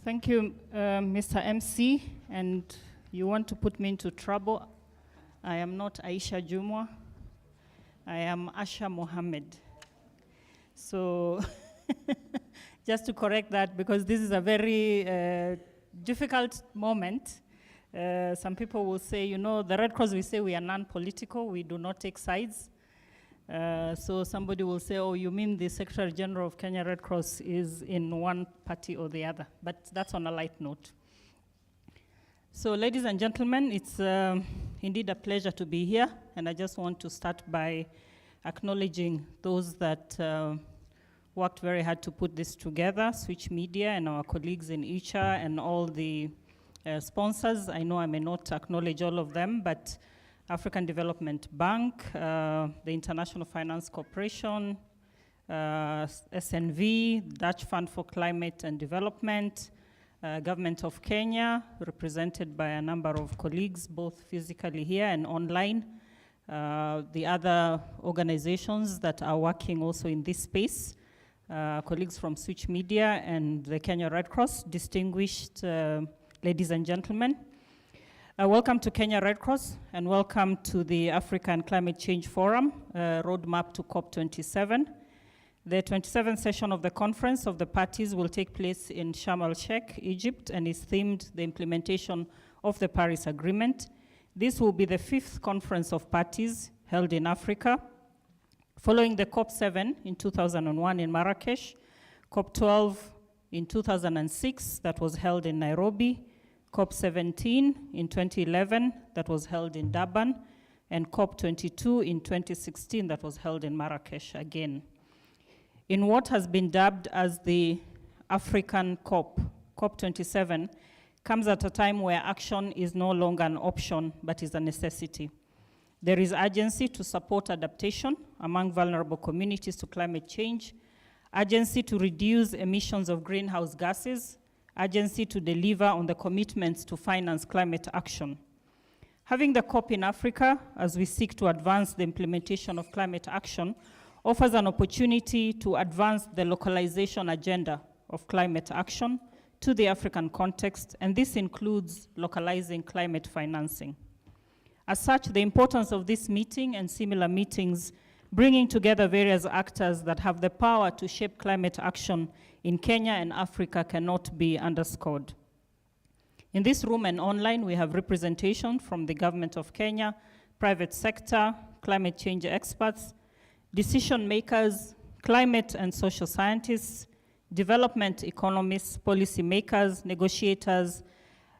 Thank you, Mr. MC, and you want to put me into trouble. I am not Aisha Jumwa. I am Asha Mohammed. So just to correct that, because this is a very difficult moment. Some people will say, you know, the Red Cross, we say we are non-political, we do not take sides. So somebody will say, oh, you mean the Secretary General of Kenya Red Cross is in one party or the other, but that's on a light note. So ladies and gentlemen, it's indeed a pleasure to be here, and I just want to start by acknowledging those that worked very hard to put this together, Switch Media and our colleagues in ICHA and all the sponsors. I know I may not acknowledge all of them, but African Development Bank, the International Finance Corporation, SNV, Dutch Fund for Climate and Development, Government of Kenya, represented by a number of colleagues, both physically here and online, the other organizations that are working also in this space, colleagues from Switch Media and the Kenya Red Cross, distinguished ladies and gentlemen. Welcome to Kenya Red Cross, and welcome to the African Climate Change Forum, Roadmap to COP27. The 27th session of the Conference of the Parties will take place in Sharm el-Sheikh, Egypt, and is themed the implementation of the Paris Agreement. This will be the 5th Conference of Parties held in Africa, following the COP7 in 2001 in Marrakesh, COP12 in 2006 that was held in Nairobi, COP17 in 2011 that was held in Durban, and COP22 in 2016 that was held in Marrakesh again. In what has been dubbed as the African COP, COP27 comes at a time where action is no longer an option, but is a necessity. There is urgency to support adaptation among vulnerable communities to climate change, urgency to reduce emissions of greenhouse gases, urgency to deliver on the commitments to finance climate action. Having the COP in Africa, as we seek to advance the implementation of climate action, offers an opportunity to advance the localization agenda of climate action to the African context, and this includes localizing climate financing. As such, the importance of this meeting and similar meetings, bringing together various actors that have the power to shape climate action in Kenya and Africa, cannot be underscored. In this room and online, we have representation from the Government of Kenya, private sector, climate change experts, decision makers, climate and social scientists, development economists, policy makers, negotiators,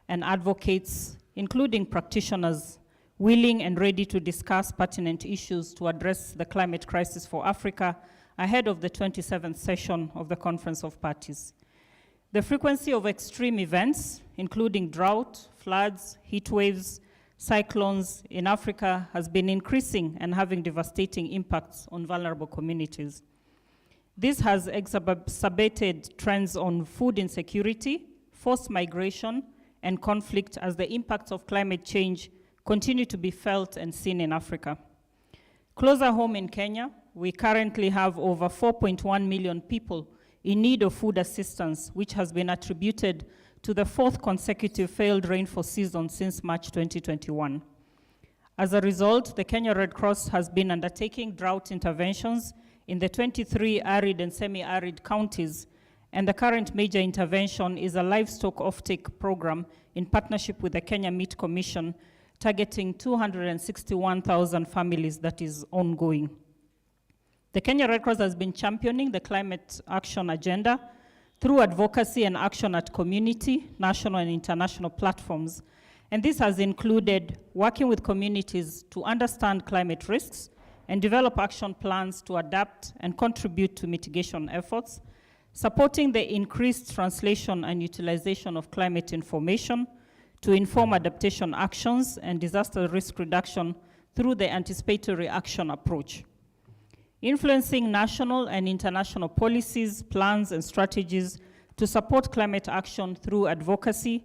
and advocates, including practitioners, willing and ready to discuss pertinent issues to address the climate crisis for Africa ahead of the 27th session of the Conference of Parties. The frequency of extreme events, including drought, floods, heat waves, cyclones in Africa has been increasing and having devastating impacts on vulnerable communities. This has exacerbated trends on food insecurity, forced migration, and conflict as the impacts of climate change continue to be felt and seen in Africa. Closer home in Kenya, we currently have over 4.1 million people in need of food assistance, which has been attributed to the 4th consecutive failed rainfall season since March 2021. As a result, the Kenya Red Cross has been undertaking drought interventions in the 23 arid and semi-arid counties, and the current major intervention is a livestock offtake program in partnership with the Kenya Meat Commission, targeting 261,000 families that is ongoing. The Kenya Red Cross has been championing the climate action agenda through advocacy and action at community, national and international platforms. And this has included working with communities to understand climate risks and develop action plans to adapt and contribute to mitigation efforts, supporting the increased translation and utilization of climate information to inform adaptation actions and disaster risk reduction through the anticipatory action approach. Influencing national and international policies, plans, and strategies to support climate action through advocacy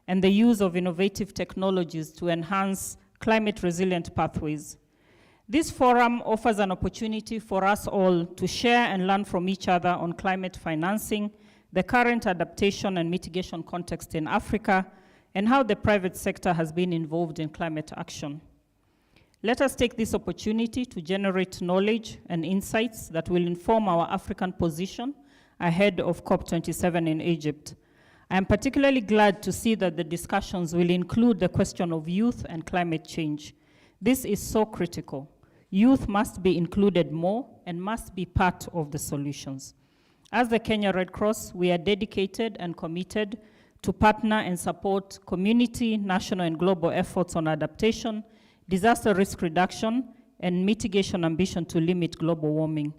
and the use of innovative technologies to enhance climate-resilient pathways. This forum offers an opportunity for us all to share and learn from each other on climate financing, the current adaptation and mitigation context in Africa, and how the private sector has been involved in climate action. Let us take this opportunity to generate knowledge and insights that will inform our African position ahead of COP27 in Egypt. I am particularly glad to see that the discussions will include the question of youth and climate change. This is so critical. Youth must be included more and must be part of the solutions. As the Kenya Red Cross, we are dedicated and committed to partner and support community, national, and global efforts on adaptation, disaster risk reduction, and mitigation ambition to limit global warming.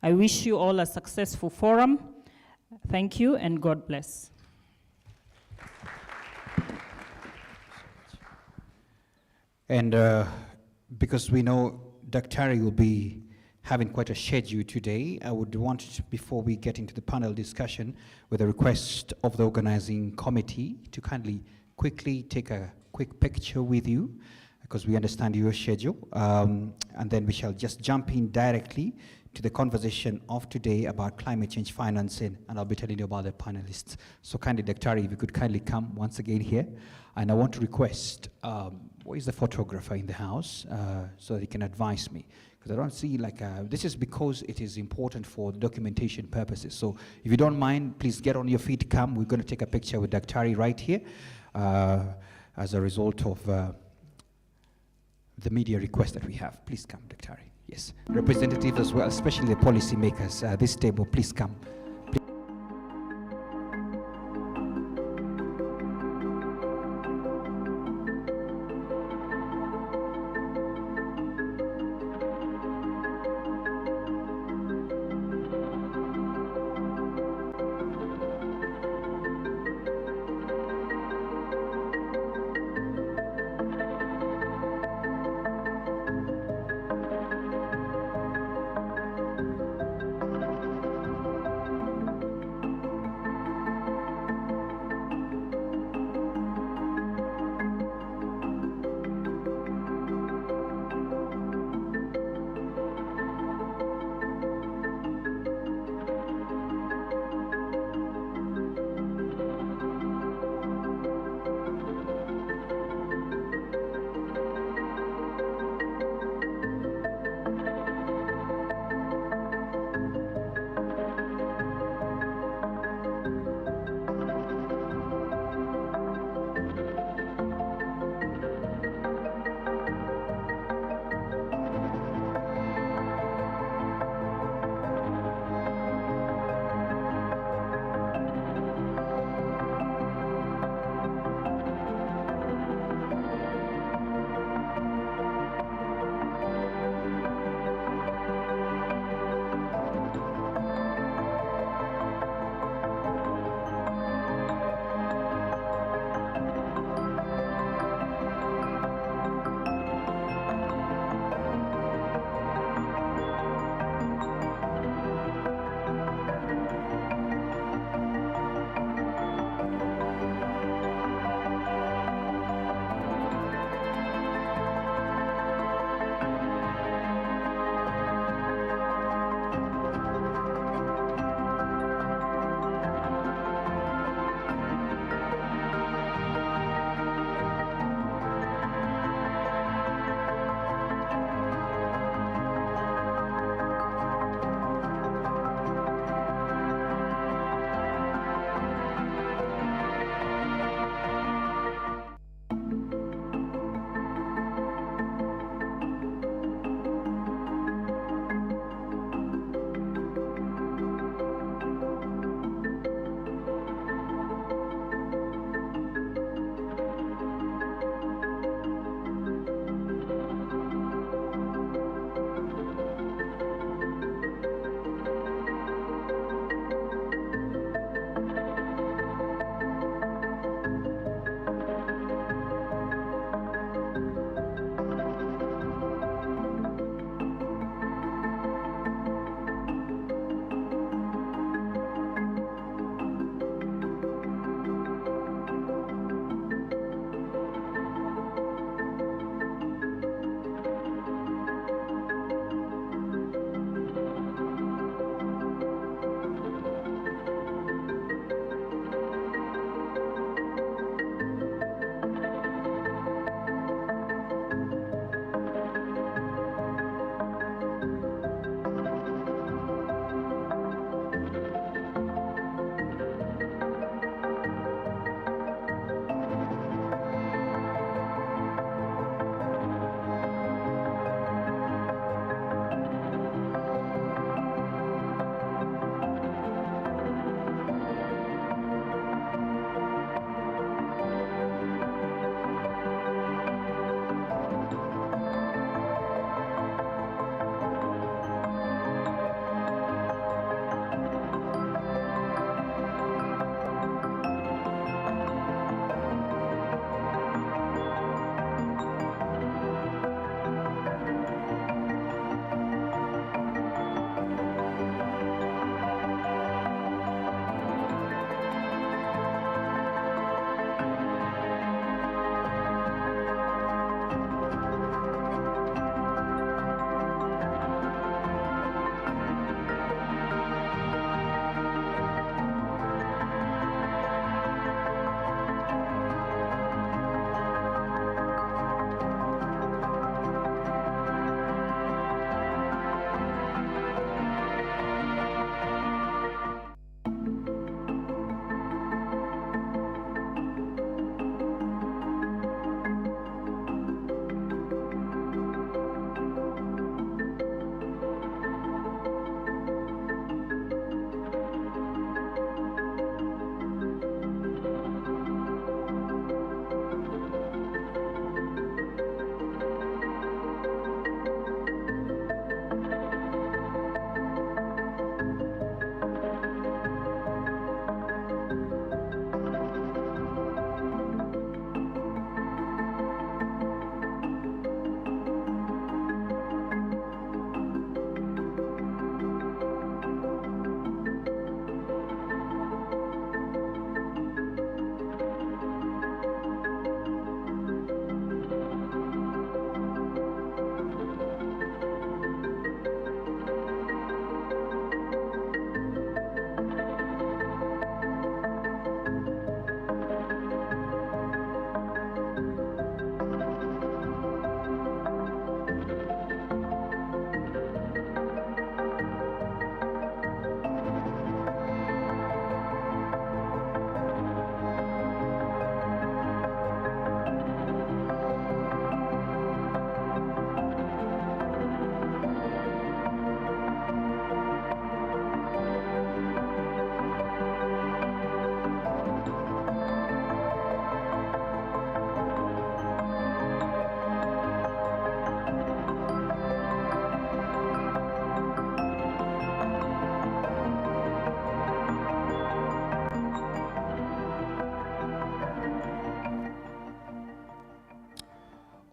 I wish you all a successful forum. Thank you, and God bless. And because we know Dr. will be having quite a schedule today, I would want to, before we get into the panel discussion, with a request of the organizing committee to kindly quickly take a quick picture with you, because we understand your schedule, and then we shall just jump in directly to the conversation of today about climate change financing, and I'll be telling you about the panelists. So kindly, Dr. if you could kindly come once again here, and I want to request, where is the photographer in the house, so that he can advise me, because I don't see like, this is because it is important for documentation purposes. So if you don't mind, please get on your feet, come. We're going to take a picture with Dr. right here, as a result of the media request that we have. Please come, Dr. Yes, representatives as well, especially the policy makers. This table, please come.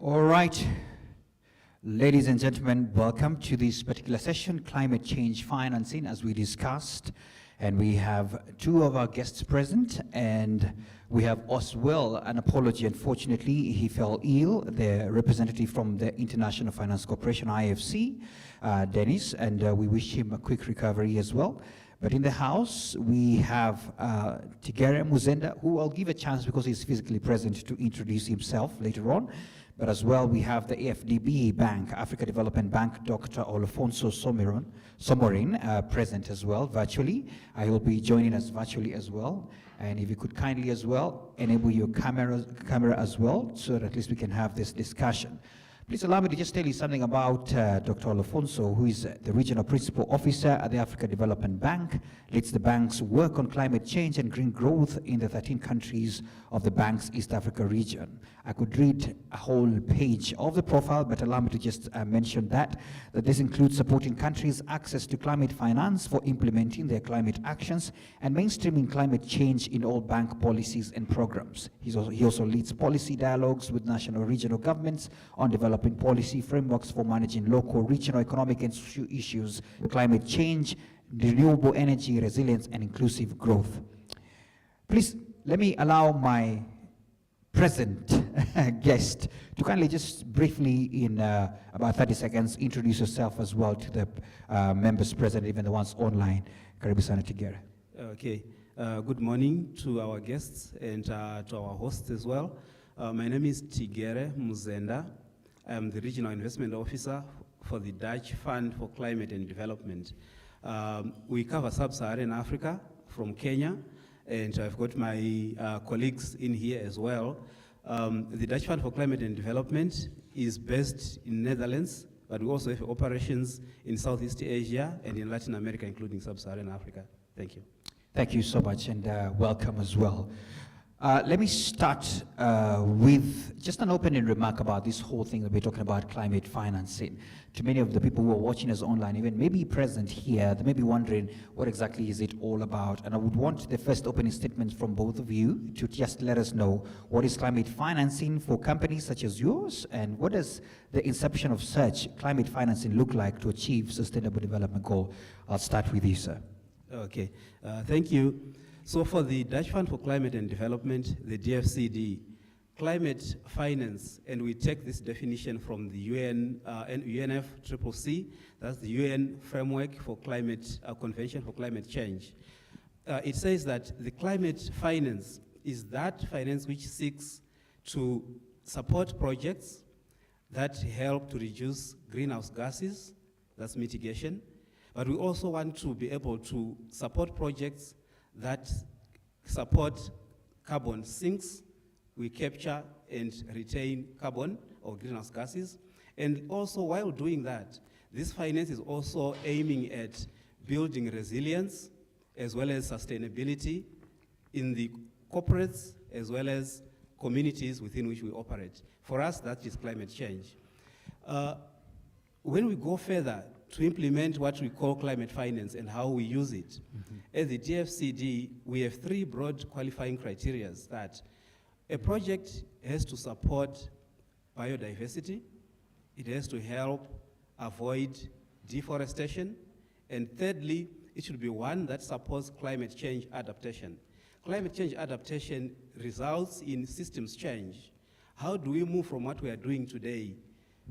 All right. Ladies and gentlemen, welcome to this particular session, Climate Change Financing, as we discussed. And we have two of our guests present, and we have as well an apology. Unfortunately, he fell ill, the representative from the International Finance Corporation, IFC, Dennis, and we wish him a quick recovery as well. But in the house, we have Tigere Muzenda, who I'll give a chance because he's physically present to introduce himself later on. But as well, we have the AFDB Bank, Africa Development Bank, Dr. Olufonso Somorin, present as well, virtually. I will be joining us virtually as well. And if you could kindly as well enable your camera as well, so that at least we can have this discussion. Please allow me to just tell you something about Dr. Olufonso, who is the Regional Principal Officer at the Africa Development Bank, leads the bank's work on climate change and green growth in the 13 countries of the bank's East Africa region. I could read a whole page of the profile, but allow me to just mention that this includes supporting countries' access to climate finance for implementing their climate actions and mainstreaming climate change in all bank policies and programs. He also leads policy dialogues with national and regional governments on developing policy frameworks for managing local, regional, economic and social issues, climate change, renewable energy, resilience, and inclusive growth. Please, let me allow my present guest to kindly just briefly, in about 30 seconds, introduce yourself as well to the members present, even the ones online. Karibu sana Tigere. Okay. Good morning to our guests and to our hosts as well. My name is Tigere Muzenda. I'm the Regional Investment Officer for the Dutch Fund for Climate and Development. We cover sub-Saharan Africa from Kenya, and I've got my colleagues in here as well. The Dutch Fund for Climate and Development is based in Netherlands, but we also have operations in Southeast Asia and in Latin America, including sub-Saharan Africa. Thank you. Thank you so much, and welcome as well. Let me start with just an opening remark about this whole thing that we're talking about, climate financing. To many of the people who are watching us online, even maybe present here, they may be wondering what exactly is it all about. And I would want the first opening statement from both of you to just let us know what is climate financing for companies such as yours, and what does the inception of such climate financing look like to achieve sustainable development goal. I'll start with you, sir. Okay, thank you. So for the Dutch Fund for Climate and Development, the DFCD, climate finance, and we take this definition from the UN and UNFCCC, that's the UN Framework for Climate Convention for Climate Change. It says that the climate finance is that finance which seeks to support projects that help to reduce greenhouse gases, that's mitigation, but we also want to be able to support projects that support carbon sinks. We capture and retain carbon or greenhouse gases. And also while doing that, this finance is also aiming at building resilience as well as sustainability in the corporates as well as communities within which we operate. For us, that is climate change. When we go further to implement what we call climate finance and how we use it, as the DFCD, we have three broad qualifying criteria that a project has to support biodiversity, it has to help avoid deforestation, and thirdly, it should be one that supports climate change adaptation. Climate change adaptation results in systems change. How do we move from what we are doing today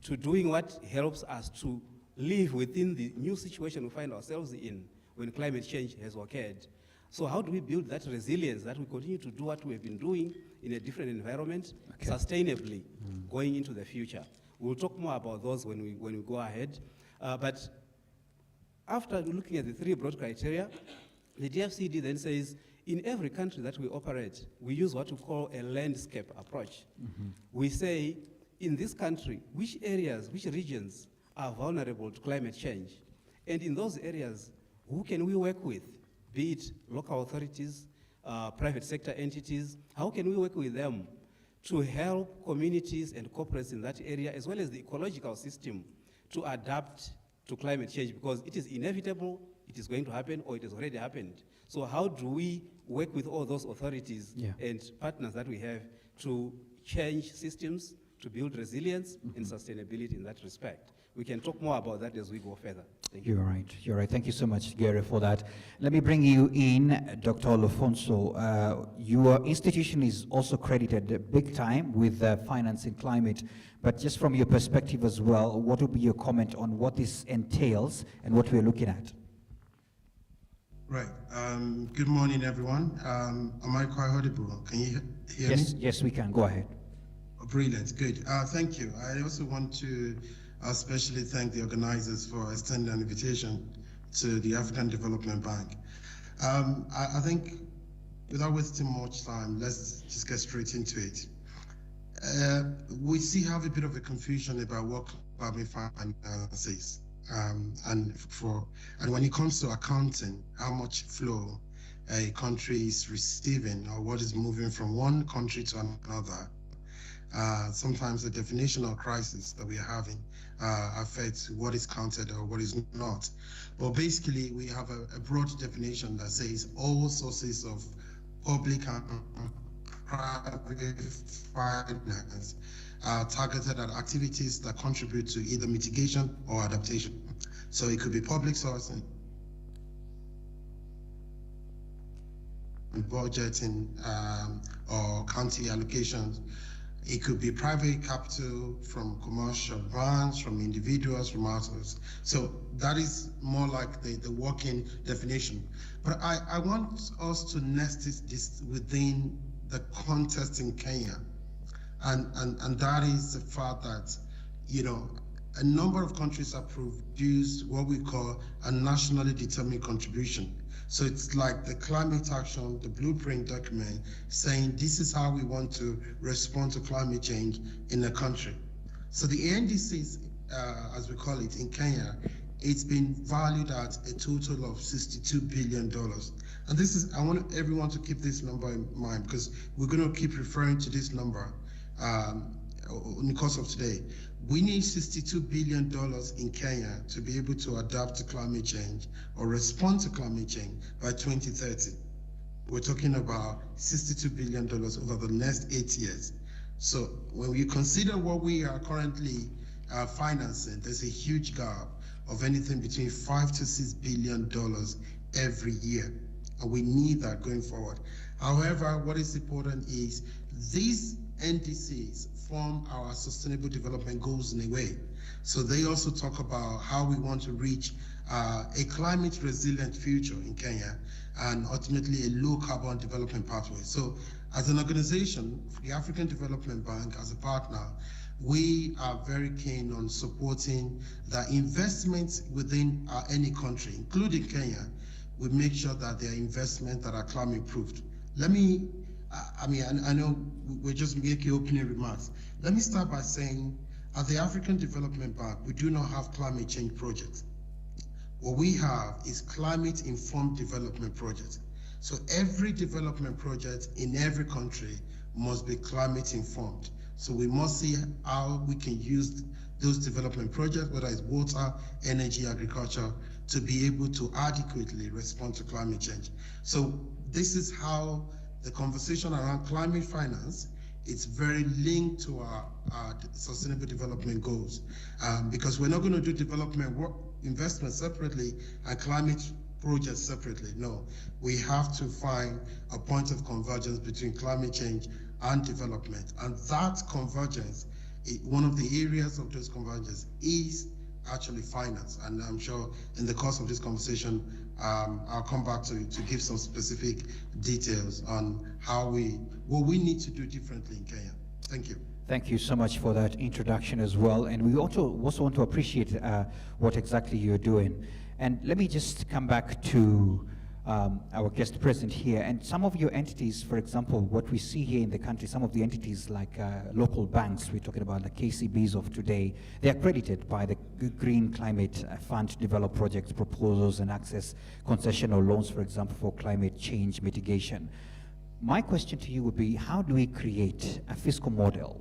to doing what helps us to live within the new situation we find ourselves in when climate change has occurred? So how do we build that resilience that we continue to do what we've been doing in a different environment sustainably going into the future? We'll talk more about those when we go ahead. But after looking at the three broad criteria, the DFCD then says in every country that we operate, we use what we call a landscape approach. We say in this country, which areas, which regions are vulnerable to climate change? And in those areas, who can we work with? Be it local authorities, private sector entities, how can we work with them to help communities and corporates in that area, as well as the ecological system, to adapt to climate change? Because it is inevitable, it is going to happen, or it has already happened. So how do we work with all those authorities and partners that we have to change systems, to build resilience and sustainability in that respect. We can talk more about that as we go further. Thank you. You're right. You're right. Thank you so much, Gary, for that. Let me bring you in, Dr. Olofonso. Your institution is also credited big time with financing climate, but just from your perspective as well, what would be your comment on what this entails and what we're looking at? Right. Good morning, everyone. Am I quite audible? Can you hear me? Yes, we can. Go ahead. Oh, brilliant. Good. Thank you. I also want to especially thank the organizers for extending an invitation to the African Development Bank. I think without wasting much time, let's just get straight into it. We still have a bit of a confusion about what climate finance is. And when it comes to accounting, how much flow a country is receiving or what is moving from one country to another, sometimes the definitional crisis that we are having affects what is counted or what is not. But basically, we have a broad definition that says all sources of public and private finance are targeted at activities that contribute to either mitigation or adaptation. So it could be public sourcing, budgeting, or county allocations. It could be private capital from commercial banks, from individuals, from others. So that is more like the working definition. But I want us to nest this within the context in Kenya. And that is the fact that, you know, a number of countries have produced what we call a nationally determined contribution. So it's like the climate action, the blueprint document saying this is how we want to respond to climate change in the country. So the NDCs, as we call it in Kenya, it's been valued at a total of $62 billion. And this is, I want everyone to keep this number in mind because we're going to keep referring to this number in the course of today. We need $62 billion in Kenya to be able to adapt to climate change or respond to climate change by 2030. We're talking about $62 billion over the next 8 years. So when you consider what we are currently financing, there's a huge gap of anything between $5 to $6 billion every year. And we need that going forward. However, what is important is these NDCs form our sustainable development goals in a way. So they also talk about how we want to reach a climate resilient future in Kenya and ultimately a low carbon development pathway. So as an organization, the African Development Bank as a partner, we are very keen on supporting the investments within any country, including Kenya. We make sure that they are investments that are climate proofed. Let me I know we're just making opening remarks. Let me start by saying, at the African Development Bank, we do not have climate change projects. What we have is climate-informed development projects. So every development project in every country must be climate-informed. So we must see how we can use those development projects, whether it's water, energy, agriculture, to be able to adequately respond to climate change. So this is how the conversation around climate finance, it's very linked to our sustainable development goals. Because we're not going to do development work, investment separately and climate projects separately. No, we have to find a point of convergence between climate change and development. And that convergence, one of the areas of those convergence is actually finance. And I'm sure in the course of this conversation, I'll come back to give some specific details on what we need to do differently in Kenya. Thank you. Thank you so much for that introduction as well. And we also want to appreciate what exactly you're doing. And let me just come back to our guest present here. And some of your entities, for example, what we see here in the country, some of the entities like local banks, we're talking about the KCBs of today, they're accredited by the Green Climate Fund to develop projects, proposals, and access concessional loans, for example, for climate change mitigation. My question to you would be, how do we create a fiscal model,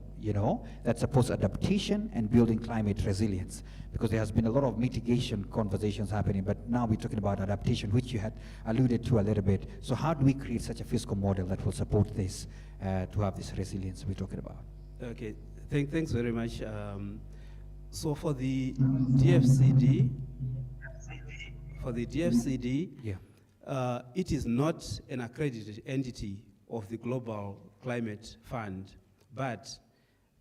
that supports adaptation and building climate resilience? Because there has been a lot of mitigation conversations happening, but now we're talking about adaptation, which you had alluded to a little bit. So how do we create such a fiscal model that will support this, to have this resilience we're talking about? Okay, Thanks very much. So for the DFCD, Yeah. it is not an accredited entity of the Global Climate Fund, but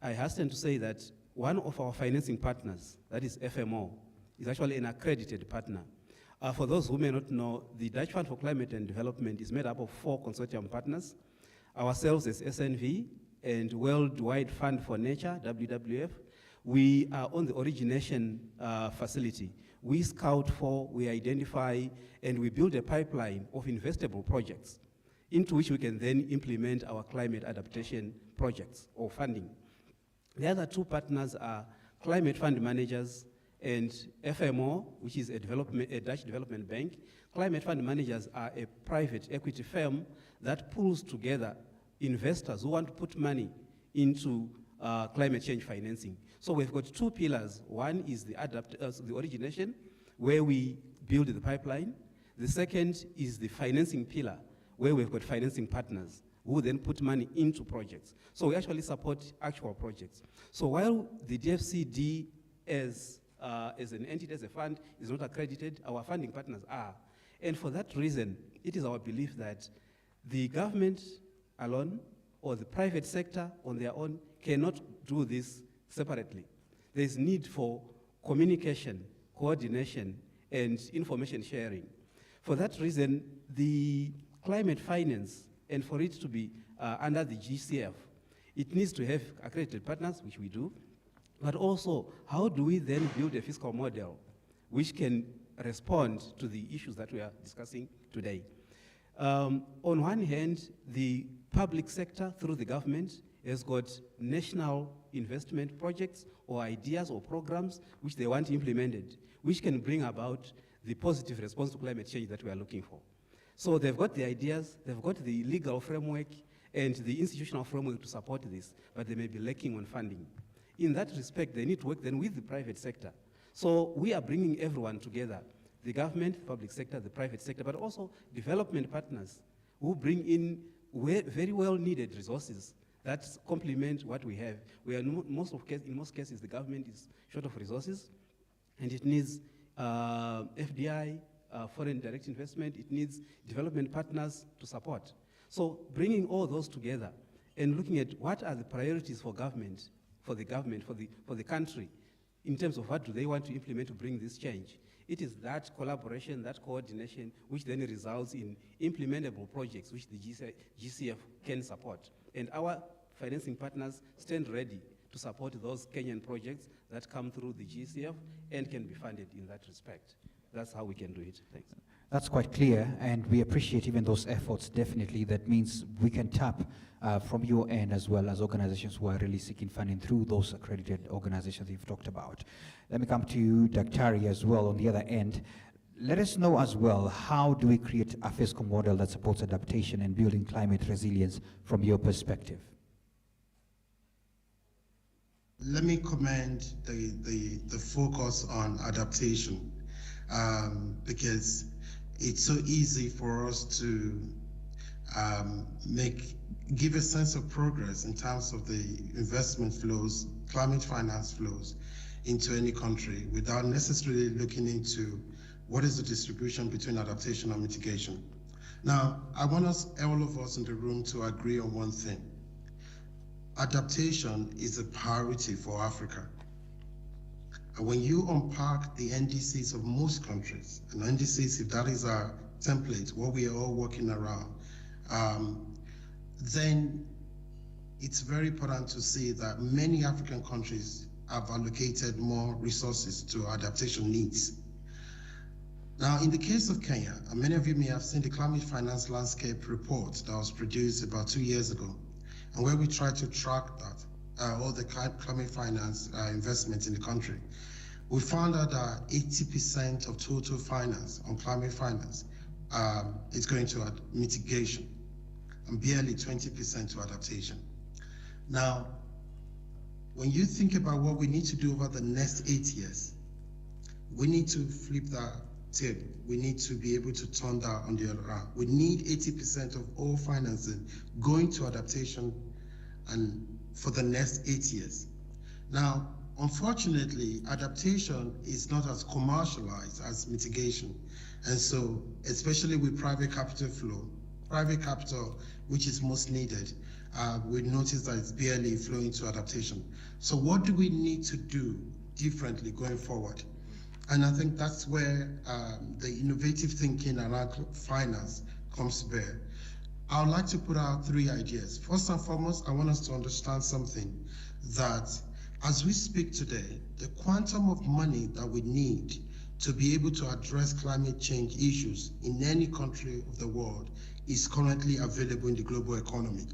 I hasten to say that one of our financing partners, that is FMO, is actually an accredited partner. For those who may not know, the Dutch Fund for Climate and Development is made up of 4 consortium partners. Ourselves as SNV and Worldwide Fund for Nature, WWF. We are on the origination facility. We scout for, we identify, and we build a pipeline of investable projects into which we can then implement our climate adaptation projects or funding. The other 2 partners are Climate Fund Managers and FMO, which is a Dutch development bank. Climate Fund Managers are a private equity firm that pulls together investors who want to put money into climate change financing. So we've got 2 pillars. One is the origination, where we build the pipeline. The second is the financing pillar, where we've got financing partners who then put money into projects. So we actually support actual projects. So while the DFCD as an entity, as a fund, is not accredited, our funding partners are. And for that reason, it is our belief that the government alone or the private sector on their own cannot do this separately. There's need for communication, coordination, and information sharing. For that reason, the climate finance, and for it to be under the GCF, it needs to have accredited partners, which we do, but also how do we then build a fiscal model which can respond to the issues that we are discussing today. On one hand, the public sector through the government has got national investment projects or ideas or programs which they want implemented, which can bring about the positive response to climate change that we are looking for. So they've got the ideas, they've got the legal framework and the institutional framework to support this, but they may be lacking on funding. In that respect, they need to work then with the private sector. So we are bringing everyone together, the government, the public sector, the private sector, but also development partners who bring in very well needed resources that complement what we have. In most cases, the government is short of resources, and it needs FDI, foreign direct investment, it needs development partners to support. So bringing all those together and looking at what are the priorities for government, for the country, in terms of what do they want to implement to bring this change. It is that collaboration, that coordination, which then results in implementable projects which the GCF can support. And our financing partners stand ready to support those Kenyan projects that come through the GCF and can be funded in that respect. That's how we can do it. Thanks. That's quite clear, and we appreciate even those efforts, definitely. That means we can tap from your end as well as organizations who are really seeking funding through those accredited organizations you've talked about. Let me come to you, Dr. as well, on the other end. Let us know as well, how do we create a fiscal model that supports adaptation and building climate resilience from your perspective? Let me commend the focus on adaptation, because it's so easy for us to give a sense of progress in terms of the investment flows, climate finance flows into any country without necessarily looking into what is the distribution between adaptation and mitigation. Now, I want all of us in the room to agree on one thing. Adaptation is a priority for Africa. And when you unpack the NDCs of most countries, and NDCs, if that is our template, what we are all working around, then it's very important to see that many African countries have allocated more resources to adaptation needs. Now, in the case of Kenya, and many of you may have seen the Climate Finance Landscape report that was produced about 2 years ago, and where we tried to track that, all the climate finance investments in the country. We found out that 80% of total finance on climate finance is going to mitigation, and barely 20% to adaptation. Now, when you think about what we need to do over the next 8 years, we need to flip that table. We need to be able to turn that on the other round. We need 80% of all financing going to adaptation and for the next 8 years. Now, unfortunately, adaptation is not as commercialized as mitigation. And so, especially with private capital flow, private capital, which is most needed, we notice that it's barely flowing to adaptation. So what do we need to do differently going forward? And I think that's where the innovative thinking around finance comes to bear. I would like to put out 3 ideas. First and foremost, I want us to understand something, that as we speak today, the quantum of money that we need to be able to address climate change issues in any country of the world is currently available in the global economy.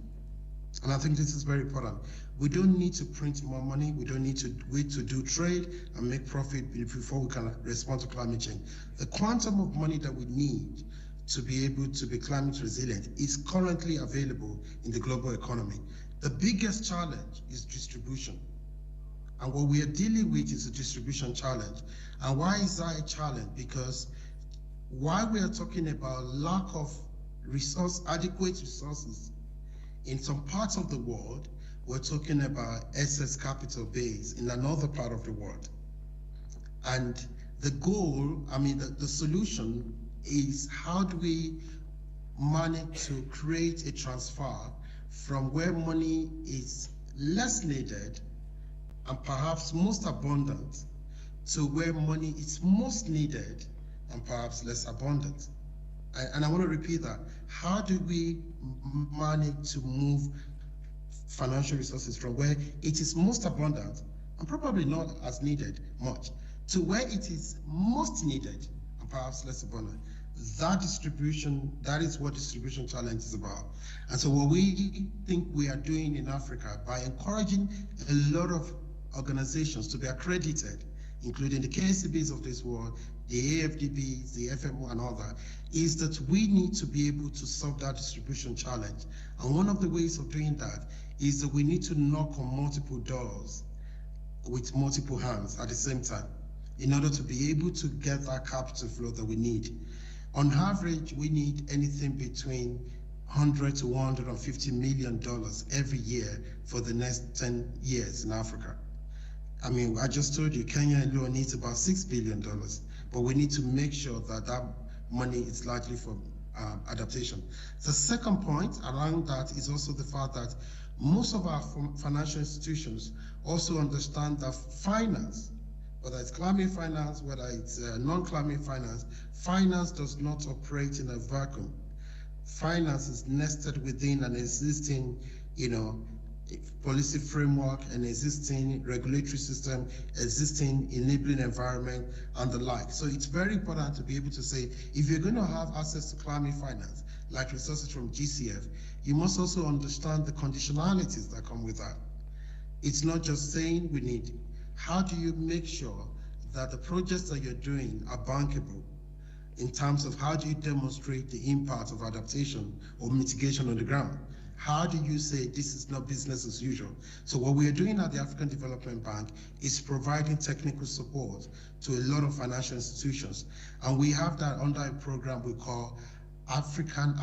And I think this is very important. We don't need to print more money. We don't need to wait to do trade and make profit before we can respond to climate change. The quantum of money that we need to be able to be climate resilient is currently available in the global economy. The biggest challenge is distribution. And what we are dealing with is a distribution challenge. And why is that a challenge? Because while we are talking about lack of adequate resources in some parts of the world, we're talking about excess capital base in another part of the world. And the goal, the solution is, how do we manage to create a transfer from where money is less needed and perhaps most abundant to where money is most needed and perhaps less abundant. And I want to repeat that. How do we manage to move financial resources from where it is most abundant and probably not as needed much to where it is most needed and perhaps less abundant? That is what distribution challenge is about. And so what we think we are doing in Africa, by encouraging a lot of organizations to be accredited, including the KCBs of this world, the AFDBs, the FMO and all that, is that we need to be able to solve that distribution challenge. And one of the ways of doing that is that we need to knock on multiple doors with multiple hands at the same time in order to be able to get that capital flow that we need. On average, we need anything between $100 to $150 million every year for the next 10 years in Africa. I just told you, Kenya alone needs about $6 billion, but we need to make sure that that money is largely for adaptation. The second point around that is also the fact that most of our financial institutions also understand that finance, whether it's climate finance, whether it's non-climate finance does not operate in a vacuum. Finance is nested within an existing, policy framework, an existing regulatory system, existing enabling environment, and the like. So it's very important to be able to say, if you're going to have access to climate finance, like resources from GCF, you must also understand the conditionalities that come with that. It's not just saying we need. How do you make sure that the projects that you're doing are bankable in terms of how do you demonstrate the impact of adaptation or mitigation on the ground? How do you say this is not business as usual? So what we are doing at the African Development Bank is providing technical support to a lot of financial institutions. And we have that under a program we call African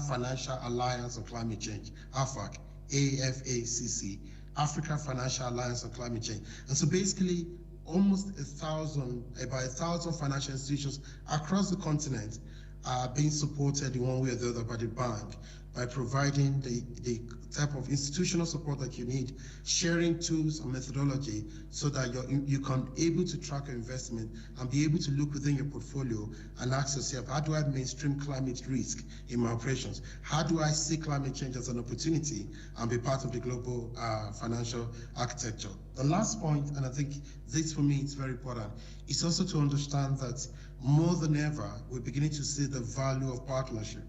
Financial Alliance on Climate Change, AFAC, AFACC, African Financial Alliance on Climate Change. And so basically, almost about 1,000 financial institutions across the continent are being supported in one way or the other by the bank by providing the type of institutional support that you need, sharing tools and methodology so that you can able to track your investment and be able to look within your portfolio and ask yourself, how do I mainstream climate risk in my operations? How do I see climate change as an opportunity and be part of the global financial architecture? The last point, and I think this for me is very important, is also to understand that more than ever, we're beginning to see the value of partnership.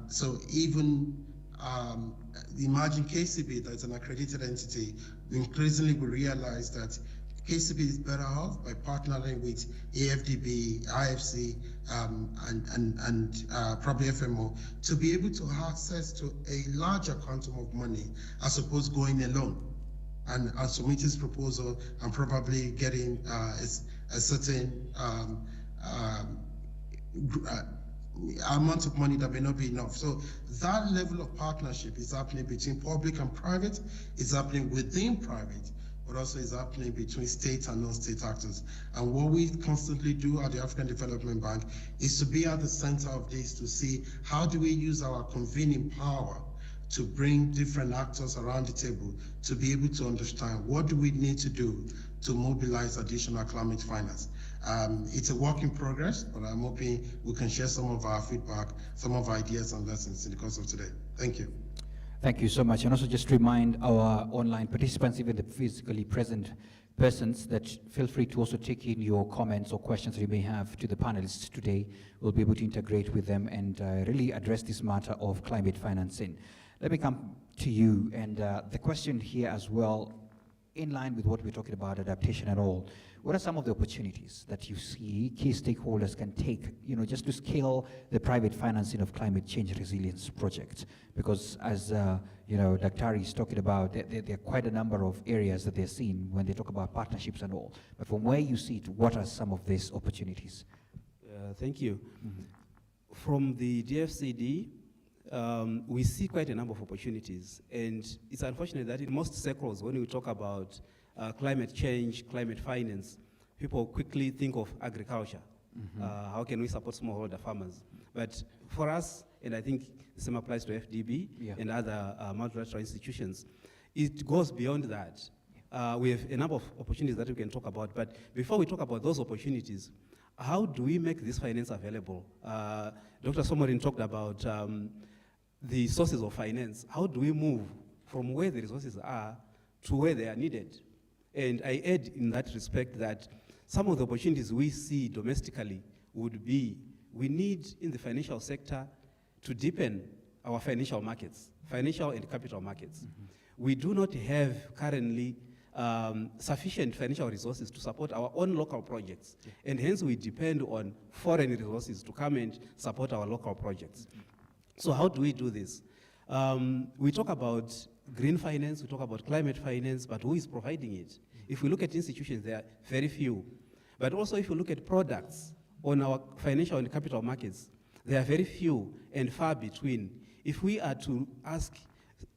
So even imagine KCB, that's an accredited entity, increasingly we realize that KCB is better off by partnering with AFDB, IFC, and probably FMO to be able to have access to a larger quantum of money as opposed to going alone and submitting his proposal and probably getting a certain amount of money that may not be enough. So that level of partnership is happening between public and private, is happening within private, but also is happening between state and non-state actors. And what we constantly do at the African Development Bank is to be at the center of this, to see how do we use our convening power to bring different actors around the table to be able to understand what do we need to do to mobilize additional climate finance. It's a work in progress, but I'm hoping we can share some of our feedback, some of our ideas and lessons in the course of today. Thank you. Thank you so much. And also just remind our online participants, even the physically present persons, that feel free to also take in your comments or questions that you may have to the panelists today. We'll be able to integrate with them and really address this matter of climate financing. Let me come to you, and the question here as well, in line with what we're talking about, adaptation and all, what are some of the opportunities that you see key stakeholders can take, just to scale the private financing of climate change resilience projects? Because as, Dr. is talking about, there are quite a number of areas that they're seeing when they talk about partnerships and all. But from where you see it, what are some of these opportunities? Thank you. From the DFCD, we see quite a number of opportunities, and it's unfortunate that in most circles, when we talk about climate change, climate finance, people quickly think of agriculture. How can we support smallholder farmers? But for us, and I think the same applies to FDB and other multilateral institutions, it goes beyond that. We have a number of opportunities that we can talk about, but before we talk about those opportunities, how do we make this finance available? Dr. Somorin talked about the sources of finance. How do we move from where the resources are to where they are needed? And I add in that respect that some of the opportunities we see domestically would be, we need in the financial sector to deepen our financial markets, financial and capital markets. We do not have currently sufficient financial resources to support our own local projects, and hence we depend on foreign resources to come and support our local projects. So how do we do this? We talk about green finance, we talk about climate finance, but who is providing it? If we look at institutions, there are very few. But also if you look at products on our financial and capital markets, there are very few and far between. If we are to ask,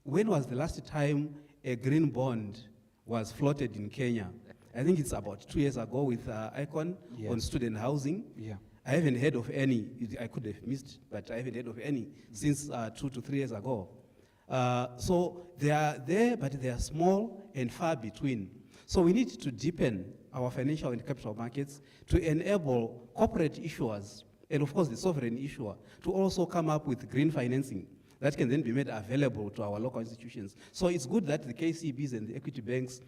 when was the last time a green bond was floated in Kenya? I think it's about 2 years ago with ICON on student housing. I haven't heard of any. I could have missed, but I haven't heard of any since 2 to 3 years ago. So they are there, but they are small and far between. So we need to deepen our financial and capital markets to enable corporate issuers, and of course the sovereign issuer, to also come up with green financing that can then be made available to our local institutions. So it's good that the KCBs and the equity banks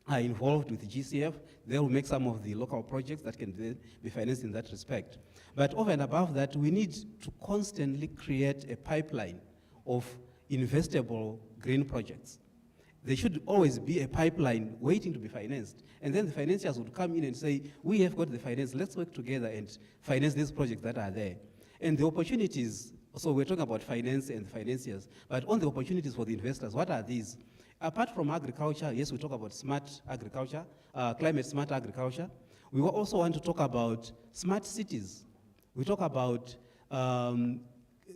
are involved with the GCF. They will make some of the local projects that can then be financed in that respect. But over and above that, we need to constantly create a pipeline of investable green projects. There should always be a pipeline waiting to be financed. And then the financiers would come in and say, we have got the finance, let's work together and finance these projects that are there. And the opportunities, so we're talking about finance and financiers, but on the opportunities for the investors, what are these? Apart from agriculture, yes, we talk about smart agriculture, climate smart agriculture. We also want to talk about smart cities. We talk about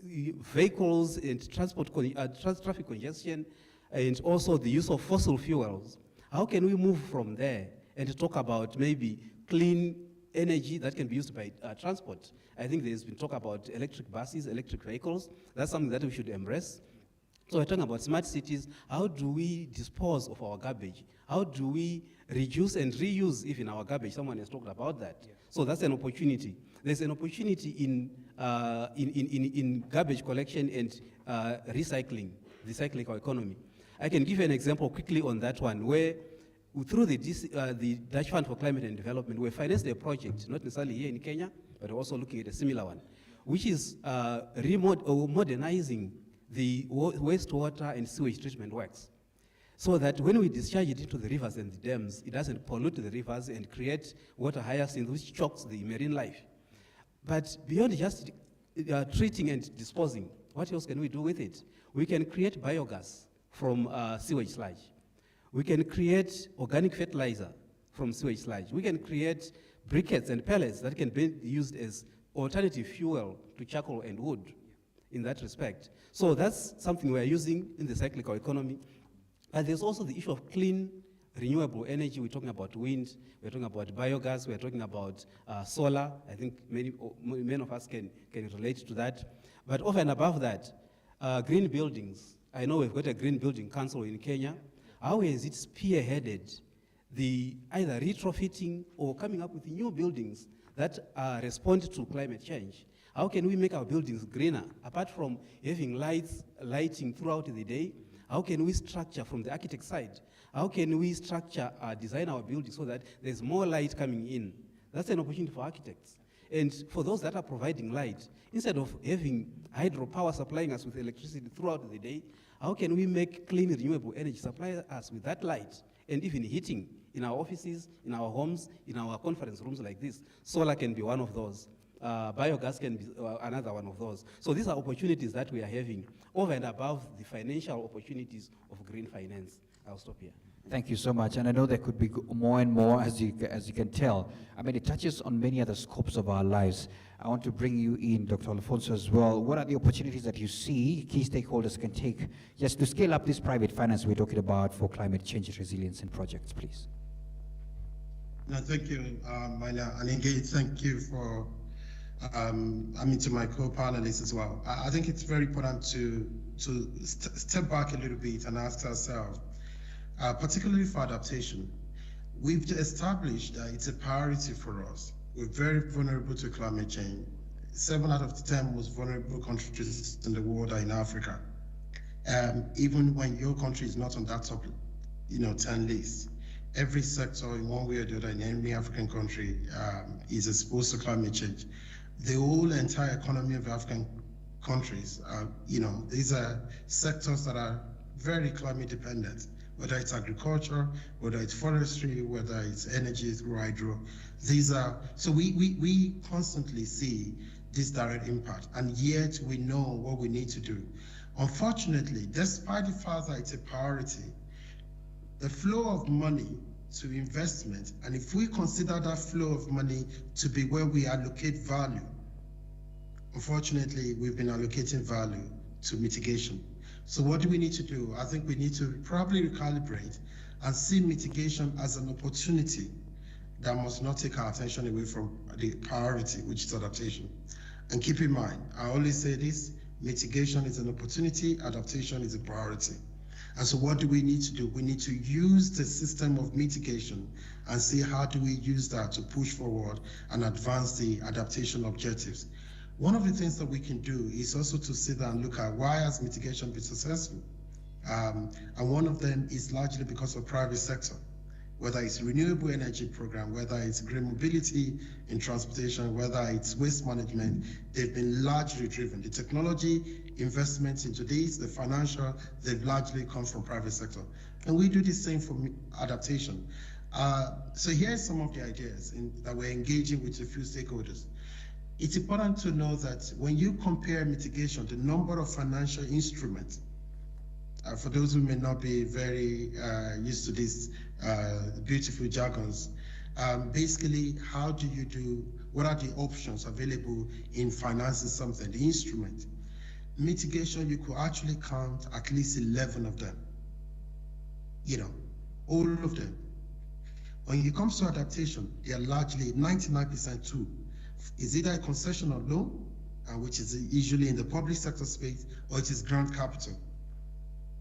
vehicles and traffic congestion, and also the use of fossil fuels. How can we move from there and talk about maybe clean energy that can be used by transport? I think there's been talk about electric buses, electric vehicles. That's something that we should embrace. So we're talking about smart cities. How do we dispose of our garbage? How do we reduce and reuse even our garbage? Someone has talked about that. Yeah. So that's an opportunity. There's an opportunity in garbage collection and recycling, the cyclical economy. I can give you an example quickly on that one, where through the Dutch Fund for Climate and Development, we financed a project, not necessarily here in Kenya, but also looking at a similar one, which is modernizing the wastewater and sewage treatment works, so that when we discharge it into the rivers and the dams, it doesn't pollute the rivers and create water hyacinth, which chokes the marine life. But beyond just treating and disposing, what else can we do with it? We can create biogas from sewage sludge. We can create organic fertilizer from sewage sludge. We can create briquettes and pellets that can be used as alternative fuel to charcoal and wood in that respect. So that's something we're using in the cyclical economy. And there's also the issue of clean, renewable energy. We're talking about wind, we're talking about biogas, we're talking about solar. I think many of us can relate to that. But over and above that, green buildings. I know we've got a green building council in Kenya. How has it spearheaded the either retrofitting or coming up with new buildings that respond to climate change? How can we make our buildings greener? Apart from having lighting throughout the day, how can we structure from the architect side? How can we structure, design our buildings so that there's more light coming in? That's an opportunity for architects. And for those that are providing light, instead of having hydropower supplying us with electricity throughout the day, how can we make clean renewable energy supply us with that light and even heating in our offices, in our homes, in our conference rooms like this? Solar can be one of those. Biogas can be another one of those. So these are opportunities that we are having over and above the financial opportunities of green finance. I'll stop here. Thank you so much. And I know there could be more and more, as you can tell. I mean, it touches on many other scopes of our lives. I want to bring you in, Dr. Alfonso, as well. What are the opportunities that you see key stakeholders can take just to scale up this private finance we're talking about for climate change resilience and projects, please? No, thank you, Maila. And indeed, thank you for, to my co-panelists as well. I think it's very important to step back a little bit and ask ourselves, particularly for adaptation, we've established that it's a priority for us. We're very vulnerable to climate change. 7 out of the 10 most vulnerable countries in the world are in Africa. Even when your country is not on that top, 10 list, every sector in one way or the other in any African country is exposed to climate change. The whole entire economy of African countries, these are sectors that are very climate dependent, whether it's agriculture, whether it's forestry, whether it's energy through hydro. So we constantly see this direct impact, and yet we know what we need to do. Unfortunately, despite the fact that it's a priority, the flow of money to investment, and if we consider that flow of money to be where we allocate value, unfortunately, we've been allocating value to mitigation. So what do we need to do? I think we need to probably recalibrate and see mitigation as an opportunity that must not take our attention away from the priority, which is adaptation. And keep in mind, I always say this, mitigation is an opportunity, adaptation is a priority. And so what do we need to do? We need to use the system of mitigation and see how do we use that to push forward and advance the adaptation objectives. One of the things that we can do is also to sit down and look at why has mitigation been successful? And one of them is largely because of private sector, whether it's renewable energy program, whether it's green mobility in transportation, whether it's waste management, they've been largely driven. The technology investments into this, the financial, they've largely come from private sector. And we do the same for adaptation. So here's some of the ideas that we're engaging with a few stakeholders. It's important to know that when you compare mitigation, the number of financial instruments, for those who may not be very used to these beautiful jargons, basically, what are the options available in financing something, the instrument? Mitigation, you could actually count at least 11 of them, all of them. When it comes to adaptation, they are largely 99% too. Is either a concessional loan, which is usually in the public sector space, or it is grant capital,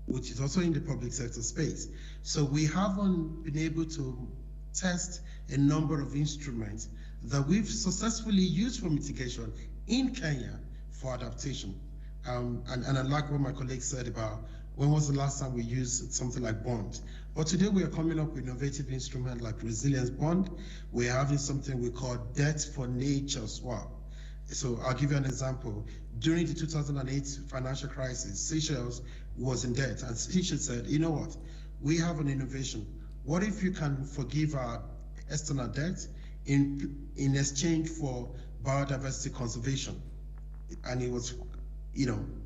which is also in the public sector space. So we haven't been able to test a number of instruments that we've successfully used for mitigation in Kenya for adaptation. And I like what my colleague said about when was the last time we used something like bonds. But today we are coming up with innovative instruments like resilience bond. We're having something we call debt for nature swap. So I'll give you an example. During the 2008 financial crisis, Seychelles was in debt, and Seychelles said, you know what, we have an innovation. What if you can forgive our external debt in exchange for biodiversity conservation? And it was,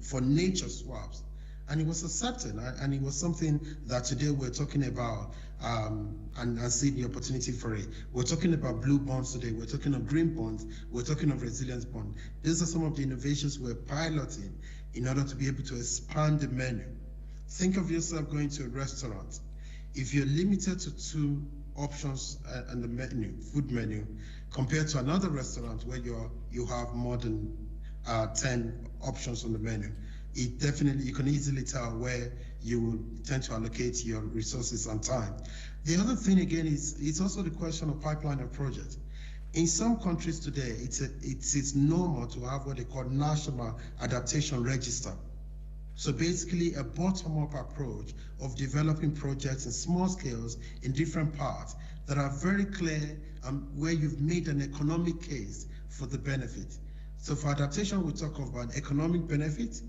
for nature swaps. And it was accepted, and it was something that today we're talking about and see the opportunity for it. We're talking about blue bonds today, we're talking of green bonds, we're talking of resilience bond. These are some of the innovations we're piloting in order to be able to expand the menu. Think of yourself going to a restaurant. If you're limited to 2 options on the menu, food menu, compared to another restaurant where you have more than 10 options on the menu, it definitely, you can easily tell where you will tend to allocate your resources and time. The other thing again is, it's also the question of pipeline of projects. In some countries today, it's normal to have what they call national adaptation register. So basically a bottom-up approach of developing projects in small scales in different parts that are very clear where you've made an economic case for the benefit. So for adaptation, we talk about economic benefit,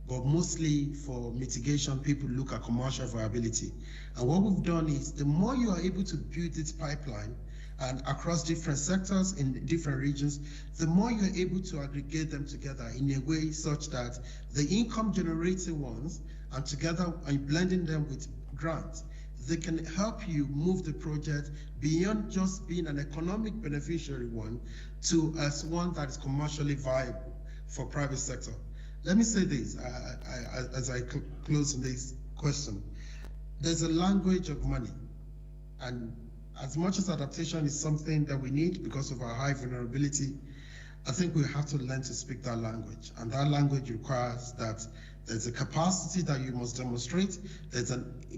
but mostly for mitigation, people look at commercial viability. And what we've done is, the more you are able to build this pipeline and across different sectors in different regions, the more you're able to aggregate them together in a way such that the income generating ones, and together and blending them with grants, they can help you move the project beyond just being an economic beneficiary one to as one that is commercially viable for private sector. Let me say this as I close on this question. There's a language of money, and as much as adaptation is something that we need because of our high vulnerability, I think we have to learn to speak that language. And that language requires that there's a capacity that you must demonstrate,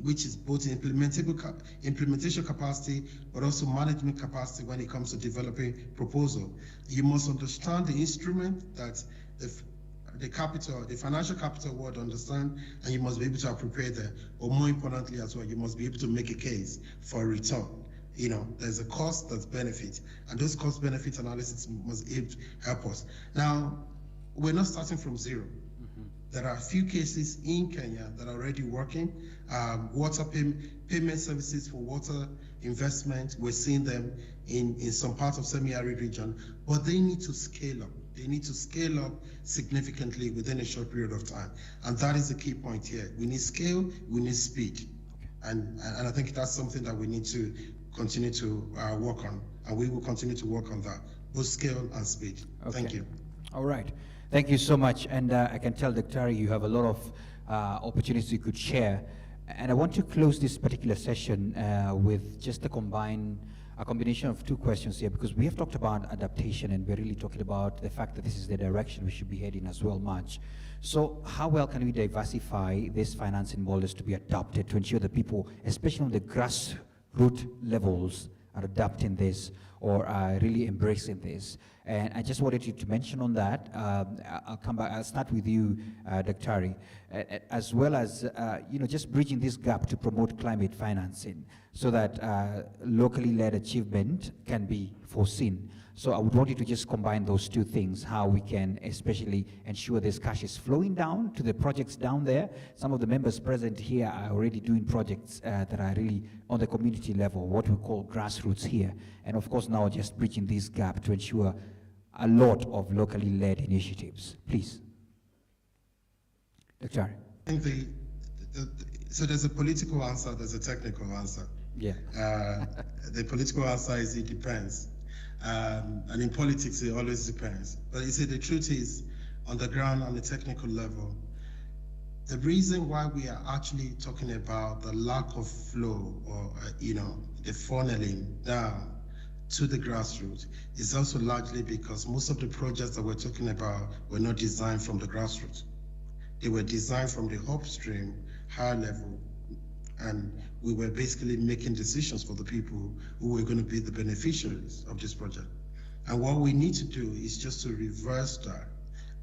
which is both implementation capacity, but also management capacity when it comes to developing proposal. You must understand the instrument that the financial capital would understand, and you must be able to appropriate that. Or more importantly as well, you must be able to make a case for a return. You know, there's a cost, there's benefit, and those cost benefit analysis must help us. Now, we're not starting from zero. There are a few cases in Kenya that are already working. Water payment services for water investment, we're seeing them in some parts of semi-arid region, but they need to scale up. They need to scale up significantly within a short period of time. And that is the key point here. We need scale, we need speed. And I think that's something that we need to continue to work on. And we will continue to work on that, both scale and speed. Okay. Thank you. All right. Thank you so much. And I can tell, Dr. you have a lot of opportunities you could share. And I want to close this particular session with just a combination of 2 questions here, because we have talked about adaptation, and we're really talking about the fact that this is the direction we should be heading as well much. So how well can we diversify these financing models to be adopted to ensure that people, especially on the grassroots levels, are adapting this or are really embracing this? And I just wanted you to mention on that. I'll come back. I'll start with you, Dr. As well as just bridging this gap to promote climate financing, so that locally led achievement can be foreseen. So I would want you to just combine those 2 things, how we can especially ensure this cash is flowing down to the projects down there. Some of the members present here are already doing projects that are really on the community level, what we call grassroots here. And of course now just bridging this gap to ensure a lot of locally led initiatives. Please. Dr. I think so there's a political answer, there's a technical answer. Yeah. The political answer is it depends. And in politics, it always depends. But you see, the truth is, on the ground, on the technical level, the reason why we are actually talking about the lack of flow or, the funneling down to the grassroots is also largely because most of the projects that we're talking about were not designed from the grassroots. They were designed from the upstream, higher level, and we were basically making decisions for the people who were going to be the beneficiaries of this project. And what we need to do is just to reverse that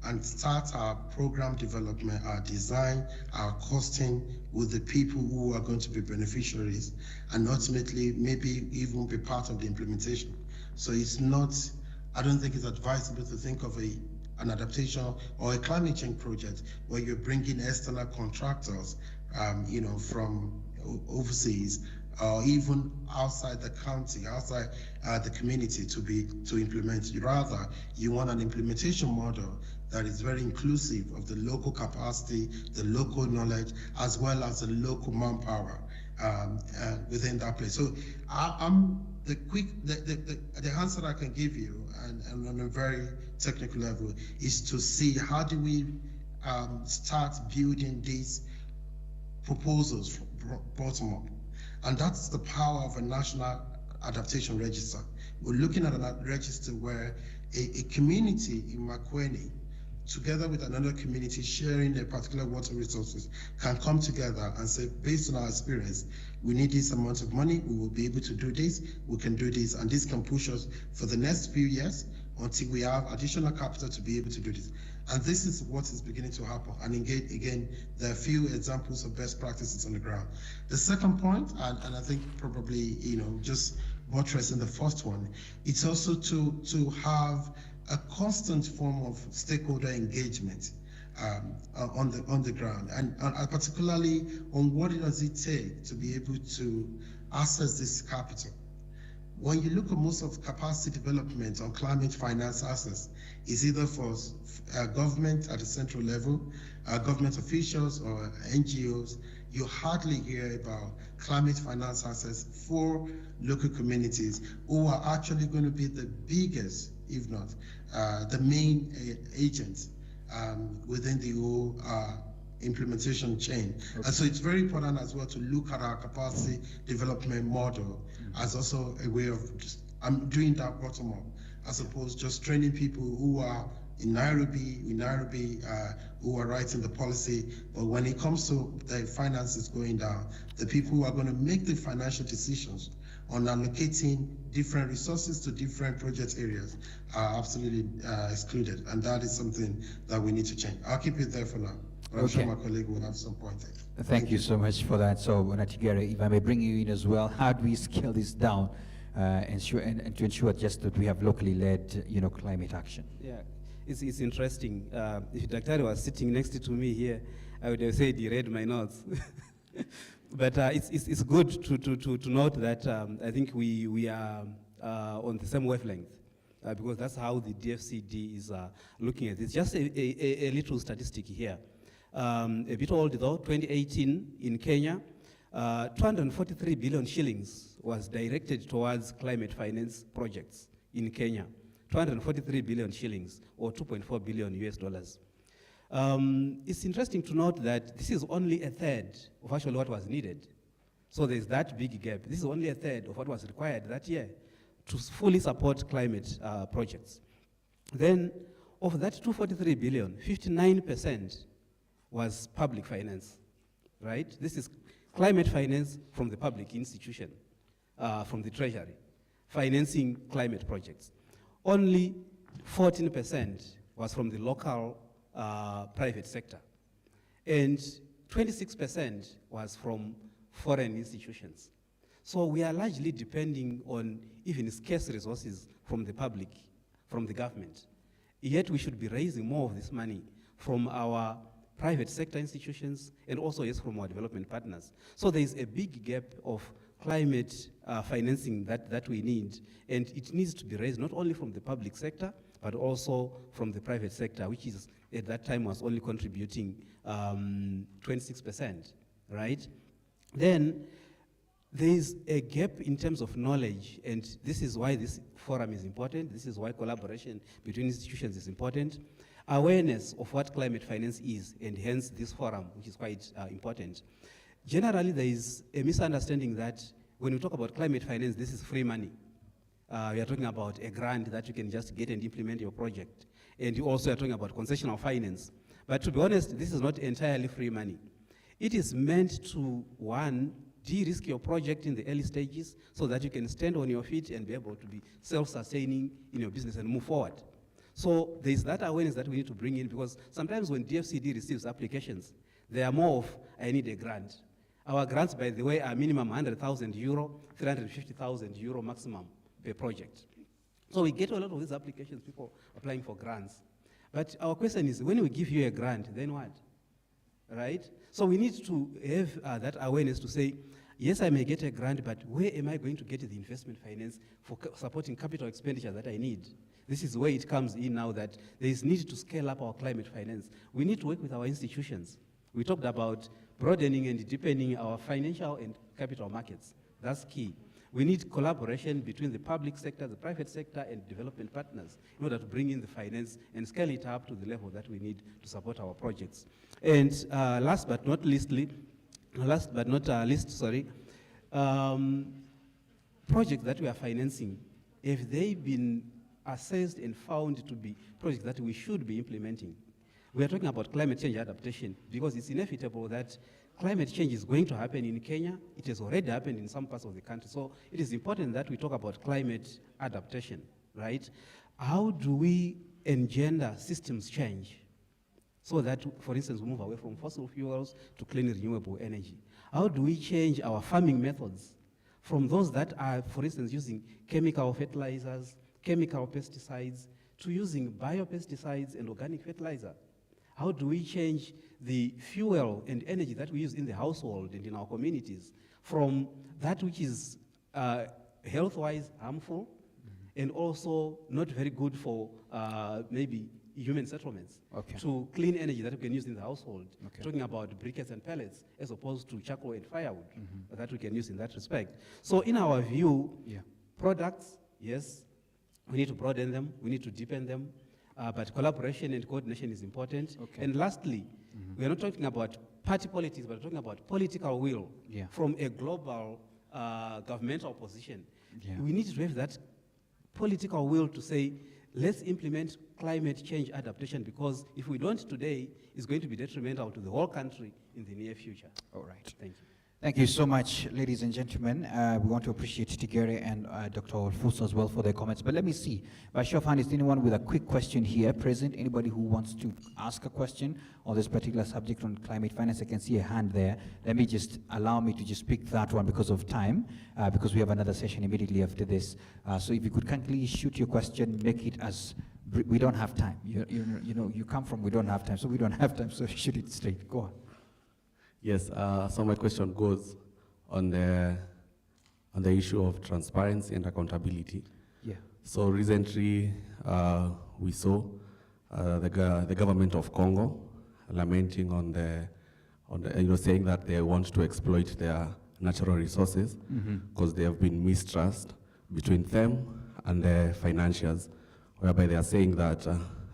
and start our program development, our design, our costing with the people who are going to be beneficiaries, and ultimately maybe even be part of the implementation. So it's not, I don't think it's advisable to think of an adaptation or a climate change project where you're bringing external contractors from overseas or even outside the county, outside the community to implement. Rather, you want an implementation model that is very inclusive of the local capacity, the local knowledge, as well as the local manpower within that place. So the answer I can give you, and on a very technical level, is to see how do we start building these proposals from bottom up. And that's the power of a national adaptation register. We're looking at a register where a community in Makueni, together with another community sharing their particular water resources, can come together and say, based on our experience, we need this amount of money, we will be able to do this, we can do this, and this can push us for the next few years until we have additional capital to be able to do this. And this is what is beginning to happen. And again, there are a few examples of best practices on the ground. The second point, and I think probably, just buttressing the first one, it's also to have a constant form of stakeholder engagement on the ground, and particularly on what does it take to be able to access this capital. When you look at most of capacity development on climate finance access, is either for government at the central level, government officials or NGOs. You hardly hear about climate finance access for local communities who are actually going to be the biggest, if not the main agents within the whole implementation chain. Okay. And so it's very important as well to look at our capacity development model as also a way of just doing that bottom up, as opposed to just training people who are in Nairobi, who are writing the policy. But when it comes to the finances going down, the people who are going to make the financial decisions on allocating different resources to different project areas are absolutely excluded. And that is something that we need to change. I'll keep it there for now. But I'm sure my colleague will have some points. Thank you so much for that. So, Natigere, if I may bring you in as well, how do we scale this down and to ensure just that we have locally led, climate action? Yeah, it's interesting. If Dr. was sitting next to me here, I would have said he read my notes. But it's good to note that I think we are on the same wavelength. Because that's how the DFCD is looking at this. Just a little statistic here. A bit old though, 2018 in Kenya, 243 billion shillings was directed towards climate finance projects in Kenya. 243 billion shillings, or 2.4 billion US dollars. It's interesting to note that this is only a third of actually what was needed. So there's that big gap. This is only a third of what was required that year to fully support climate projects. Then, of that 243 billion, 59% was public finance, right? This is climate finance from the public institution, from the treasury, financing climate projects. Only 14% was from the local private sector, and 26% was from foreign institutions. So we are largely depending on even scarce resources from the public, from the government. Yet we should be raising more of this money from our private sector institutions and also, yes, from our development partners. So there is a big gap of climate financing that we need, and it needs to be raised not only from the public sector, but also from the private sector, which is at that time was only contributing 26%, right? Then there is a gap in terms of knowledge, and this is why this forum is important. This is why collaboration between institutions is important. Awareness of what climate finance is, and hence this forum, which is quite important. Generally, there is a misunderstanding that when we talk about climate finance, this is free money. We are talking about a grant that you can just get and implement your project. And you also are talking about concessional finance. But to be honest, this is not entirely free money. It is meant to, one, de-risk your project in the early stages so that you can stand on your feet and be able to be self-sustaining in your business and move forward. So there's that awareness that we need to bring in, because sometimes when DFCD receives applications, they are more of, I need a grant. Our grants, by the way, are minimum 100,000 euro, 350,000 euro maximum per project. So we get a lot of these applications, people applying for grants. But our question is, when we give you a grant, then what? Right? So we need to have that awareness to say, yes, I may get a grant, but where am I going to get the investment finance for supporting capital expenditure that I need? This is where it comes in now, that there is need to scale up our climate finance. We need to work with our institutions. We talked about broadening and deepening our financial and capital markets. That's key. We need collaboration between the public sector, the private sector, and development partners in order to bring in the finance and scale it up to the level that we need to support our projects. And last but not least, projects that we are financing, if they've been assessed and found to be projects that we should be implementing, we are talking about climate change adaptation, because it's inevitable that climate change is going to happen in Kenya. It has already happened in some parts of the country. So it is important that we talk about climate adaptation, right? How do we engender systems change so that, for instance, we move away from fossil fuels to clean renewable energy? How do we change our farming methods from those that are, for instance, using chemical fertilizers, chemical pesticides, to using biopesticides and organic fertilizer? How do we change the fuel and energy that we use in the household and in our communities from that which is health-wise harmful and also not very good for maybe human settlements, to clean energy that we can use in the household, talking about briquettes and pellets as opposed to charcoal and firewood that we can use in that respect. So in our view, products, yes, we need to broaden them, we need to deepen them, but collaboration and coordination is important. And lastly, we are not talking about party politics, but we're talking about political will from a global governmental position. We need to have that political will to say, let's implement climate change adaptation, because if we don't today, it's going to be detrimental to the whole country in the near future. All right. Thank you. Thank you so much, ladies and gentlemen. We want to appreciate Tigere and Dr. Olfuso as well for their comments. But let me see. By show of hand, is anyone with a quick question here present? Anybody who wants to ask a question on this particular subject on climate finance? I can see a hand there. Let me just allow me to just pick that one because of time, because we have another session immediately after this. So if you could kindly shoot your question, make it as we don't have time. You know, you come from we don't have time, so we don't have time. So shoot it straight. Go on. Yes, so my question goes on the issue of transparency and accountability. Yeah. So recently, we saw the government of Congo lamenting on the saying that they want to exploit their natural resources because there have been mistrust between them and the financiers, whereby they are saying that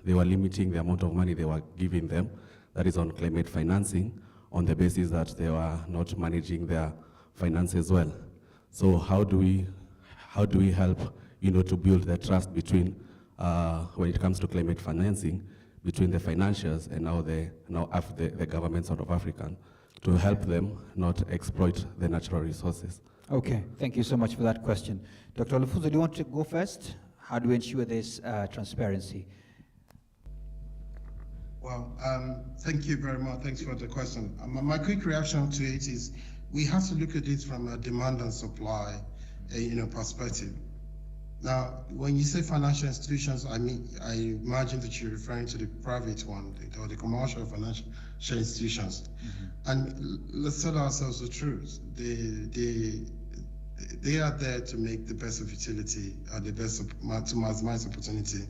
they were limiting the amount of money they were giving them, that is on climate financing, on the basis that they were not managing their finances well. So how do we help, to build the trust between, when it comes to climate financing, between the financiers and now the governments out of Africa, to help them not exploit the natural resources? Okay, thank you so much for that question. Dr. Olfuso, do you want to go first? How do we ensure this transparency? Well, thank you very much. Thanks for the question. My quick reaction to it is we have to look at it from a demand and supply, perspective. Now, when you say financial institutions, I imagine that you're referring to the private one or the commercial financial institutions. And let's tell ourselves the truth. They are there to make the best of utility, the best to maximize opportunity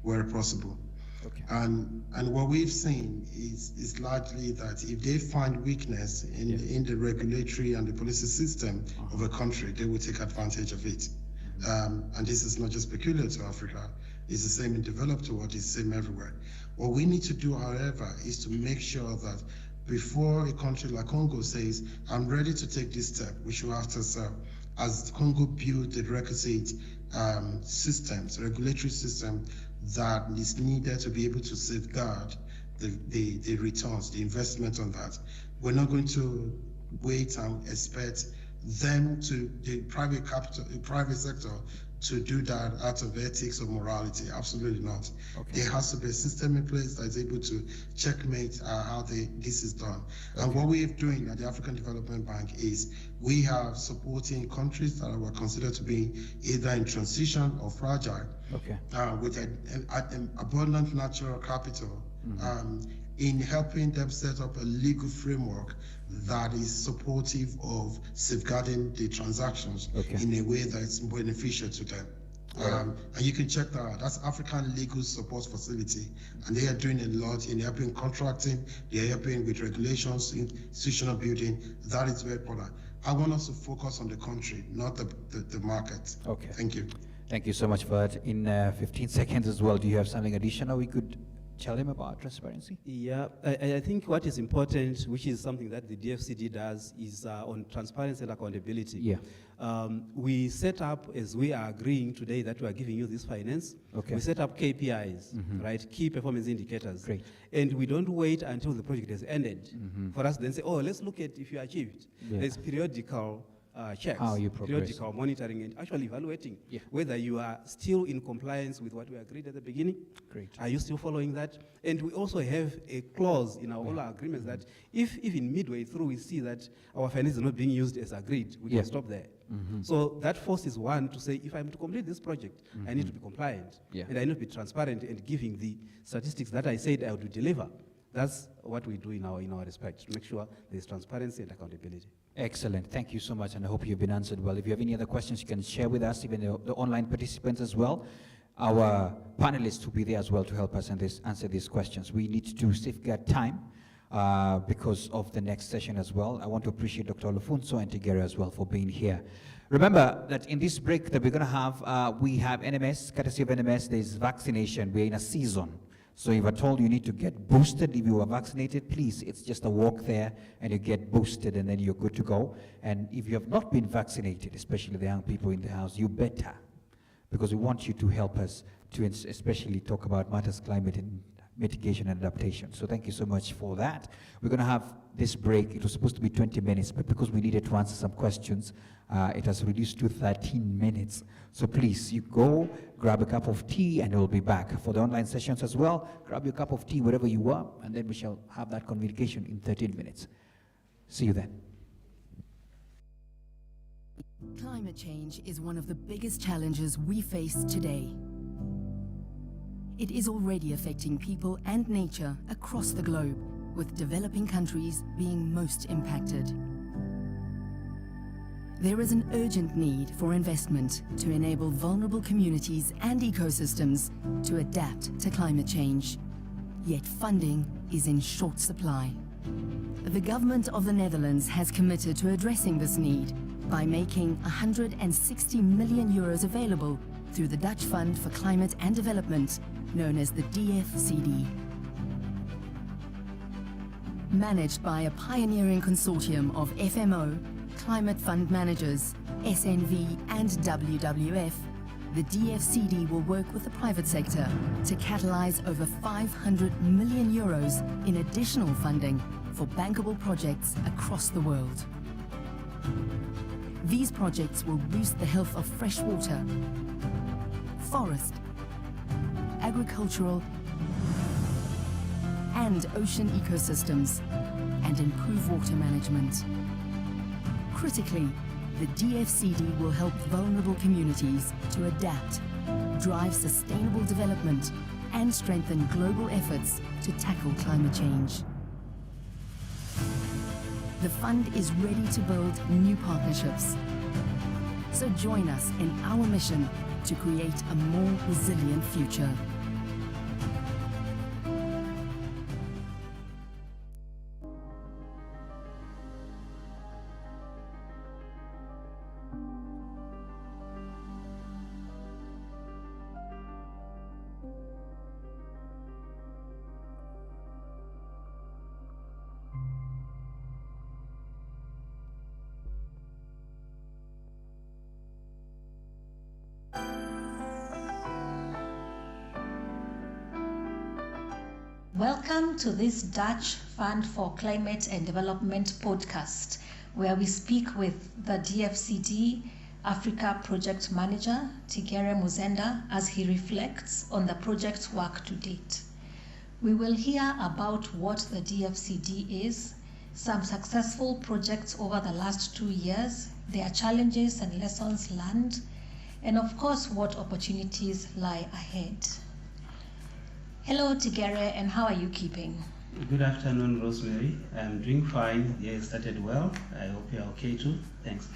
where possible. Okay. And what we've seen is largely that if they find weakness in the regulatory and the policy system of a country, they will take advantage of it. And this is not just peculiar to Africa, it's the same in developed world, it's the same everywhere. What we need to do, however, is to make sure that before a country like Congo says, I'm ready to take this step, we should have to serve. As Congo build the requisite systems, regulatory system that is needed to be able to safeguard the returns, the investment on that. We're not going to wait and expect them to, the private sector, to do that out of ethics or morality. Absolutely not. Okay. There has to be a system in place that is able to checkmate how this is done. Okay. And what we are doing at the African Development Bank is we are supporting countries that were considered to be either in transition or fragile, with an abundant natural capital, in helping them set up a legal framework that is supportive of safeguarding the transactions in a way that's beneficial to them. And you can check that out. That's African Legal Support Facility. And they are doing a lot in helping contracting, they are helping with regulations, institutional building. That is very important. I want us to focus on the country, not the market. Okay. Thank you. Thank you so much for that. In 15 seconds as well, do you have something additional we could tell him about transparency? Yeah, I think what is important, which is something that the DFCD does, is on transparency and accountability. Yeah. We set up, as we are agreeing today that we are giving you this finance, we set up KPIs, right? Key performance indicators. Great. And we don't wait until the project has ended for us to then say, oh, let's look at if you achieved. There's periodical checks, How you progress. periodical monitoring, and actually evaluating whether you are still in compliance with what we agreed at the beginning. Great. Are you still following that? And we also have a clause in all our agreements that if in midway through we see that our finance is not being used as agreed, we can stop there. So that forces one to say, if I'm to complete this project, I need to be compliant, and I need to be transparent and giving the statistics that I said I would deliver. That's what we do in our respect, to make sure there's transparency and accountability. Excellent. Thank you so much, and I hope you've been answered well. If you have any other questions, you can share with us, even the online participants as well. Our panelists will be there as well to help us answer these questions. We need to safeguard time because of the next session as well. I want to appreciate Dr. Olufunso and Tigere as well for being here. Remember that in this break that we're going to have, we have NMS, courtesy of NMS, there's vaccination. We're in a season. So if at all you need to get boosted, if you are vaccinated, please, it's just a walk there and you get boosted and then you're good to go. And if you have not been vaccinated, especially the young people in the house, you better, because we want you to help us to especially talk about matters climate and mitigation and adaptation. So thank you so much for that. We're going to have this break. It was supposed to be 20 minutes, but because we needed to answer some questions, it has reduced to 13 minutes. So please, you go, grab a cup of tea, and we'll be back. For the online sessions as well, grab your cup of tea wherever you are, and then we shall have that communication in 13 minutes. See you then. Climate change is one of the biggest challenges we face today. It is already affecting people and nature across the globe, with developing countries being most impacted. There is an urgent need for investment to enable vulnerable communities and ecosystems to adapt to climate change. Yet funding is in short supply. The government of the Netherlands has committed to addressing this need by making 160 million euros available through the Dutch Fund for Climate and Development, known as the DFCD. Managed by a pioneering consortium of FMO, Climate Fund Managers, SNV and WWF, the DFCD will work with the private sector to catalyze over 500 million euros in additional funding for bankable projects across the world. These projects will boost the health of fresh water, forest, agricultural and ocean ecosystems, and improve water management. Critically, the DFCD will help vulnerable communities to adapt, drive sustainable development, and strengthen global efforts to tackle climate change. The fund is ready to build new partnerships. So join us in our mission to create a more resilient future. Welcome to this Dutch Fund for Climate and Development podcast, where we speak with the DFCD Africa Project Manager, Tigere Muzenda, as he reflects on the project's work to date. We will hear about what the DFCD is, some successful projects over the last 2 years, their challenges and lessons learned, and of course, what opportunities lie ahead. Hello, Tigere, and how are you keeping? Good afternoon, Rosemary. I'm doing fine. Yeah, it started well. I hope you're okay too. Thanks.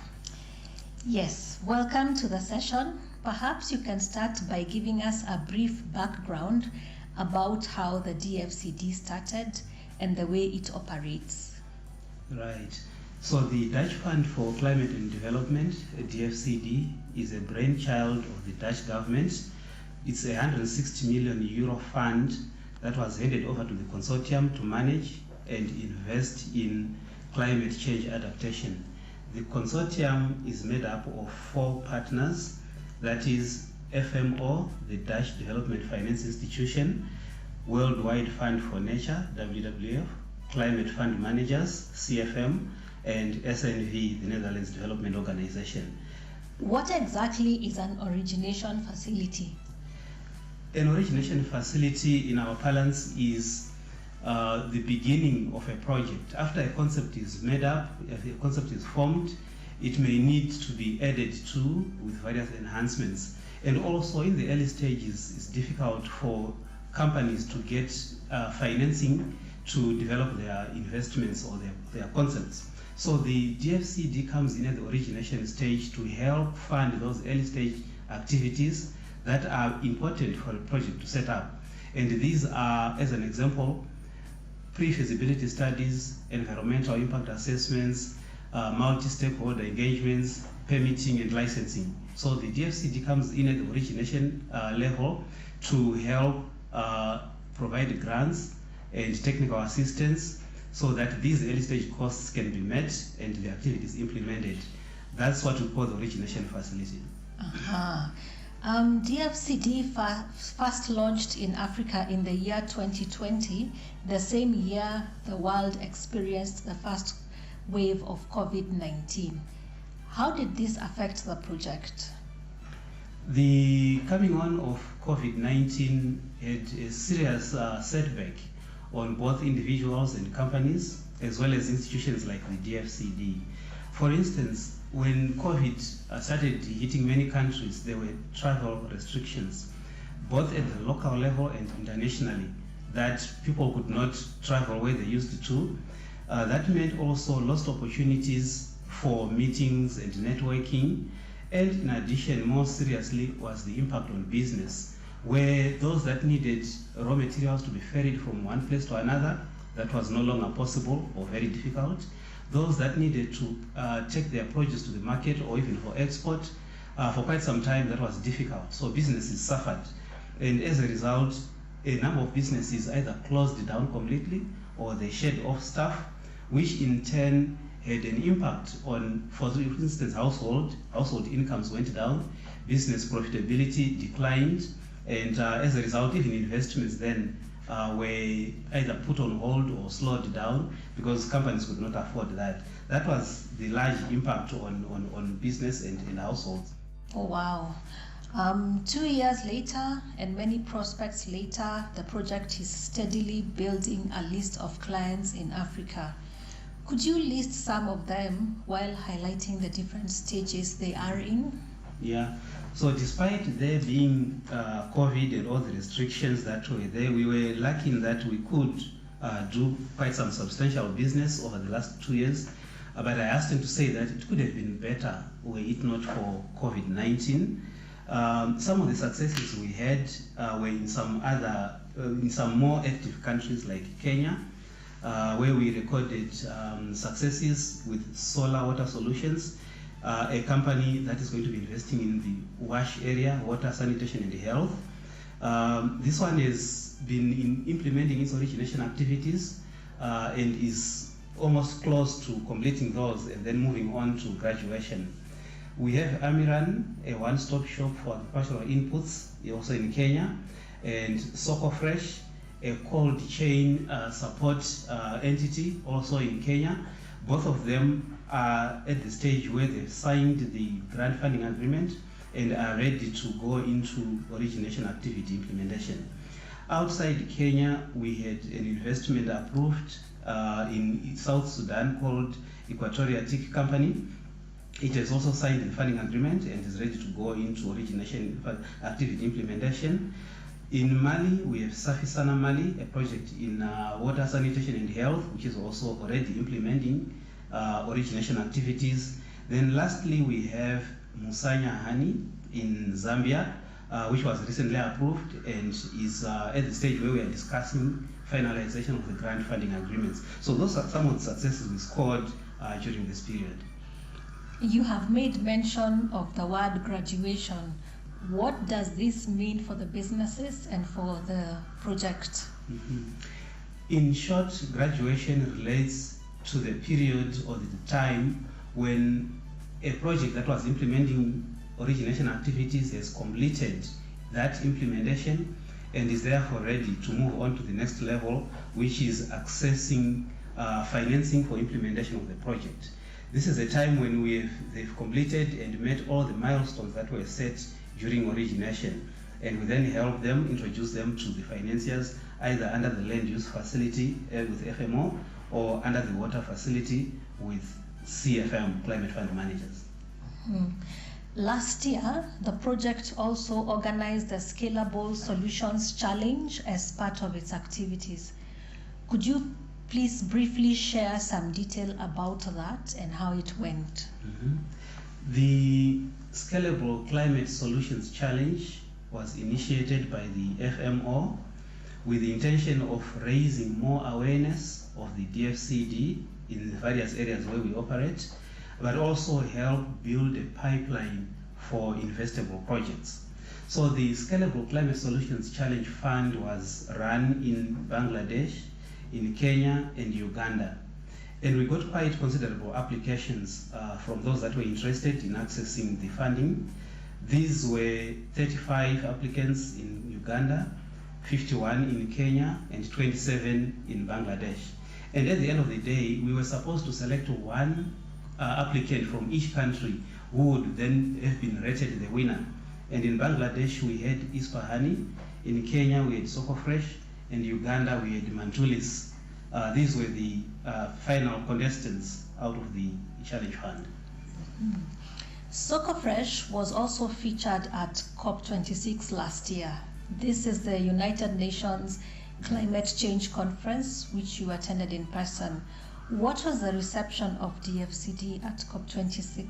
Yes, welcome to the session. Perhaps you can start by giving us a brief background about how the DFCD started and the way it operates. Right. So the Dutch Fund for Climate and Development, DFCD, is a brainchild of the Dutch government. It's a 160 million euro fund that was handed over to the consortium to manage and invest in climate change adaptation. The consortium is made up of 4 partners, that is FMO, the Dutch Development Finance Institution, Worldwide Fund for Nature, WWF, Climate Fund Managers, CFM, and SNV, the Netherlands Development Organization. What exactly is an origination facility? An origination facility in our parlance is the beginning of a project. After a concept is made up, if a concept is formed, it may need to be added to with various enhancements. And also in the early stages, it's difficult for companies to get financing to develop their investments or their concepts. So the DFCD comes in at the origination stage to help fund those early stage activities that are important for a project to set up. And these are, as an example, pre-feasibility studies, environmental impact assessments, multi-stakeholder engagements, permitting and licensing. So the DFCD comes in at the origination level to help provide grants and technical assistance so that these early stage costs can be met and the activities implemented. That's what we call the origination facility. DFCD first launched in Africa in the year 2020, the same year the world experienced the first wave of COVID-19. How did this affect the project? The coming on of COVID-19 had a serious setback on both individuals and companies, as well as institutions like the DFCD. For instance, when COVID started hitting many countries, there were travel restrictions, both at the local level and internationally, that people could not travel where they used to. That meant also lost opportunities for meetings and networking. And in addition, more seriously, was the impact on business, where those that needed raw materials to be ferried from one place to another, that was no longer possible or very difficult. Those that needed to take their produce to the market or even for export, for quite some time that was difficult. So businesses suffered. And as a result, a number of businesses either closed down completely or they shed off staff, which in turn had an impact on, for instance, household incomes went down, business profitability declined, and as a result, even investments then were either put on hold or slowed down because companies could not afford that. That was the large impact on business and households. Oh, wow. 2 years later and many prospects later, the project is steadily building a list of clients in Africa. Could you list some of them while highlighting the different stages they are in? Yeah. So despite there being COVID and all the restrictions that were there, we were lucky in that we could do quite some substantial business over the last 2 years. But I asked him to say that it could have been better were it not for COVID-19. Some of the successes we had were in some more active countries like Kenya, where we recorded successes with solar water solutions, a company that is going to be investing in the WASH area, water, sanitation and health. This one has been implementing its origination activities and is almost close to completing those and then moving on to graduation. We have Amiran, a one-stop shop for agricultural inputs, also in Kenya, and Soko Fresh, a cold chain support entity, also in Kenya. Both of them are at the stage where they've signed the grant funding agreement and are ready to go into origination activity implementation. Outside Kenya, we had an investment approved in South Sudan called Equatorial Teak Company. It has also signed the funding agreement and is ready to go into origination activity implementation. In Mali, we have Safisana Mali, a project in water, sanitation and health, which is also already implementing origination activities. Then lastly, we have Musanya Hani in Zambia, which was recently approved and is at the stage where we are discussing finalization of the grant funding agreements. So those are some of the successes we scored during this period. You have made mention of the word graduation. What does this mean for the businesses and for the project? In short, graduation relates to the period or the time when a project that was implementing origination activities has completed that implementation and is therefore ready to move on to the next level, which is accessing financing for implementation of the project. This is a time when they've completed and met all the milestones that were set during origination, and we then help them, introduce them to the financiers, either under the land use facility with FMO or under the water facility with CFM, Climate Fund Managers. Last year, the project also organized the Scalable Solutions Challenge as part of its activities. Could you please briefly share some detail about that and how it went? The Scalable Climate Solutions Challenge was initiated by the FMO with the intention of raising more awareness of the DFCD in the various areas where we operate, but also help build a pipeline for investable projects. So the Scalable Climate Solutions Challenge Fund was run in Bangladesh, in Kenya and Uganda. And we got quite considerable applications from those that were interested in accessing the funding. These were 35 applicants in Uganda, 51 in Kenya, and 27 in Bangladesh. And at the end of the day, we were supposed to select one applicant from each country who would then have been rated the winner. And in Bangladesh, we had Ispahani. In Kenya, we had Soko Fresh. In Uganda, we had Mantulis. These were the final contestants out of the Challenge Fund. Soko Fresh was also featured at COP27 last year. This is the United Nations Climate Change Conference, which you attended in person. What was the reception of DFCD at COP26?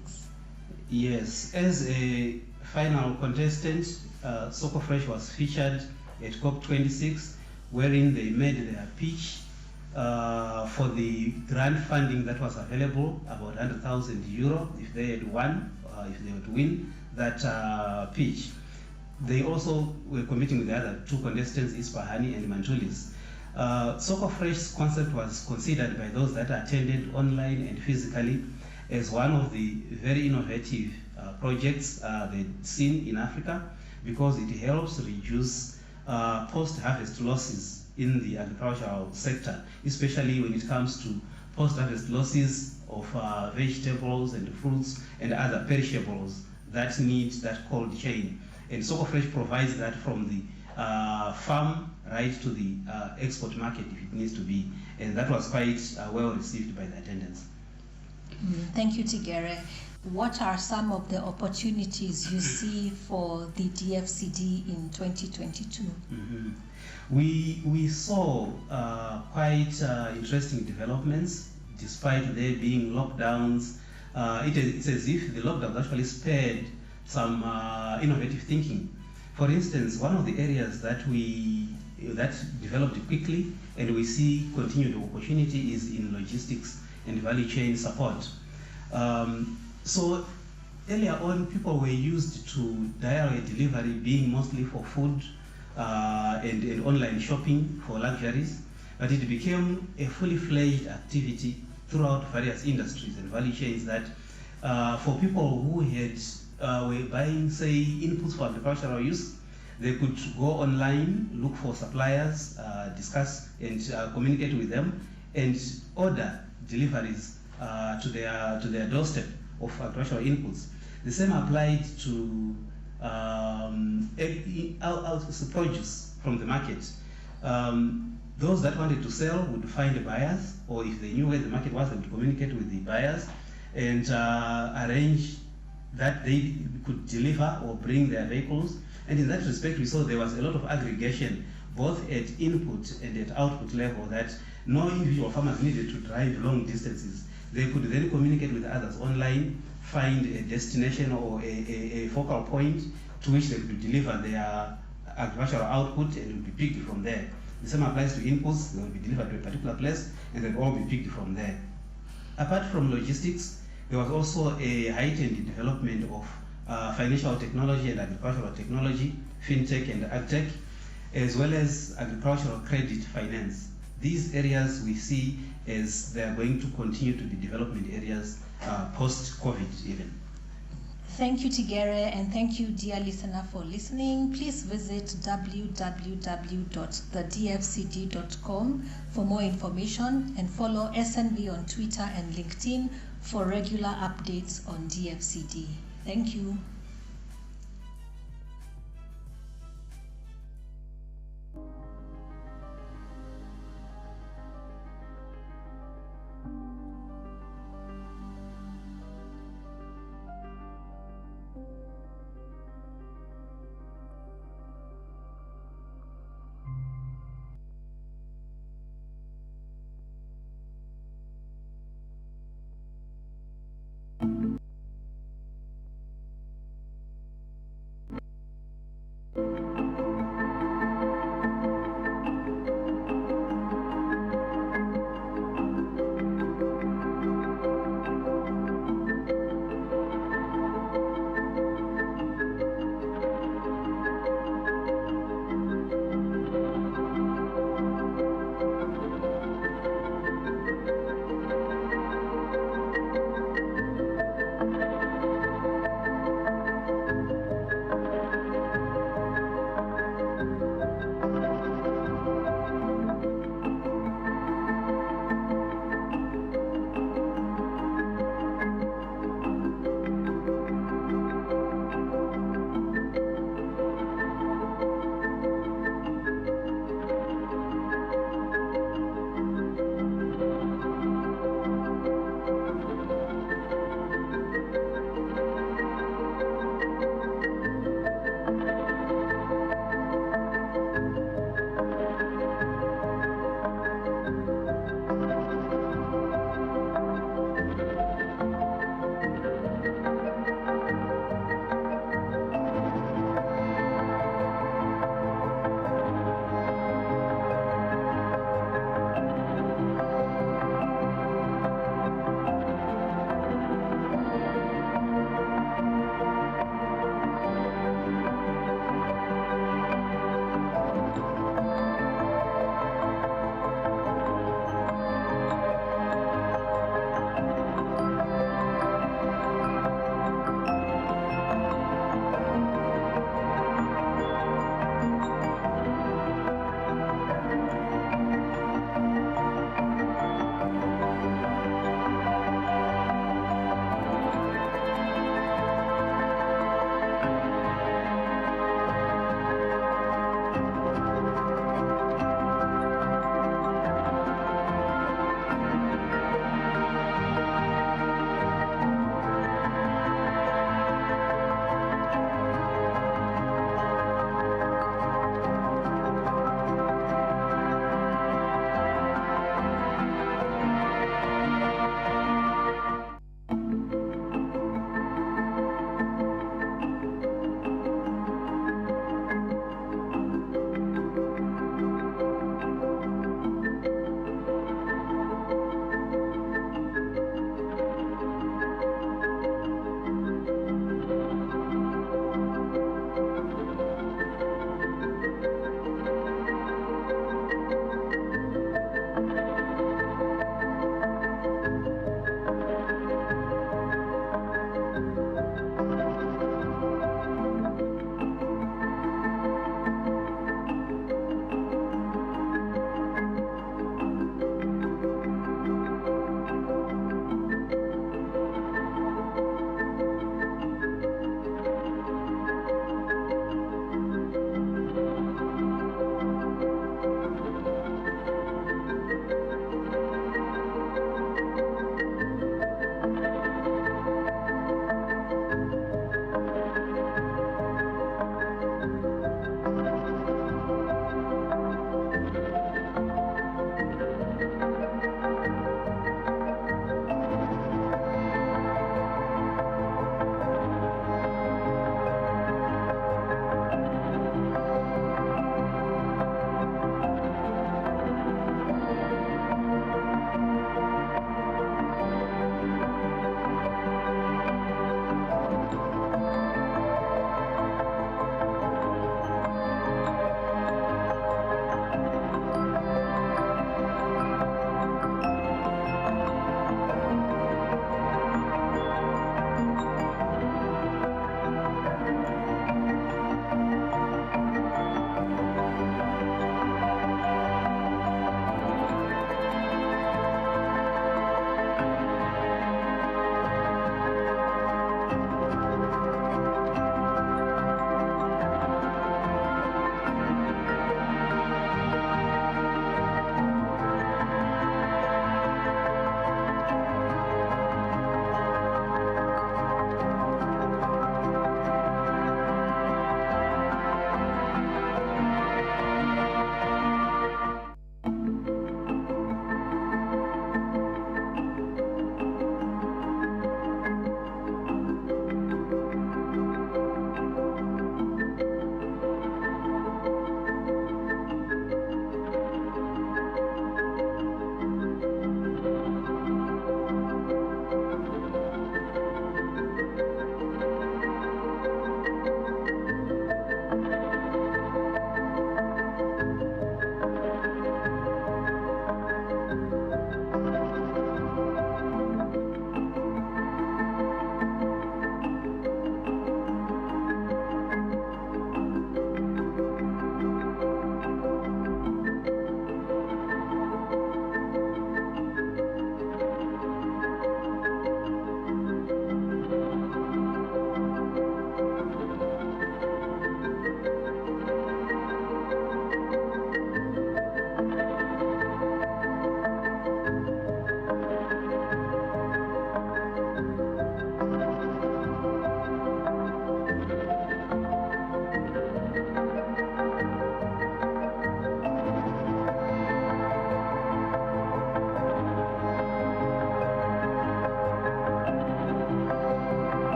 Yes, as a final contestant, Soko Fresh was featured at COP26, wherein they made their pitch for the grant funding that was available, about 100,000 euro if they had won, if they would win that pitch. They also were competing with the other two contestants, Ispahani and Mantulis. Soko Fresh's concept was considered by those that attended online and physically as one of the very innovative projects they'd seen in Africa, because it helps reduce post-harvest losses in the agricultural sector, especially when it comes to post-harvest losses of vegetables and fruits and other perishables that need that cold chain. And Soko Fresh provides that from the farm right to the export market if it needs to be. And that was quite well received by the attendants. Thank you, Tigere. What are some of the opportunities you see for the DFCD in 2022? We saw quite interesting developments despite there being lockdowns. It's as if the lockdowns actually spared some innovative thinking. For instance, one of the areas that developed quickly and we see continued opportunity is in logistics and value chain support. So earlier on, people were used to direct delivery being mostly for food and online shopping for luxuries, but it became a fully fledged activity throughout various industries and value chains that for people who were buying, say, inputs for agricultural use, they could go online, look for suppliers, discuss and communicate with them, and order deliveries to their doorstep of agricultural inputs. The same applied to produce from the market. Those that wanted to sell would find buyers, or if they knew where the market was, they would communicate with the buyers and arrange that they could deliver or bring their vehicles. And in that respect, we saw there was a lot of aggregation, both at input and at output level, that no individual farmers needed to drive long distances. They could then communicate with others online, find a destination or a focal point to which they could deliver their agricultural output, and it would be picked from there. The same applies to inputs. They will be delivered to a particular place and they'll all be picked from there. Apart from logistics, there was also a heightened development of financial technology and agricultural technology, fintech and agtech, as well as agricultural credit finance. These areas we see as they are going to continue to be development areas post-COVID even. Thank you, Tigere, and thank you, dear listener, for listening. Please visit www.thedfcd.com for more information, and follow SNV on Twitter and LinkedIn for regular updates on DFCD. Thank you.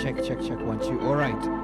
Check, 1, 2. All right.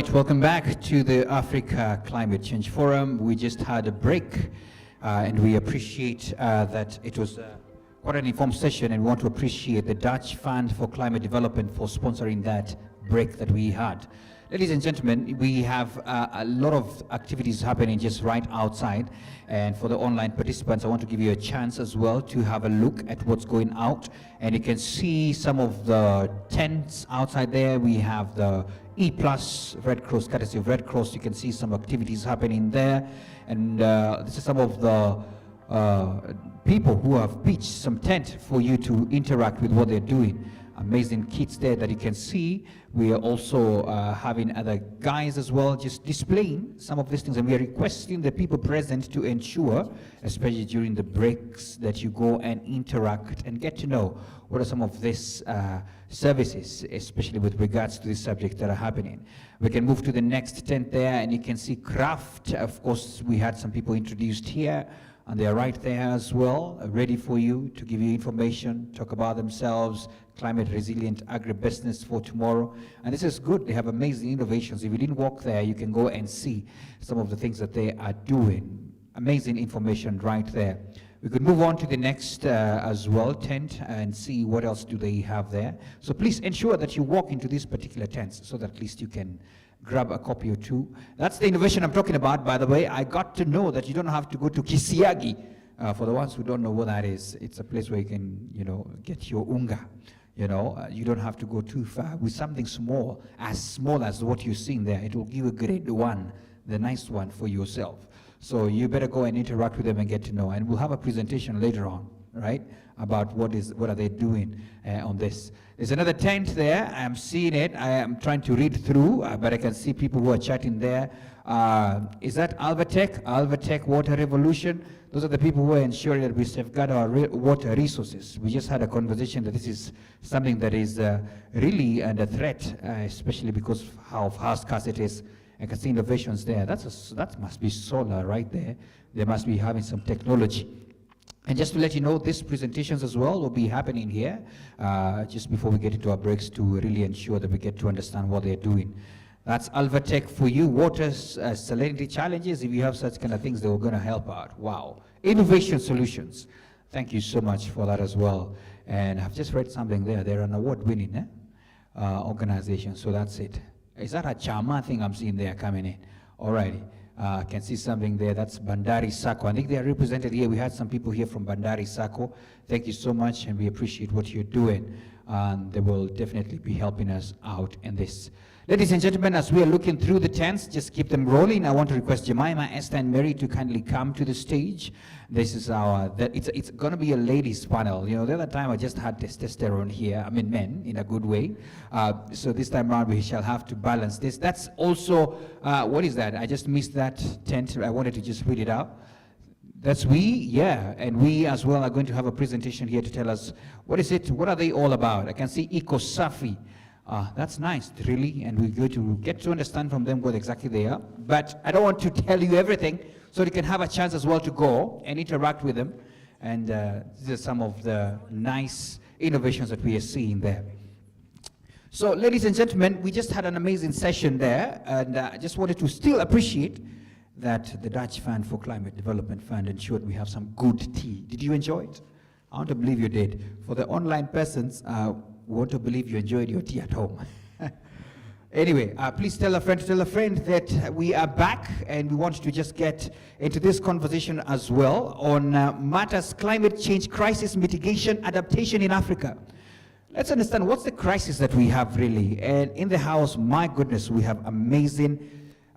right, welcome back to the Africa Climate Change Forum. We just had a break, and we appreciate that it was quite an informed session, and we want to appreciate the Dutch Fund for Climate Development for sponsoring that break that we had. Ladies and gentlemen, we have a lot of activities happening just right outside, and for the online participants, I want to give you a chance as well to have a look at what's going out, and you can see some of the tents outside there. We have the E+ Red Cross, courtesy of Red Cross. You can see some activities happening there, and this is some of the people who have pitched some tent for you to interact with what they're doing. Amazing kits there that you can see. We are also having other guys as well just displaying some of these things, and we are requesting the people present to ensure, especially during the breaks, that you go and interact and get to know what are some of these services, especially with regards to this subject that are happening. We can move to the next tent there, and you can see craft. Of course, we had some people introduced here, and they are right there as well, ready for you to give you information, talk about themselves, climate resilient agribusiness for tomorrow. And this is good. They have amazing innovations. If you didn't walk there, you can go and see some of the things that they are doing. Amazing information right there. We could move on to the next as well tent and see what else do they have there. So please ensure that you walk into these particular tents so that at least you can grab a copy or two. That's the innovation I'm talking about, by the way. I got to know that you don't have to go to Kisiagi. For the ones who don't know what that is, it's a place where you can, get your unga. You don't have to go too far. With something small as what you're seeing there, it will give you a grade 1, the nice one for yourself. So you better go and interact with them and get to know. And we'll have a presentation later on, right, about what are they doing on this. There's another tent there. I'm seeing it. I am trying to read through, but I can see people who are chatting there. Is that Alvatech? Alvatech Water Revolution? Those are the people who are ensuring that we safeguard our water resources. We just had a conversation that this is something that is really under threat, especially because of how scarce it is. I can see innovations there. That must be solar right there. They must be having some technology. And just to let you know, these presentations as well will be happening here just before we get into our breaks to really ensure that we get to understand what they're doing. That's Alvatech for you. Water salinity challenges. If you have such kind of things, they were going to help out. Wow. Innovation solutions. Thank you so much for that as well. And I've just read something there. They're an award-winning organization, so that's it. Is that a Chama thing I'm seeing there coming in? Alrighty. I can see something there. That's Bandari Sacco. I think they are represented here. We had some people here from Bandari Sacco. Thank you so much, and we appreciate what you're doing. And they will definitely be helping us out in this. Ladies and gentlemen, as we are looking through the tents, just keep them rolling. I want to request Jemima, Esther, and Mary to kindly come to the stage. This is it's going to be a ladies panel. The other time I just had testosterone here, I mean men, in a good way. So this time around we shall have to balance this. That's also, what is that? I just missed that tent. I wanted to just read it out. That's we, yeah, and we as well are going to have a presentation here to tell us, what is it, what are they all about? I can see Eco-Safi. That's nice, really, and we're going to get to understand from them what exactly they are. But I don't want to tell you everything, so you can have a chance as well to go and interact with them. And these are some of the nice innovations that we are seeing there. So, ladies and gentlemen, we just had an amazing session there, and I just wanted to still appreciate that the Dutch Fund for Climate Development Fund ensured we have some good tea. Did you enjoy it? I want to believe you did. For the online persons, we want to believe you enjoyed your tea at home. Anyway, please tell a friend that we are back, and we want to just get into this conversation as well on matters climate change, crisis mitigation, adaptation in Africa. Let's understand what's the crisis that we have really. And in the house, my goodness, we have amazing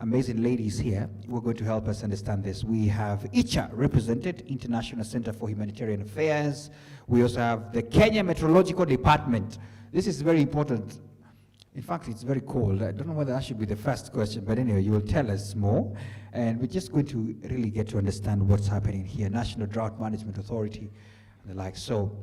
ladies here who are going to help us understand this. We have ICHA represented, International Center for Humanitarian Affairs. We also have the Kenya Meteorological Department. This is very important. In fact, it's very cold. I don't know whether that should be the first question, but anyway, you will tell us more. And we're just going to really get to understand what's happening here. National Drought Management Authority and the like. So,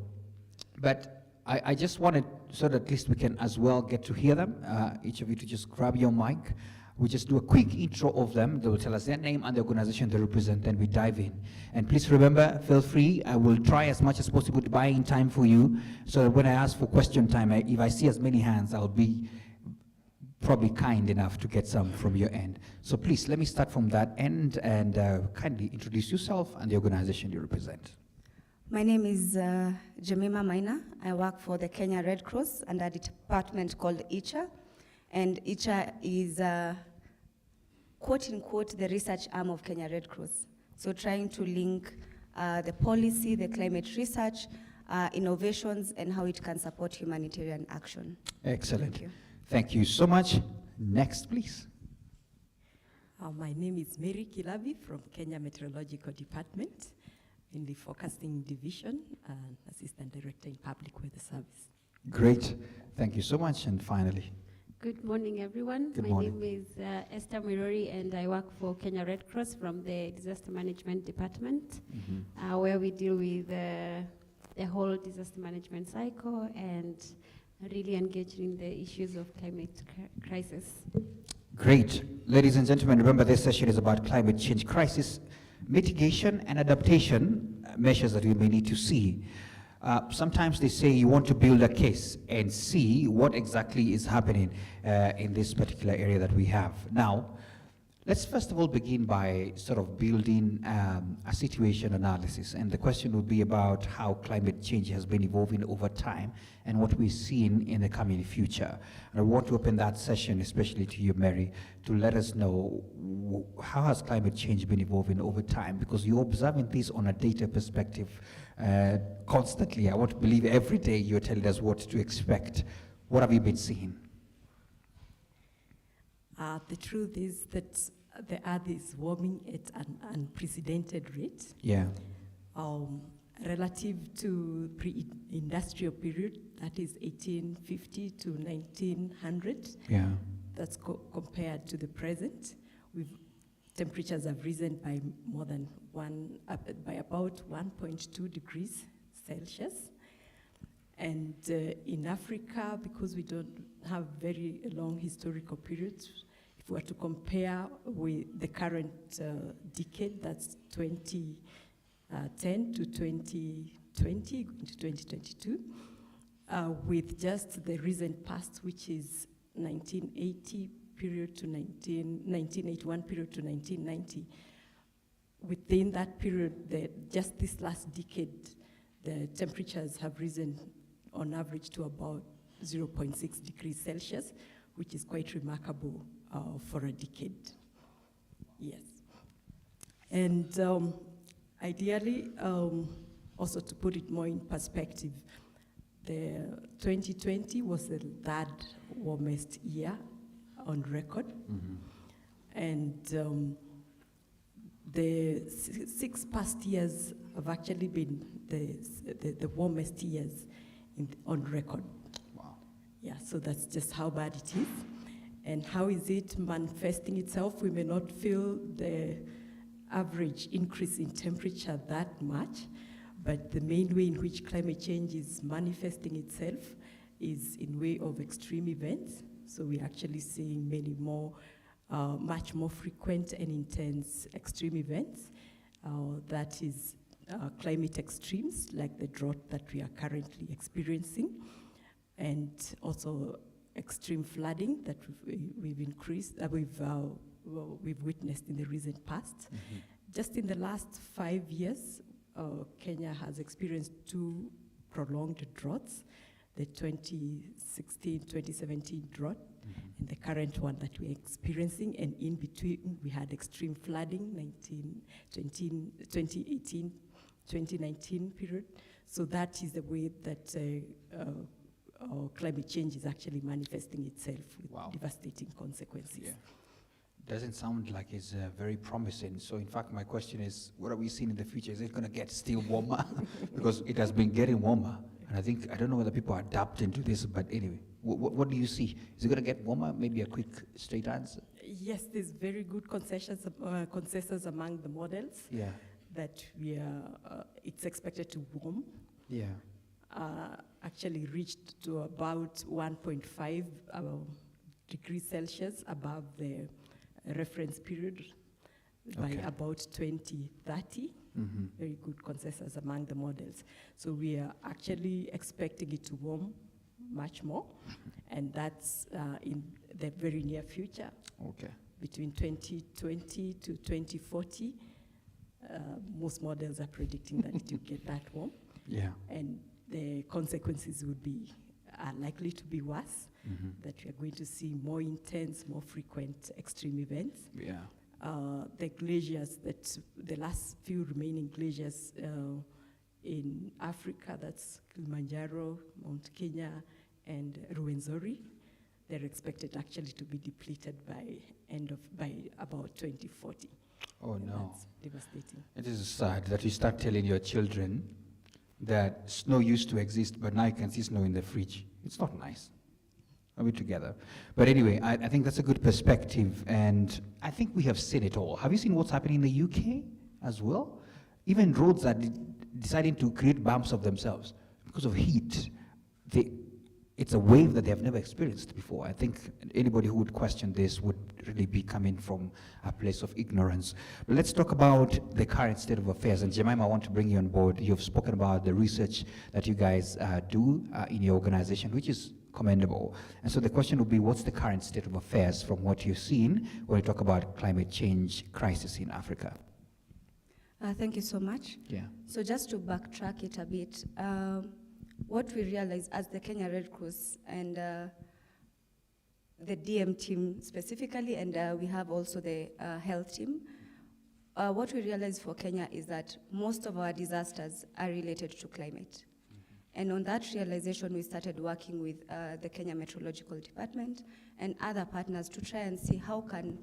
but I just wanted, so that at least we can as well get to hear them. Each of you to just grab your mic. We just do a quick intro of them. They will tell us their name and the organization they represent, then we dive in. And please remember, feel free. I will try as much as possible to buy in time for you, so that when I ask for question time, if I see as many hands, I'll be probably kind enough to get some from your end. So please, let me start from that end and kindly introduce yourself and the organization you represent. My name is Jemima Maina. I work for the Kenya Red Cross under a department called ICHA. And ICHA is, quote unquote, the research arm of Kenya Red Cross. So trying to link the policy, the climate research, innovations, and how it can support humanitarian action. Excellent. Thank you. Thank you so much. Next, please. My name is Mary Kilabi from Kenya Meteorological Department in the Forecasting Division and Assistant Director in Public Weather Service. Great. Thank you so much. And finally. Good morning, everyone. Good My morning. name is Esther Mirori, and I work for Kenya Red Cross from the Disaster Management Department, where we deal with the whole disaster management cycle and really engaging in the issues of climate crisis. Great. Ladies and gentlemen, remember this session is about climate change crisis, mitigation and adaptation measures that we may need to see. Sometimes they say you want to build a case and see what exactly is happening in this particular area that we have. Now, let's first of all begin by sort of building a situation analysis. And the question would be about how climate change has been evolving over time and what we're seeing in the coming future. And I want to open that session, especially to you, Mary, to let us know how has climate change been evolving over time, because you're observing this on a data perspective constantly. I want to believe every day you're telling us what to expect. What have you been seeing? The truth is that the Earth is warming at an unprecedented rate. Yeah. Relative to pre-industrial period, that is 1850 to 1900. Yeah. That's compared to the present. Temperatures have risen by more than by about 1.2 degrees Celsius. And in Africa, because we don't have very long historical periods, if we were to compare with the current decade, that's 2010 to 2020, into 2022, with just the recent past, which is 1980 period to 1981 period to 1990. Within that period, just this last decade, the temperatures have risen on average to about 0.6 degrees Celsius, which is quite remarkable for a decade. Yes. And ideally, also to put it more in perspective, the 2020 was the third warmest year on record. And the 6 past years have actually been the warmest years on record. Wow. Yeah, so that's just how bad it is. And how is it manifesting itself? We may not feel the average increase in temperature that much, but the main way in which climate change is manifesting itself is in way of extreme events. So we're actually seeing many more, much more frequent and intense extreme events. That is climate extremes, like the drought that we are currently experiencing, and also extreme flooding that we've witnessed in the recent past. Just in the last 5 years, Kenya has experienced 2 prolonged droughts, the 2016-2017 drought, and the current one that we're experiencing, and in between we had extreme flooding, 2018-2019 period. So that is the way that climate change is actually manifesting itself with devastating consequences. Yeah. Doesn't sound like it's very promising. So in fact, my question is, what are we seeing in the future? Is it going to get still warmer? Because it has been getting warmer. And I don't know whether people are adapting to this, but anyway, what do you see? Is it going to get warmer? Maybe a quick, straight answer? Yes, there's very good consensus among the models. Yeah. That it's expected to warm. Yeah. Actually reached to about 1.5 degrees Celsius above the reference period by about 2030. Very good consensus among the models. So we are actually expecting it to warm much more, and that's the very near future, Okay. between 2020 to 2040. Most models are predicting that it will get that warm, Yeah. and the consequences are likely to be worse, that we are going to see more intense, more frequent extreme events. Yeah. The glaciers, the last few remaining glaciers in Africa, that's Kilimanjaro, Mount Kenya, and Ruwenzori, they're expected actually to be depleted by about 2040. Oh, And no. that's devastating. It is sad that you start telling your children that snow used to exist, but now you can see snow in the fridge. It's not nice. Are we together? But anyway, I think that's a good perspective, and I think we have seen it all. Have you seen what's happening in the UK as well? Even roads are deciding to create bumps of themselves because of heat. It's a wave that they have never experienced before. I think anybody who would question this would really be coming from a place of ignorance. But let's talk about the current state of affairs. And Jemima, I want to bring you on board. You've spoken about the research that you guys do in your organization, which is commendable. And so the question would be, what's the current state of affairs from what you've seen when you talk about climate change crisis in Africa? Thank you so much. Yeah. So just to backtrack it a bit, what we realize as the Kenya Red Cross and the DM team specifically, and we have also the health team, what we realize for Kenya is that most of our disasters are related to climate. And on that realization, we started working with the Kenya Meteorological Department and other partners to try and see how can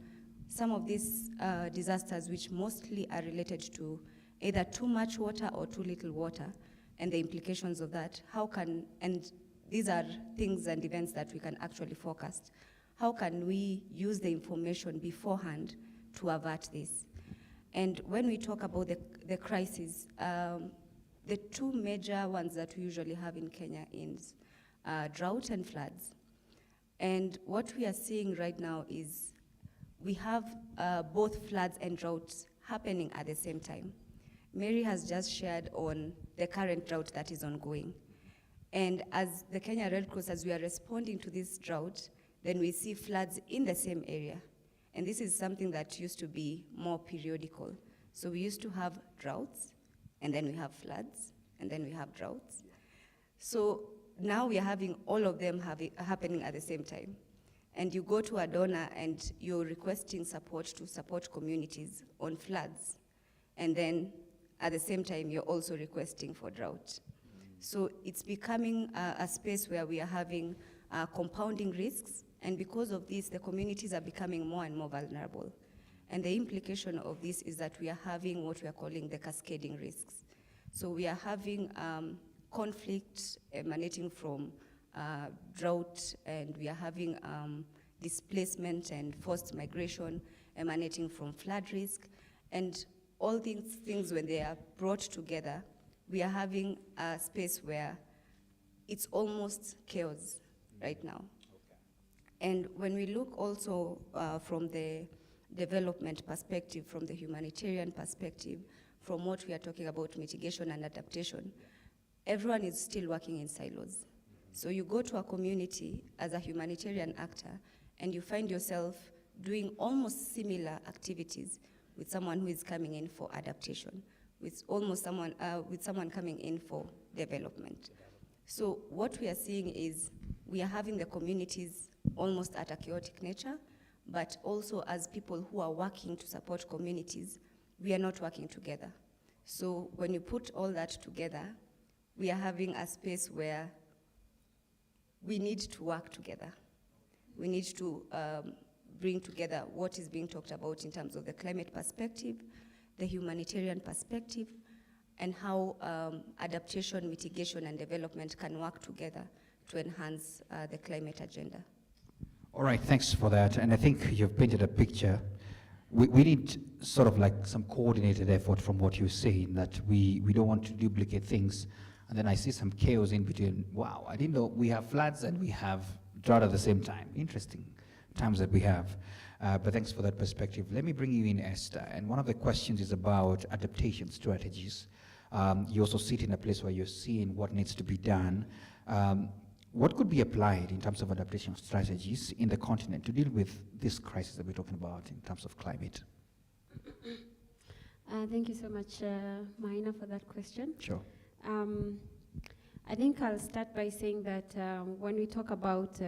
some of these disasters, which mostly are related to either too much water or too little water, and the implications of that, and these are things and events that we can actually forecast. How can we use the information beforehand to avert this? And when we talk about the crisis, the two major ones that we usually have in Kenya is drought and floods. And what we are seeing right now is we have both floods and droughts happening at the same time. Mary has just shared on the current drought that is ongoing. And as the Kenya Red Cross, as we are responding to this drought, then we see floods in the same area. And this is something that used to be more periodical. So we used to have droughts, and then we have floods, and then we have droughts. So now we are having all of them happening at the same time. And you go to a donor and you're requesting support to support communities on floods. And then at the same time, you're also requesting for drought. So it's becoming a space where we are having compounding risks. And because of this, the communities are becoming more and more vulnerable. And the implication of this is that we are having what we are calling the cascading risks. So we are having conflict emanating from drought, and we are having displacement and forced migration emanating from flood risk. And all these things, when they are brought together, we are having a space where it's almost chaos right now. Okay. And when we look also from the development perspective, from the humanitarian perspective, from what we are talking about mitigation and adaptation, everyone is still working in silos. So you go to a community as a humanitarian actor, and you find yourself doing almost similar activities with someone who is coming in for adaptation, with someone coming in for development. So what we are seeing is we are having the communities almost at a chaotic nature, but also as people who are working to support communities, we are not working together. So when you put all that together, we are having a space where we need to work together. We need to bring together what is being talked about in terms of the climate perspective, the humanitarian perspective, and how adaptation, mitigation, and development can work together to enhance the climate agenda. All right, thanks for that. And I think you've painted a picture. We need sort of like some coordinated effort from what you're saying, that we don't want to duplicate things. And then I see some chaos in between. Wow, I didn't know we have floods and we have drought at the same time. Interesting times that we have. But thanks for that perspective. Let me bring you in, Esther. And one of the questions is about adaptation strategies. You also sit in a place where you're seeing what needs to be done. what could be applied in terms of adaptation strategies in the continent to deal with this crisis that we're talking about in terms of climate? Thank you so much, Maina, for that question. Sure. I think I'll start by saying that when we talk about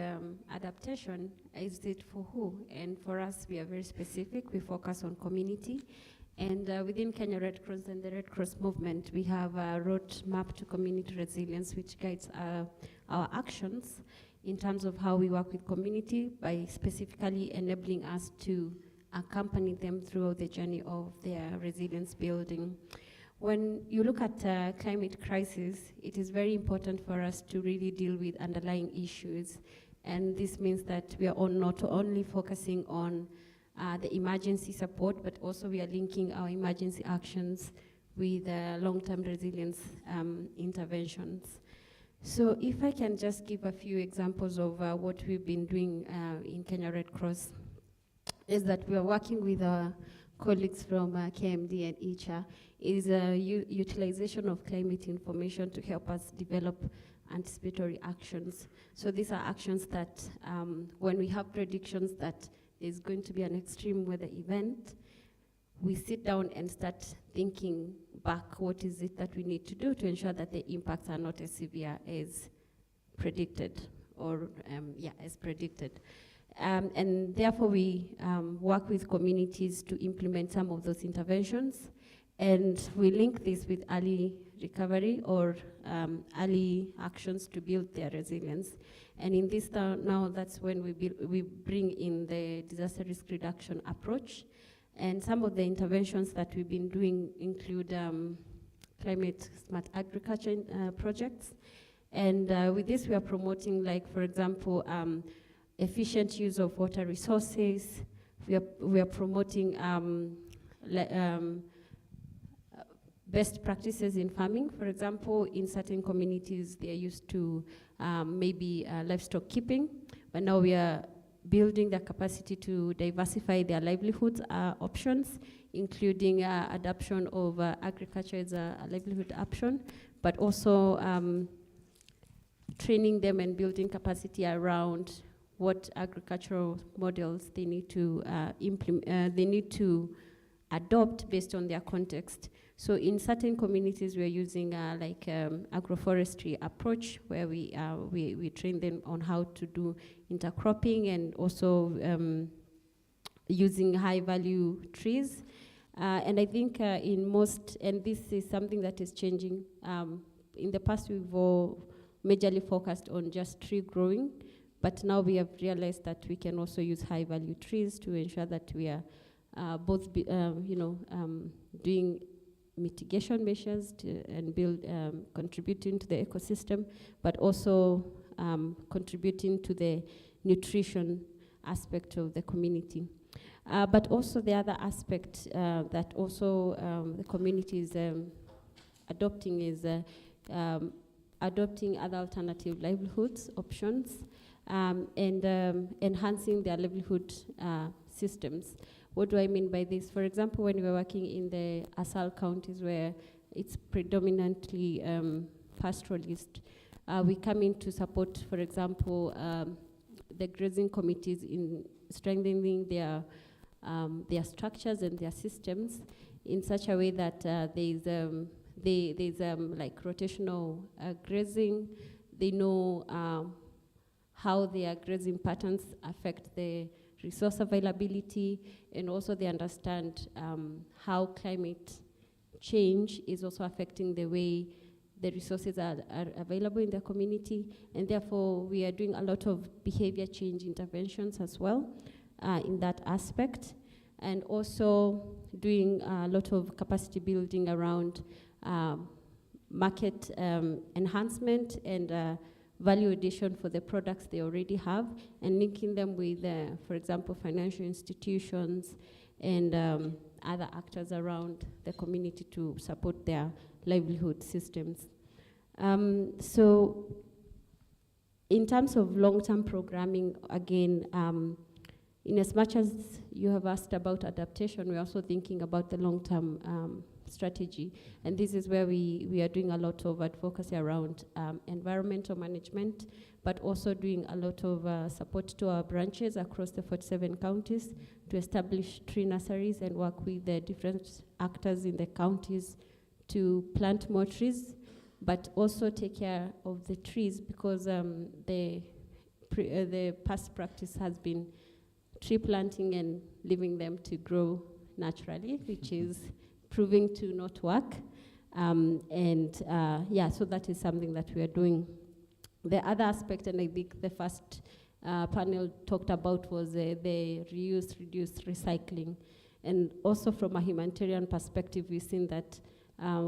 adaptation, is it for who? And for us, we are very specific. We focus on community. And within Kenya Red Cross and the Red Cross movement, we have a roadmap to community resilience, which guides our actions in terms of how we work with community by specifically enabling us to accompany them throughout the journey of their resilience building. When you look at climate crisis, it is very important for us to really deal with underlying issues. And this means that we are not only focusing on the emergency support, but also we are linking our emergency actions with long-term resilience interventions. So if I can just give a few examples of what we've been doing in Kenya Red Cross, is that we are working with our colleagues from KMD and ICHA, is utilization of climate information to help us develop anticipatory actions. So these are actions that when we have predictions that there's going to be an extreme weather event, we sit down and start thinking back, what is it that we need to do to ensure that the impacts are not as severe as predicted, or as predicted. And therefore we work with communities to implement some of those interventions, and we link this with early recovery or early actions to build their resilience. And in this now, that's when we bring in the disaster risk reduction approach. And some of the interventions that we've been doing include climate smart agriculture projects. And with this, we are promoting, like, for example, efficient use of water resources. We are promoting best practices in farming. For example, in certain communities, they are used to maybe livestock keeping, but now we are building the capacity to diversify their livelihoods options, including adoption of agriculture as a livelihood option, but also training them and building capacity around what agricultural models they need to implement, they need to adopt based on their context. So in certain communities, we are using agroforestry approach, where we train them on how to do intercropping and also using high value trees. And I think in most, and this is something that is changing, in the past we've all majorly focused on just tree growing, but now we have realized that we can also use high value trees to ensure that we are both doing mitigation measures and contributing to the ecosystem, but also contributing to the nutrition aspect of the community. But also the other aspect that also the community is adopting is adopting other alternative livelihoods options and enhancing their livelihood systems. What do I mean by this? For example, when we were working in the ASAL counties where it's predominantly pastoralist, we come in to support, for example, the grazing committees in strengthening their structures and their systems in such a way that there's like rotational grazing. They know how their grazing patterns affect the resource availability, and also they understand how climate change is also affecting the way the resources are available in the community, and therefore we are doing a lot of behavior change interventions as well in that aspect, and also doing a lot of capacity building around market enhancement and value addition for the products they already have, and linking them with, for example, financial institutions and other actors around the community to support their livelihood systems. So in terms of long-term programming, again, in as much as you have asked about adaptation, we're also thinking about the long-term strategy. And this is where we are doing a lot of advocacy around environmental management, but also doing a lot of support to our branches across the 47 counties to establish tree nurseries and work with the different actors in the counties to plant more trees, but also take care of the trees, because the past practice has been tree planting and leaving them to grow naturally, which is proving to not work. So that is something that we are doing. The other aspect, and I think the first panel talked about, was the reuse, reduce, recycling. And also from a humanitarian perspective, we've seen that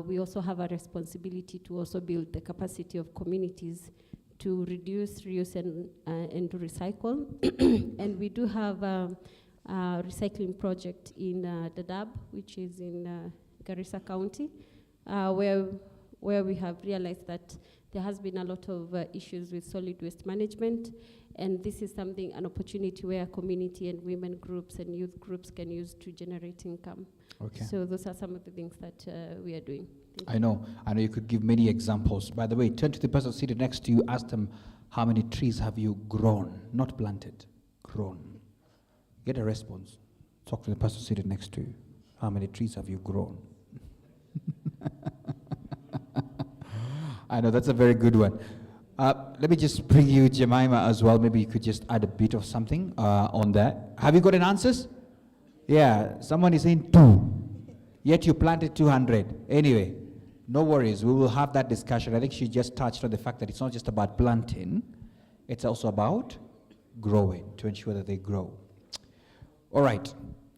we also have a responsibility to also build the capacity of communities to reduce, reuse, and to recycle. And we do have a recycling project in Dadaab, which is in Garissa County, where we have realized that there has been a lot of issues with solid waste management, and this is an opportunity where community and women groups and youth groups can use to generate income. Okay. So those are some of the things that we are doing. I know you could give many examples. By the way, turn to the person seated next to you, ask them, how many trees have you grown? Not planted, grown. Get a response. Talk to the person seated next to you. How many trees have you grown? I know, that's a very good one. Let me just bring you Jemima as well. Maybe you could just add a bit of something on that. Have you got any answers? Yeah, someone is saying 2. Yet you planted 200. Anyway, no worries. We will have that discussion. I think she just touched on the fact that it's not just about planting. It's also about growing, to ensure that they grow. All right.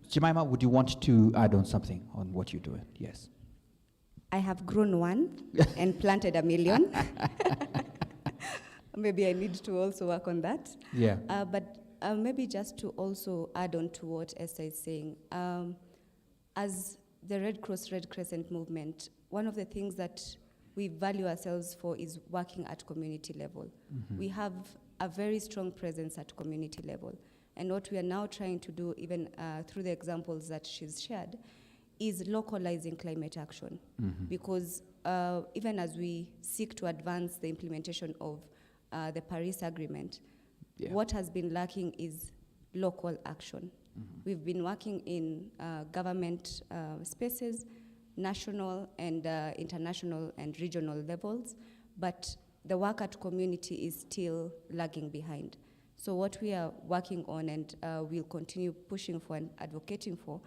Jemima, would you want to add on something on what you're doing? Yes. I have grown 1 and planted 1 million. Maybe I need to also work on that. Yeah. But maybe just to also add on to what Esther is saying, as the Red Cross, Red Crescent movement, one of the things that we value ourselves for is working at community level. Mm-hmm. We have a very strong presence at community level. And what we are now trying to do, even through the examples that she's shared, is localizing climate action. Mm-hmm. Because even as we seek to advance the implementation of the Paris Agreement, what has been lacking is local action. Mm-hmm. We've been working in government spaces, national and international and regional levels, but the work at community is still lagging behind. So what we are working on and we'll continue pushing for and advocating for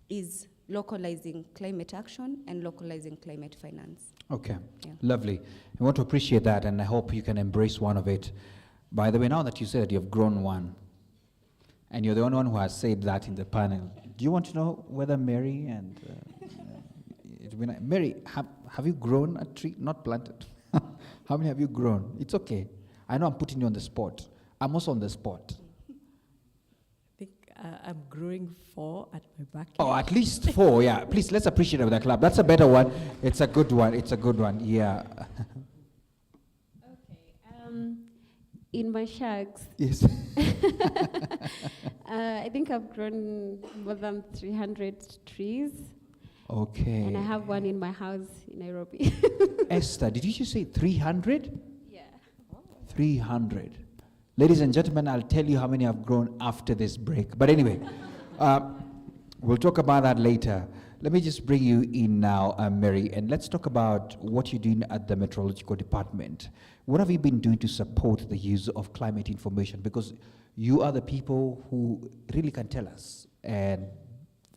is localizing climate action and localizing climate finance. Okay, lovely. I want to appreciate that, and I hope you can embrace one of it. By the way, now that you said that you've grown 1, and you're the only one who has said that in the panel, do you want to know whether Mary and Mary, have you grown a tree? Not planted. How many have you grown? It's okay. I know I'm putting you on the spot. I'm also on the spot. I'm growing 4 at my back. Oh, at least 4, yeah. Please, let's appreciate it with a clap. That's a better one. It's a good one. It's a good one, yeah. Okay. In my shags, yes. I think I've grown more than 300 trees. Okay. And I have one in my house in Nairobi. Esther, did you just say 300? Yeah. 300. Ladies and gentlemen, I'll tell you how many I've grown after this break. But anyway, we'll talk about that later. Let me just bring you in now, Mary, and let's talk about what you're doing at the Meteorological Department. What have you been doing to support the use of climate information? Because you are the people who really can tell us, and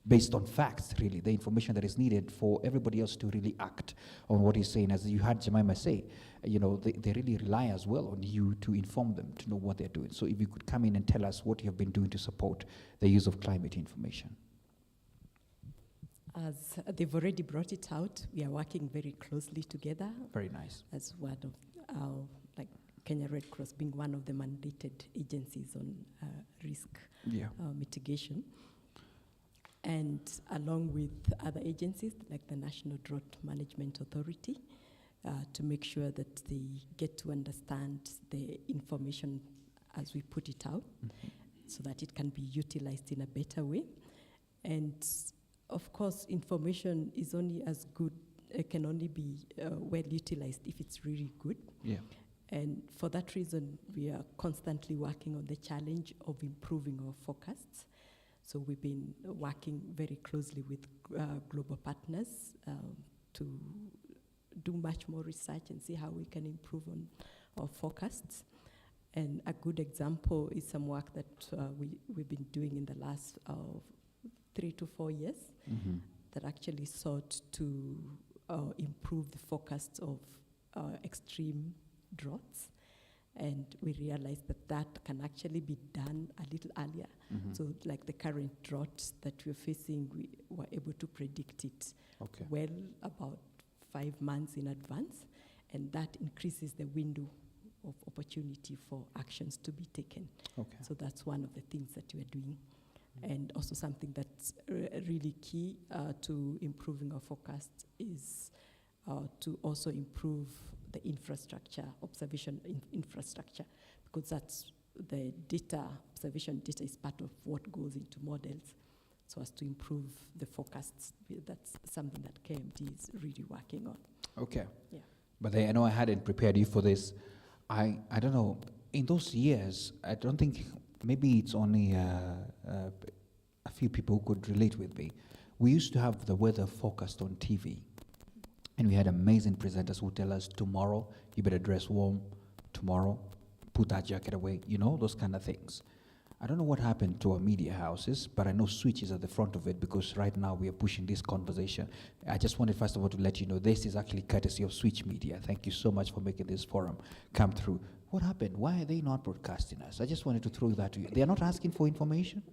based on facts, really, the information that is needed for everybody else to really act on what he's saying. As you heard Jemima say, you know, they really rely as well on you to inform them, to know what they're doing. So if you could come in and tell us what you have been doing to support the use of climate information. As they've already brought it out, we are working very closely together. Very nice. As one of our, like Kenya Red Cross being one of the mandated agencies on risk mitigation. And along with other agencies like the National Drought Management Authority, to make sure that they get to understand the information as we put it out. Mm-hmm. so that it can be utilized in a better way. And of course, information is only as good, can only be well utilized if it's really good. Yeah. And for that reason, we are constantly working on the challenge of improving our forecasts. So we've been working very closely with global partners to do much more research and see how we can improve on our forecasts. And a good example is some work that we've been doing in the last 3 to 4 years that actually sought to improve the forecasts of extreme droughts. And we realized that that can actually be done a little earlier. So like the current drought that we're facing, we were able to predict it well about 5 months in advance. And that increases the window of opportunity for actions to be taken. So that's one of the things that we're doing. And also something that's really key to improving our forecast is to also improve the infrastructure, observation infrastructure, because that's the data, observation data is part of what goes into models, so as to improve the forecasts. That's something that KMD is really working on. Okay. Yeah. But I know I hadn't prepared you for this. I don't know, in those years, I don't think, maybe it's only a few people who could relate with me. We used to have the weather forecast on TV. And we had amazing presenters who tell us, tomorrow, you better dress warm. Tomorrow, put that jacket away. You know, those kind of things. I don't know what happened to our media houses, but I know Switch is at the front of it because right now we are pushing this conversation. I just wanted, first of all, to let you know this is actually courtesy of Switch Media. Thank you so much for making this forum come through. What happened? Why are they not broadcasting us? I just wanted to throw that to you. They are not asking for information?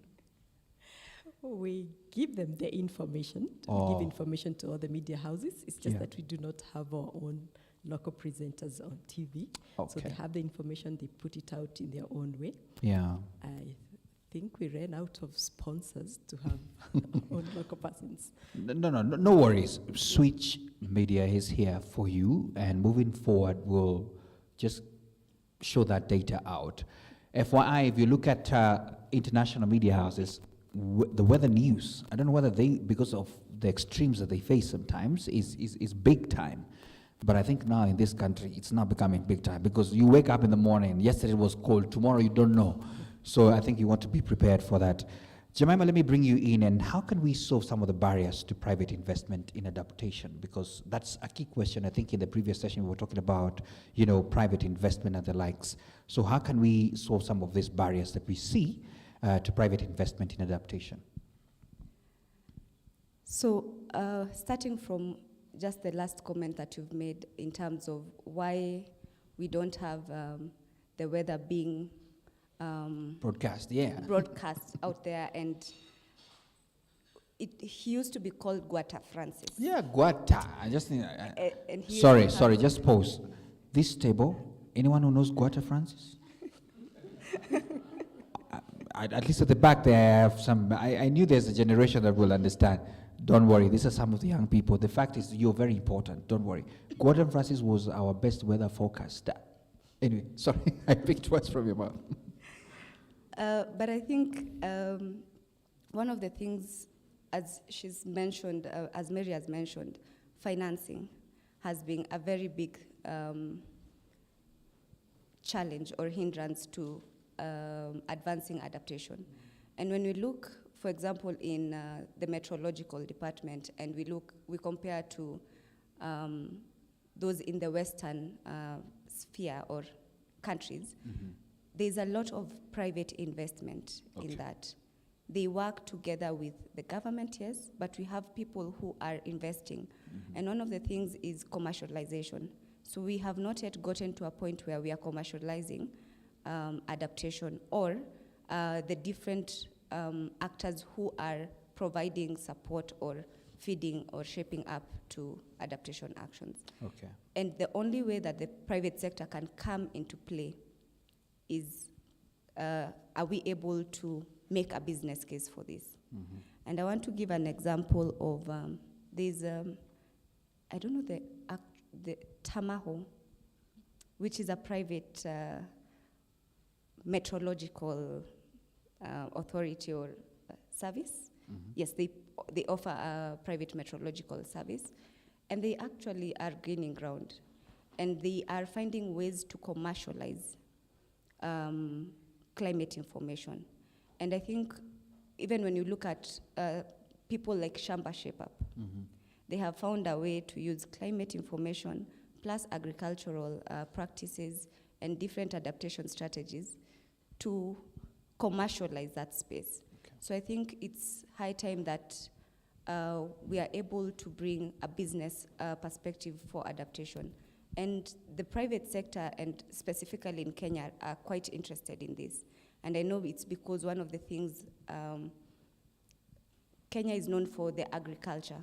We give them the information. We give information to all the media houses. It's just that we do not have our own local presenters on TV. So they have the information, they put it out in their own way. Yeah. I think we ran out of sponsors to have our own local persons. No worries. Switch Media is here for you, and moving forward, we'll just show that data out. FYI, if you look at international media houses, the weather news, I don't know whether they, because of the extremes that they face sometimes, is big time. But I think now in this country, it's not becoming big time because you wake up in the morning, yesterday it was cold, tomorrow you don't know. So I think you want to be prepared for that. Jemima, let me bring you in, and how can we solve some of the barriers to private investment in adaptation? Because that's a key question. I think in the previous session we were talking about, you know, private investment and the likes. So how can we solve some of these barriers that we see to private investment in adaptation? So starting from just the last comment that you've made in terms of why we don't have the weather being broadcast out there, and he used to be called Guata Francis. Yeah, Guata. I just think. Sorry, just pause. This table, anyone who knows Guata Francis? At least at the back there, I have some. I knew there's a generation that will understand. Don't worry, these are some of the young people. The fact is, you're very important. Don't worry. Gordon Francis was our best weather forecaster. Anyway, sorry, I picked words from your mouth. But I think one of the things, as she's mentioned, as Mary has mentioned, financing has been a very big challenge or hindrance to advancing adaptation. And when we look, for example, in the meteorological department, and we compare to those in the Western sphere or countries, there's a lot of private investment in that. They work together with the government, yes, but we have people who are investing. And one of the things is commercialization. So we have not yet gotten to a point where we are commercializing adaptation or the different actors who are providing support or feeding or shaping up to adaptation actions. Okay. And the only way that the private sector can come into play is, are we able to make a business case for this? And I want to give an example of, there's, I don't know, the Tamaho, which is a private meteorological authority or service. Yes, they offer a private meteorological service, and they actually are gaining ground, and they are finding ways to commercialize climate information. And I think even when you look at people like Shamba Shape Up, they have found a way to use climate information plus agricultural practices and different adaptation strategies to commercialize that space. Okay. So I think it's high time that we are able to bring a business perspective for adaptation. And the private sector, and specifically in Kenya, are quite interested in this. And I know it's because one of the things, Kenya is known for the agriculture.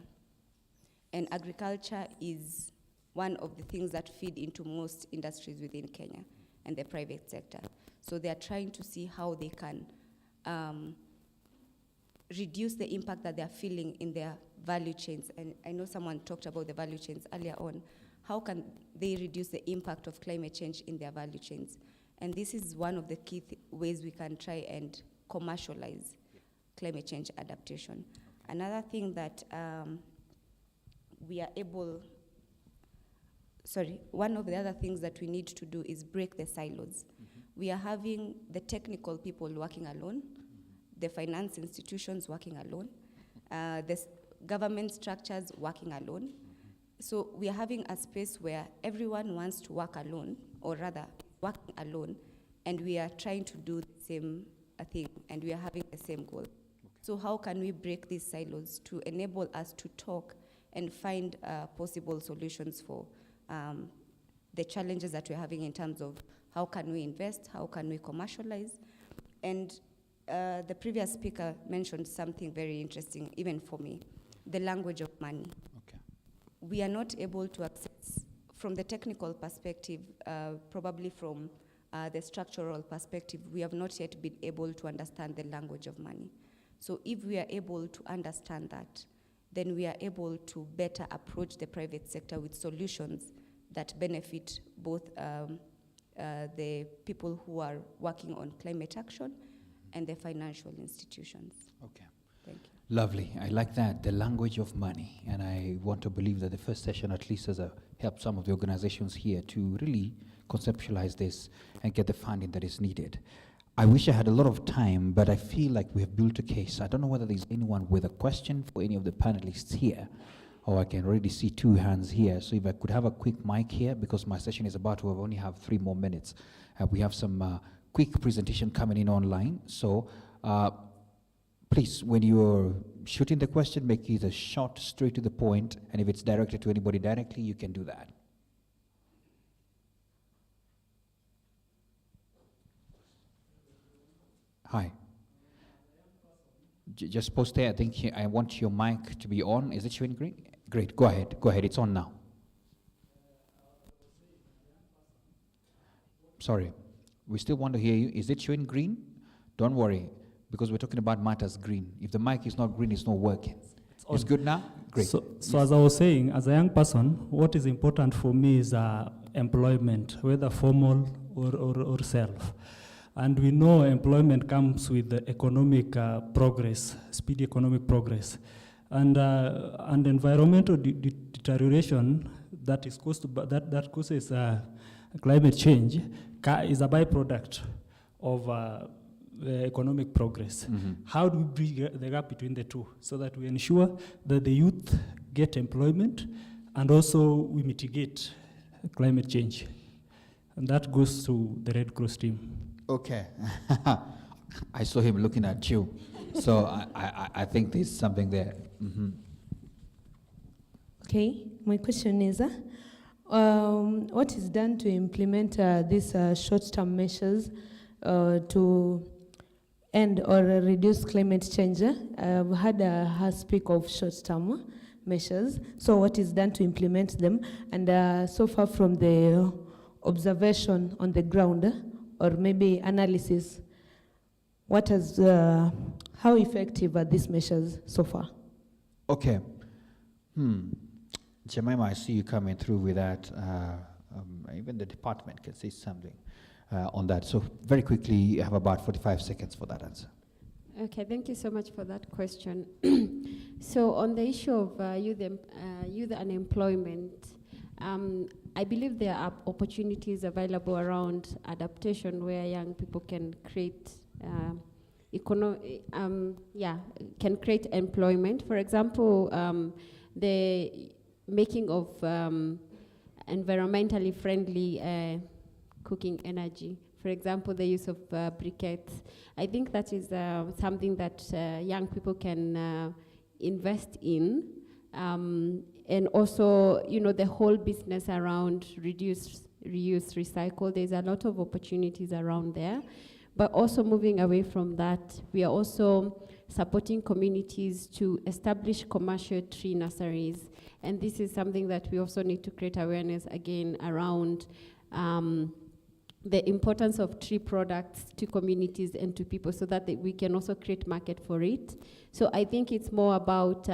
And agriculture is one of the things that feed into most industries within Kenya and the private sector. So they are trying to see how they can reduce the impact that they are feeling in their value chains. And I know someone talked about the value chains earlier on. How can they reduce the impact of climate change in their value chains? And this is one of the key ways we can try and commercialize climate change adaptation. Another thing that we are able, one of the other things that we need to do is break the silos. We are having the technical people working alone, the finance institutions working alone, the government structures working alone. So we are having a space where everyone wants to work alone, or rather working alone, and we are trying to do the same thing, and we are having the same goal. Okay. So how can we break these silos to enable us to talk and find possible solutions for the challenges that we're having in terms of how can we invest, how can we commercialize? And the previous speaker mentioned something very interesting, even for me, the language of money. Okay. We are not able to access, from the technical perspective, probably from the structural perspective, we have not yet been able to understand the language of money. So if we are able to understand that, then we are able to better approach the private sector with solutions that benefit both the people who are working on climate action and the financial institutions. Okay. Thank you. Lovely. I like that, the language of money. And I want to believe that the first session at least has helped some of the organizations here to really conceptualize this and get the funding that is needed. I wish I had a lot of time, but I feel like we have built a case. I don't know whether there's anyone with a question for any of the panelists here, or I can already see 2 hands here. So if I could have a quick mic here, because my session is about to only have 3 more minutes. We have some quick presentation coming in online. So please, when you're shooting the question, make it short, straight to the point, and if it's directed to anybody directly, you can do that. Hi. Just post there. I think I want your mic to be on. Is it showing green? Great. Go ahead. Go ahead. It's on now. Sorry. We still want to hear you. Is it showing green? Don't worry, because we're talking about matters green. If the mic is not green, it's not working. It's good now? Great. So as I was saying, as a young person, what is important for me is employment, whether formal or self. And we know employment comes with the economic progress, speedy economic progress. And environmental deterioration that causes climate change is a byproduct of the economic progress. How do we bridge the gap between the two so that we ensure that the youth get employment and also we mitigate climate change? And that goes to the Red Cross team. Okay. I saw him looking at you. So I think there's something there. Okay, my question is, what is done to implement these short-term measures to end or reduce climate change? I've had her speak of short-term measures. So what is done to implement them? And so far from the observation on the ground, or maybe analysis, what has, how effective are these measures so far? Okay. Jemima, I see you coming through with that. Even the department can say something on that. So very quickly, you have about 45 seconds for that answer. Okay, thank you so much for that question. So on the issue of youth unemployment, I believe there are opportunities available around adaptation where young people can create can create employment. For example, the making of environmentally friendly cooking energy. For example, the use of briquettes. I think that is something that young people can invest in. And also, the whole business around reduce, reuse, recycle. There's a lot of opportunities around there. But also moving away from that, we are also supporting communities to establish commercial tree nurseries. And this is something that we also need to create awareness again around the importance of tree products to communities and to people so that we can also create market for it. So I think it's more about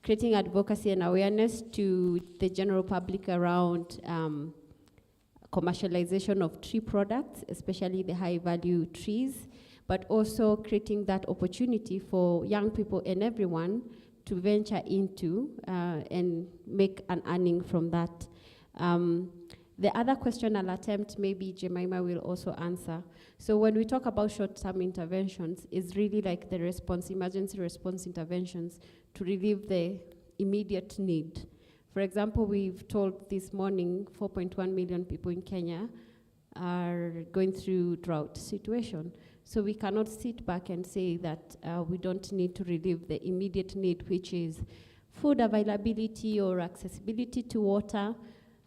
creating advocacy and awareness to the general public around commercialization of tree products, especially the high-value trees, but also creating that opportunity for young people and everyone to venture into and make an earning from that. The other question I'll attempt, maybe Jemima will also answer. So when we talk about short-term interventions, it's really like the emergency response interventions to relieve the immediate need. For example, we've told this morning 4.1 million people in Kenya are going through drought situation. So we cannot sit back and say that we don't need to relieve the immediate need, which is food availability or accessibility to water,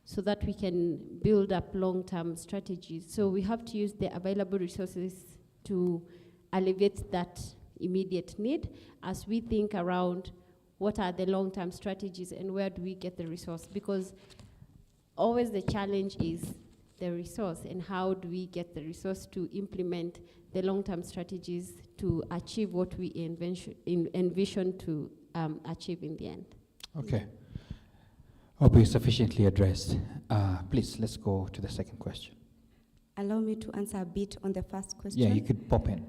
so that we can build up long-term strategies. So we have to use the available resources to alleviate that immediate need as we think around what are the long-term strategies and where do we get the resource? Because always the challenge is the resource and how do we get the resource to implement the long-term strategies to achieve what we envision to achieve in the end. Okay. Hope you sufficiently addressed. Please, let's go to the second question. Allow me to answer a bit on the first question. Yeah, you could pop in.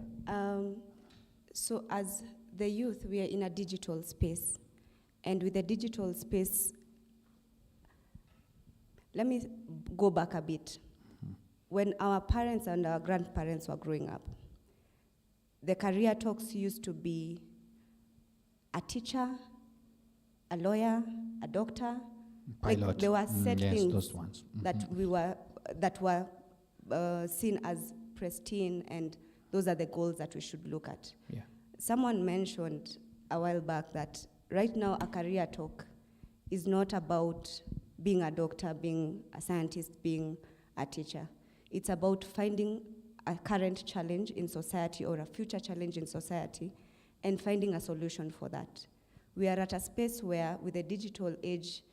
So as the youth, we are in a digital space. And with the digital space, let me go back a bit. When our parents and our grandparents were growing up, the career talks used to be a teacher, a lawyer, a doctor. Pilot. Like there were set things those ones. that were seen as pristine, and those are the goals that we should look at. Yeah. Someone mentioned a while back that right now a career talk is not about being a doctor, being a scientist, being a teacher. It's about finding a current challenge in society or a future challenge in society and finding a solution for that. We are at a space where, with the digital age,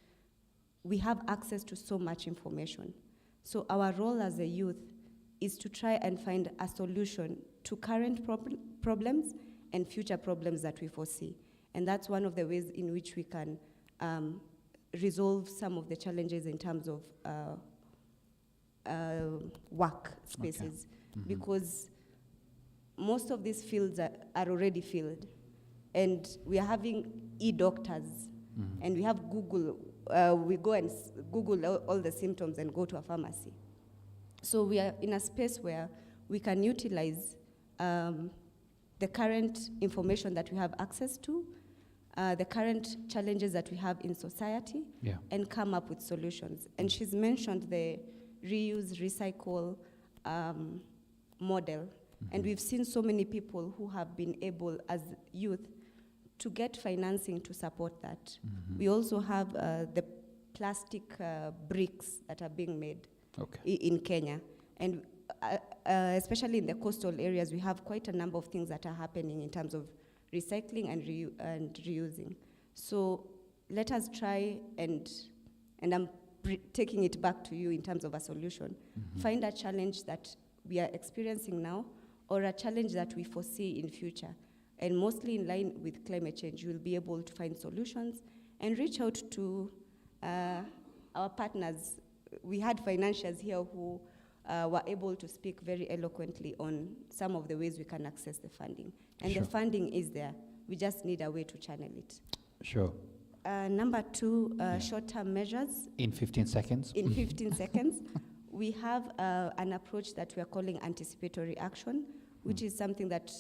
we have access to so much information. So our role as a youth is to try and find a solution to current problems and future problems that we foresee. And that's one of the ways in which we can resolve some of the challenges in terms of work spaces. Okay. Because most of these fields are already filled. And we are having e-doctors, and we have Google. We go and Google all the symptoms and go to a pharmacy. So we are in a space where we can utilize the current information that we have access to, the current challenges that we have in society, and come up with solutions. And she's mentioned the reuse, recycle model. And we've seen so many people who have been able, as youth, to get financing to support that. We also have the plastic bricks that are being made in Kenya. And especially in the coastal areas, we have quite a number of things that are happening in terms of recycling and reusing. So let us try, and I'm taking it back to you in terms of a solution. Find a challenge that we are experiencing now or a challenge that we foresee in future. And mostly in line with climate change, you'll be able to find solutions and reach out to our partners. We had financiers here who were able to speak very eloquently on some of the ways we can access the funding. And Sure. the funding is there. We just need a way to channel it. Sure. Number two, short-term measures. In 15 seconds. In 15 seconds, we have an approach that we are calling anticipatory action, which is something that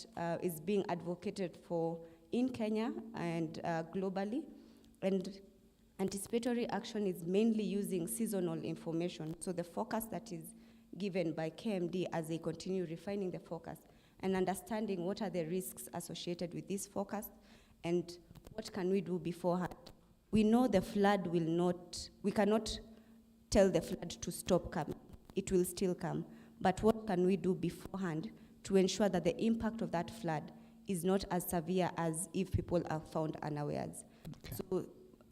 is being advocated for in Kenya and globally. And anticipatory action is mainly using seasonal information. So the forecast that is given by KMD as they continue refining the forecast and understanding what are the risks associated with this forecast and what can we do beforehand. We know the flood will not, we cannot tell the flood to stop coming. It will still come. But what can we do beforehand to ensure that the impact of that flood is not as severe as if people are found unawares? Okay. So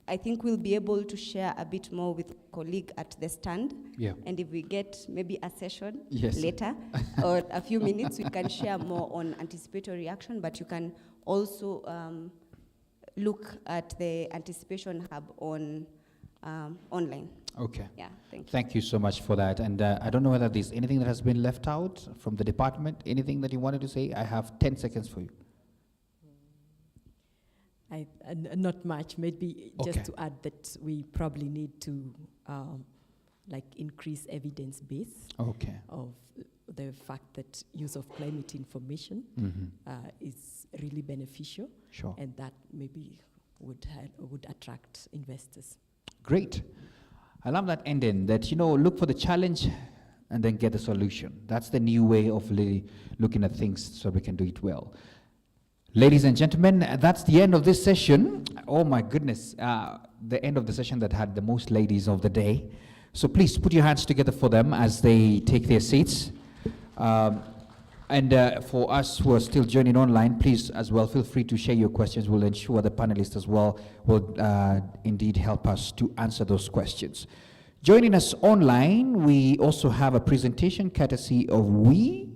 I think we'll be able to share a bit more with a colleague at the stand. Yeah. And if we get maybe a session Yes. later or a few minutes, we can share more on anticipatory action, but you can also look at the anticipation hub on online. Okay. Yeah, thank you. Thank you so much for that. And I don't know whether there's anything that has been left out from the department, anything that you wanted to say. I have 10 seconds for you. Not much, maybe Okay. just to add that we probably need to increase evidence base Okay. of the fact that use of climate information is really beneficial, Sure. and that maybe would attract investors. Great. I love that ending, that, look for the challenge and then get the solution. That's the new way of looking at things so we can do it well. Ladies and gentlemen, that's the end of this session. Oh my goodness, the end of the session that had the most ladies of the day. So please put your hands together for them as they take their seats. And for us who are still joining online, please as well feel free to share your questions. We'll ensure the panelists as well will indeed help us to answer those questions. Joining us online, we also have a presentation courtesy of We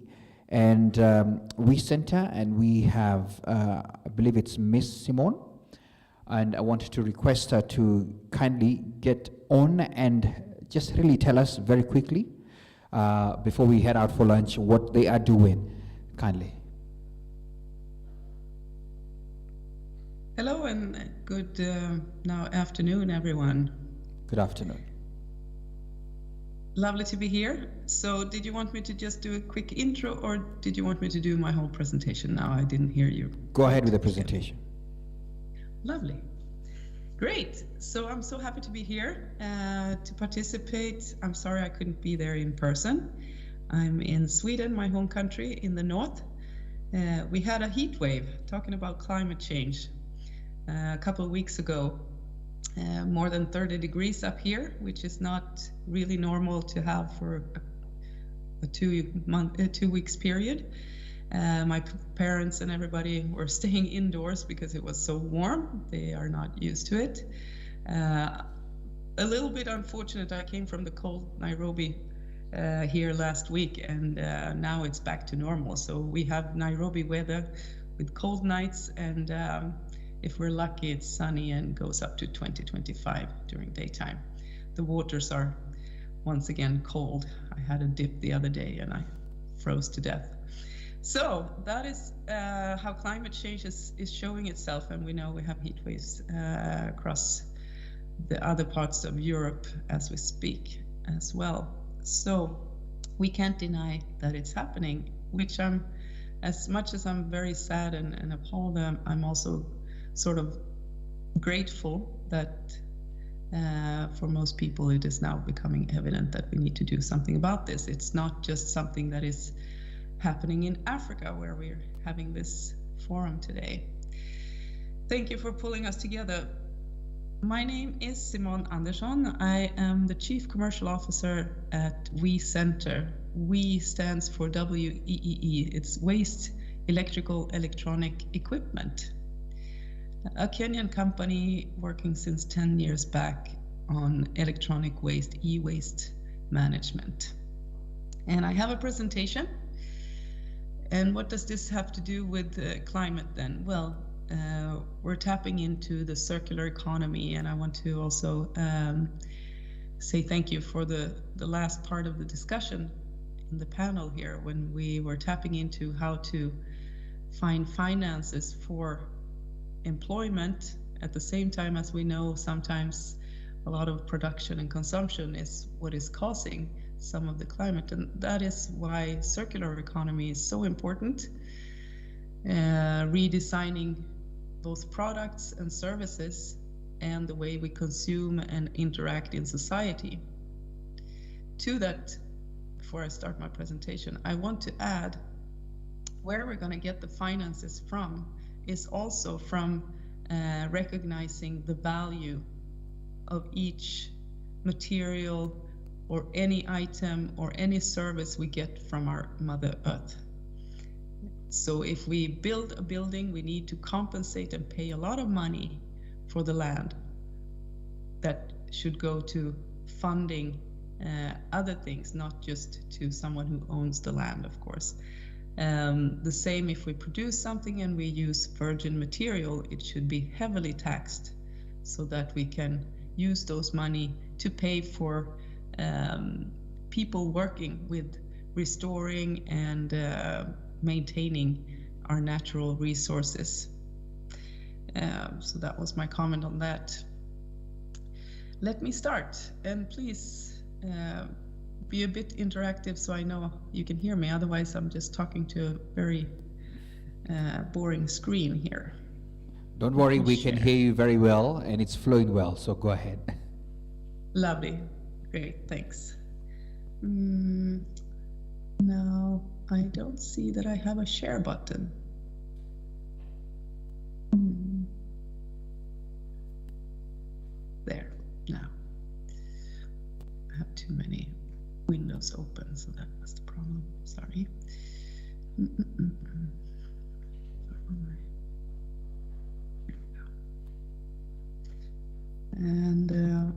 Center, and we have, I believe it's Miss Simone, and I wanted to request her to kindly get on and just really tell us very quickly before we head out for lunch what they are doing, kindly. Hello and good now afternoon, everyone. Good afternoon. Lovely to be here. So did you want me to just do a quick intro, or did you want me to do my whole presentation now? I didn't hear you. Go ahead with the presentation. Lovely. Great. So I'm so happy to be here to participate. I'm sorry I couldn't be there in person. I'm in Sweden, my home country, in the north. We had a heat wave talking about climate change a couple of weeks ago. More than 30 degrees up here, which is not really normal to have for a 2 weeks period. My parents and everybody were staying indoors because it was so warm. They are not used to it. A little bit unfortunate, I came from the cold Nairobi here last week, and now it's back to normal. So we have Nairobi weather with cold nights, and if we're lucky, it's sunny and goes up to 20-25 during daytime. The waters are once again cold. I had a dip the other day and I froze to death. So that is how climate change is showing itself, and we know we have heat waves across the other parts of Europe as we speak as well. So we can't deny that it's happening, which as much as I'm very sad and appalled, I'm also sort of grateful that for most people it is now becoming evident that we need to do something about this. It's not just something that is happening in Africa, where we're having this forum today. Thank you for pulling us together. My name is Simone Andersson. I am the Chief Commercial Officer at We Center. We stands for WEEE. It's Waste Electrical Electronic Equipment, a Kenyan company working since 10 years back on electronic waste, e-waste management. And I have a presentation. And what does this have to do with climate then? Well, we're tapping into the circular economy, and I want to also say thank you for the last part of the discussion. in the panel here when we were tapping into how to find finances for employment at the same time as we know sometimes a lot of production and consumption is what is causing some of the climate, and that is why circular economy is so important. Redesigning both products and services and the way we consume and interact in society. To that, before I start my presentation, I want to add where we're going to get the finances from is also from recognizing the value of each material or any item or any service we get from our Mother Earth. So if we build a building, we need to compensate and pay a lot of money for the land. That should go to funding other things, not just to someone who owns the land, of course. The same if we produce something and we use virgin material, it should be heavily taxed so that we can use those money to pay for people working with restoring and maintaining our natural resources. So that was my comment on that. Let me start, and please be a bit interactive so I know you can hear me, otherwise I'm just talking to a very boring screen here. Don't worry, we can hear you very well and it's flowing well, so go ahead. Lovely, great, thanks. Now I don't see that I have a share button. There, now. I have too many windows open, so that was the problem, sorry. Here we go. And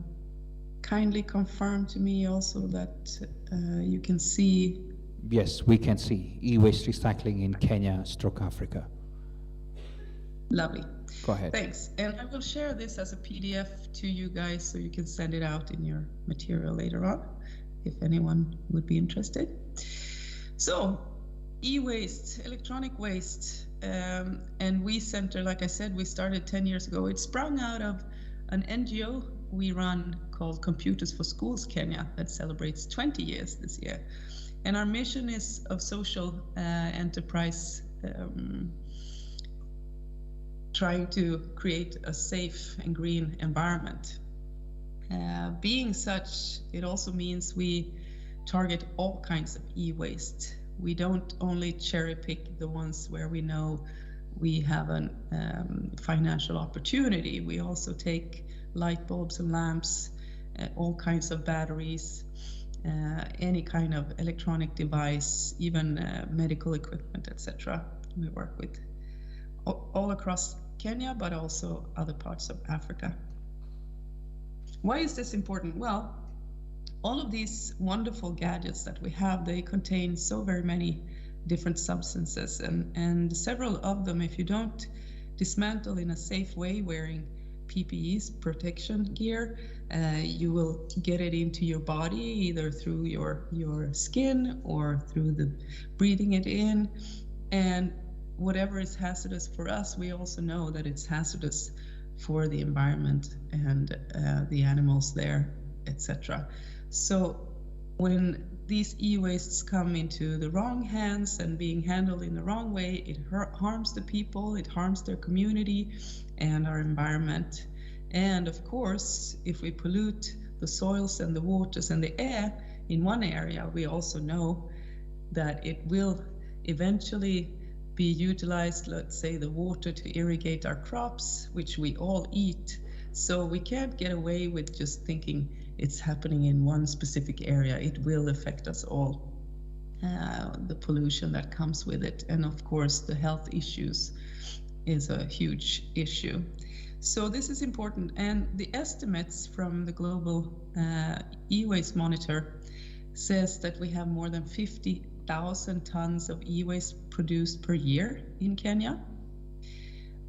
kindly confirm to me also that you can see. Yes, we can see e-waste recycling in Kenya, Africa. Lovely. Go ahead. Thanks. And I will share this as a PDF to you guys so you can send it out in your material later on, if anyone would be interested. So, e-waste, electronic waste, and We Center, like I said, we started 10 years ago. It sprung out of an NGO we run called Computers for Schools Kenya that celebrates 20 years this year. And our mission is of social enterprise, trying to create a safe and green environment. Being such, it also means we target all kinds of e-waste. We don't only cherry pick the ones where we know we have a financial opportunity. We also take light bulbs and lamps, all kinds of batteries, any kind of electronic device, even medical equipment, etc. We work with all across Kenya, but also other parts of Africa. Why is this important? Well, all of these wonderful gadgets that we have, they contain so very many different substances, and several of them, if you don't dismantle in a safe way wearing PPEs, protection gear, you will get it into your body either through your skin or through the breathing it in. And whatever is hazardous for us, we also know that it's hazardous for the environment and the animals there, etc. So when these e-wastes come into the wrong hands and being handled in the wrong way, it harms the people, it harms their community and our environment. And of course, if we pollute the soils and the waters and the air in one area, we also know that it will eventually be utilized, let's say, the water to irrigate our crops, which we all eat. So we can't get away with just thinking it's happening in one specific area. It will affect us all, the pollution that comes with it. And of course, the health issues is a huge issue. So this is important. And the estimates from the Global E-Waste Monitor says that we have more than 50,000 tons of e-waste produced per year in Kenya.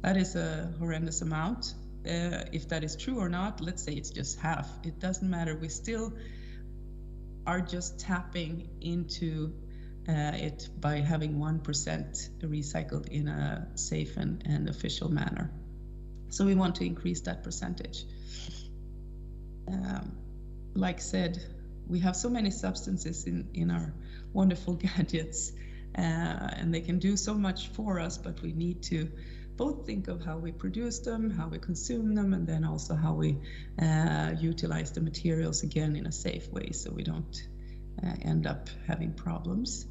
That is a horrendous amount. If that is true or not, let's say it's just half. It doesn't matter. We still are just tapping into it by having 1% recycled in a safe and official manner. So we want to increase that percentage. Like said, we have so many substances in our wonderful gadgets, and they can do so much for us, but we need to both think of how we produce them, how we consume them, and then also how we utilize the materials again in a safe way so we don't end up having problems.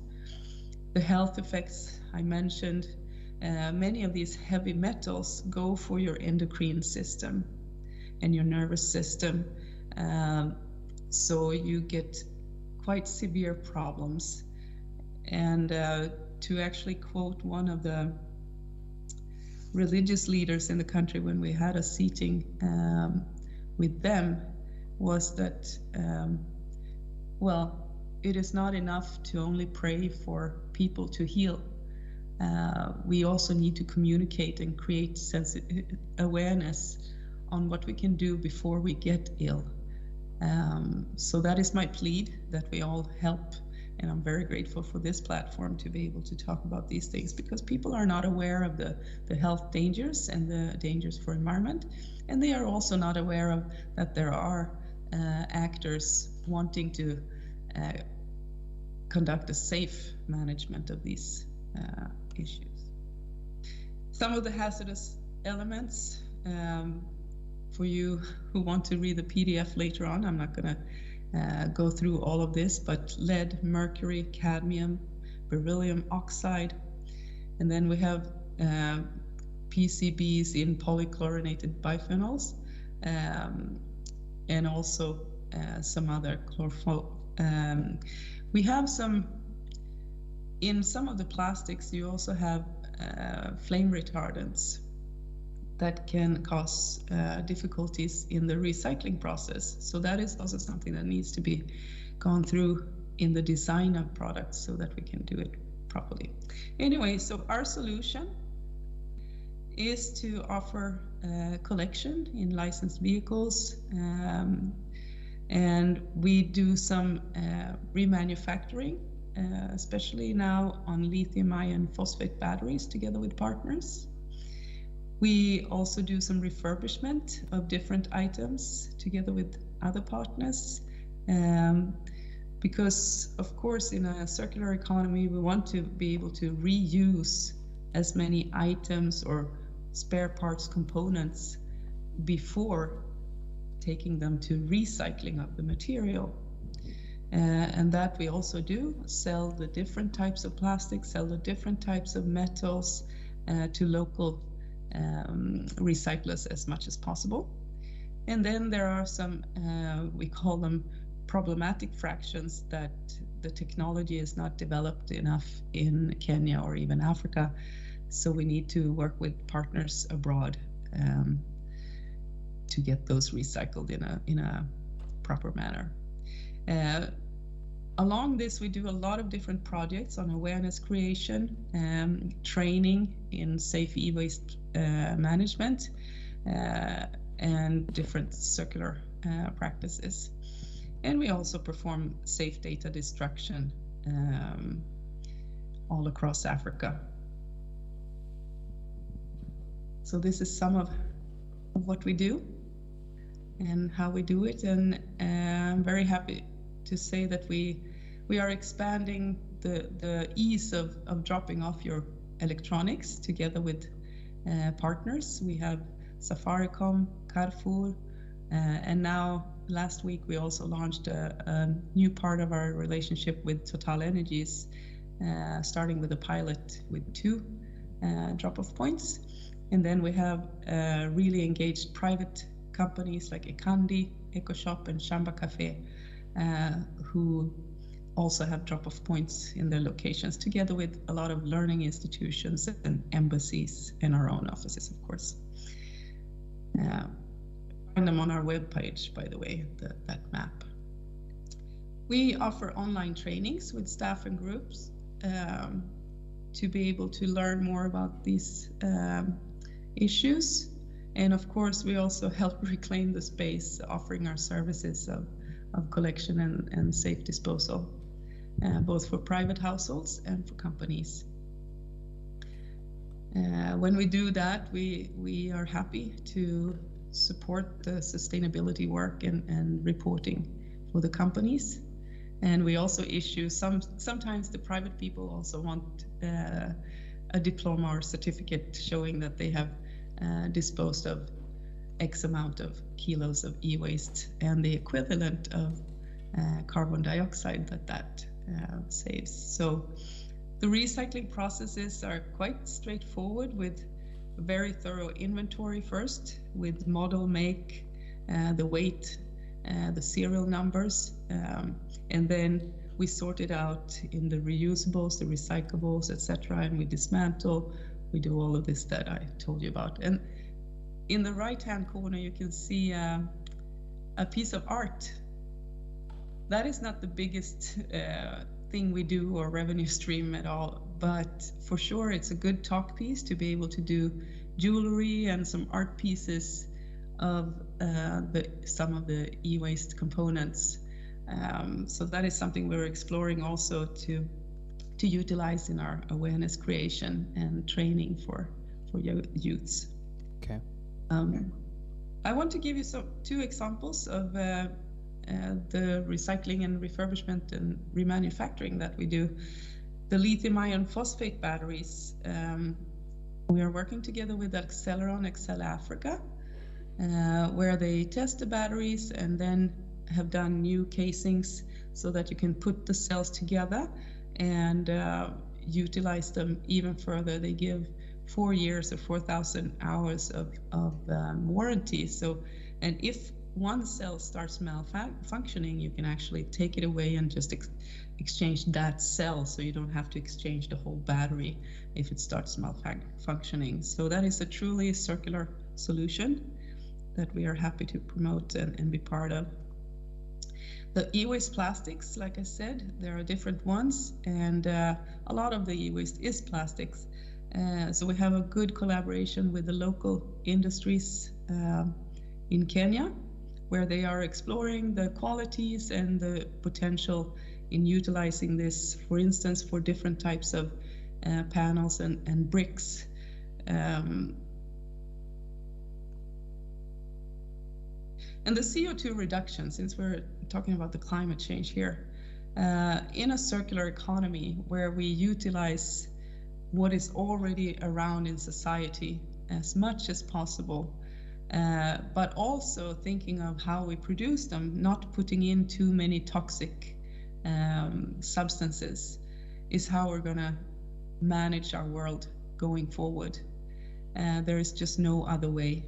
The health effects I mentioned, many of these heavy metals go for your endocrine system and your nervous system, so you get quite severe problems. And to actually quote one of the religious leaders in the country when we had a seating with them, was that, well, it is not enough to only pray for people to heal. We also need to communicate and create awareness on what we can do before we get ill. So that is my plea, that we all help. And I'm very grateful for this platform to be able to talk about these things, because people are not aware of the health dangers and the dangers for environment. And they are also not aware of that there are actors wanting to conduct a safe management of these issues. Some of the hazardous elements, for you who want to read the PDF later on, I'm not going to go through all of this, but lead, mercury, cadmium, beryllium oxide, and then we have PCBs in polychlorinated biphenyls, and also some other we have some, in some of the plastics, you also have flame retardants that can cause difficulties in the recycling process. So that is also something that needs to be gone through in the design of products so that we can do it properly. Anyway, so our solution is to offer collection in licensed vehicles, and we do some remanufacturing, especially now on lithium iron phosphate batteries together with partners. We also do some refurbishment of different items together with other partners, because of course in a circular economy we want to be able to reuse as many items or spare parts components before taking them to recycling of the material. And that we also do, sell the different types of plastics, sell the different types of metals to local recyclers as much as possible. And then there are some, we call them problematic fractions, that the technology is not developed enough in Kenya or even Africa. So we need to work with partners abroad to get those recycled in a proper manner. Along this, we do a lot of different projects on awareness creation, training in safe e-waste management, and different circular practices. And we also perform safe data destruction all across Africa. So this is some of what we do and how we do it, and I'm very happy to say that we are expanding the ease of dropping off your electronics together with partners. We have Safaricom, Carrefour, and now last week we also launched a new part of our relationship with Total Energies, starting with a pilot with 2 drop-off points. And then we have really engaged private companies like Ekandi, EcoShop, and Shamba Cafe, who also have drop-off points in their locations, together with a lot of learning institutions and embassies and our own offices, of course. Find them on our webpage, by the way, that map. We offer online trainings with staff and groups to be able to learn more about these issues. And of course, we also help reclaim the space, offering our services of of collection and safe disposal, both for private households and for companies. When we do that, we are happy to support the sustainability work and reporting for the companies. And we also issue, sometimes the private people also want a diploma or certificate showing that they have disposed of X amount of kilos of e-waste and the equivalent of carbon dioxide that saves. So the recycling processes are quite straightforward, with a very thorough inventory first, with model, make, the weight, the serial numbers, and then we sort it out in the reusables, the recyclables, etc., and we dismantle. We do all of this that I told you about. And in the right-hand corner, you can see a piece of art. That is not the biggest thing we do or revenue stream at all, but for sure it's a good talk piece to be able to do jewelry and some art pieces of some of the e-waste components. So that is something we're exploring also to utilize in our awareness creation and training for youths. Okay. I want to give you two examples of the recycling and refurbishment and remanufacturing that we do. The lithium iron phosphate batteries, we are working together with Acceleron Excel Africa, where they test the batteries and then have done new casings so that you can put the cells together and utilize them even further. They give 4 years or 4,000 hours of warranty. So, and if one cell starts malfunctioning, you can actually take it away and just exchange that cell, so you don't have to exchange the whole battery if it starts malfunctioning. So that is a truly circular solution that we are happy to promote and be part of. The e-waste plastics, like I said, there are different ones, and a lot of the e-waste is plastics. So we have a good collaboration with the local industries in Kenya, where they are exploring the qualities and the potential in utilizing this, for instance, for different types of panels and bricks. And the CO2 reduction, since we're talking about the climate change here, in a circular economy where we utilize what is already around in society as much as possible, but also thinking of how we produce them, not putting in too many toxic substances, is how we're going to manage our world going forward. There is just no other way.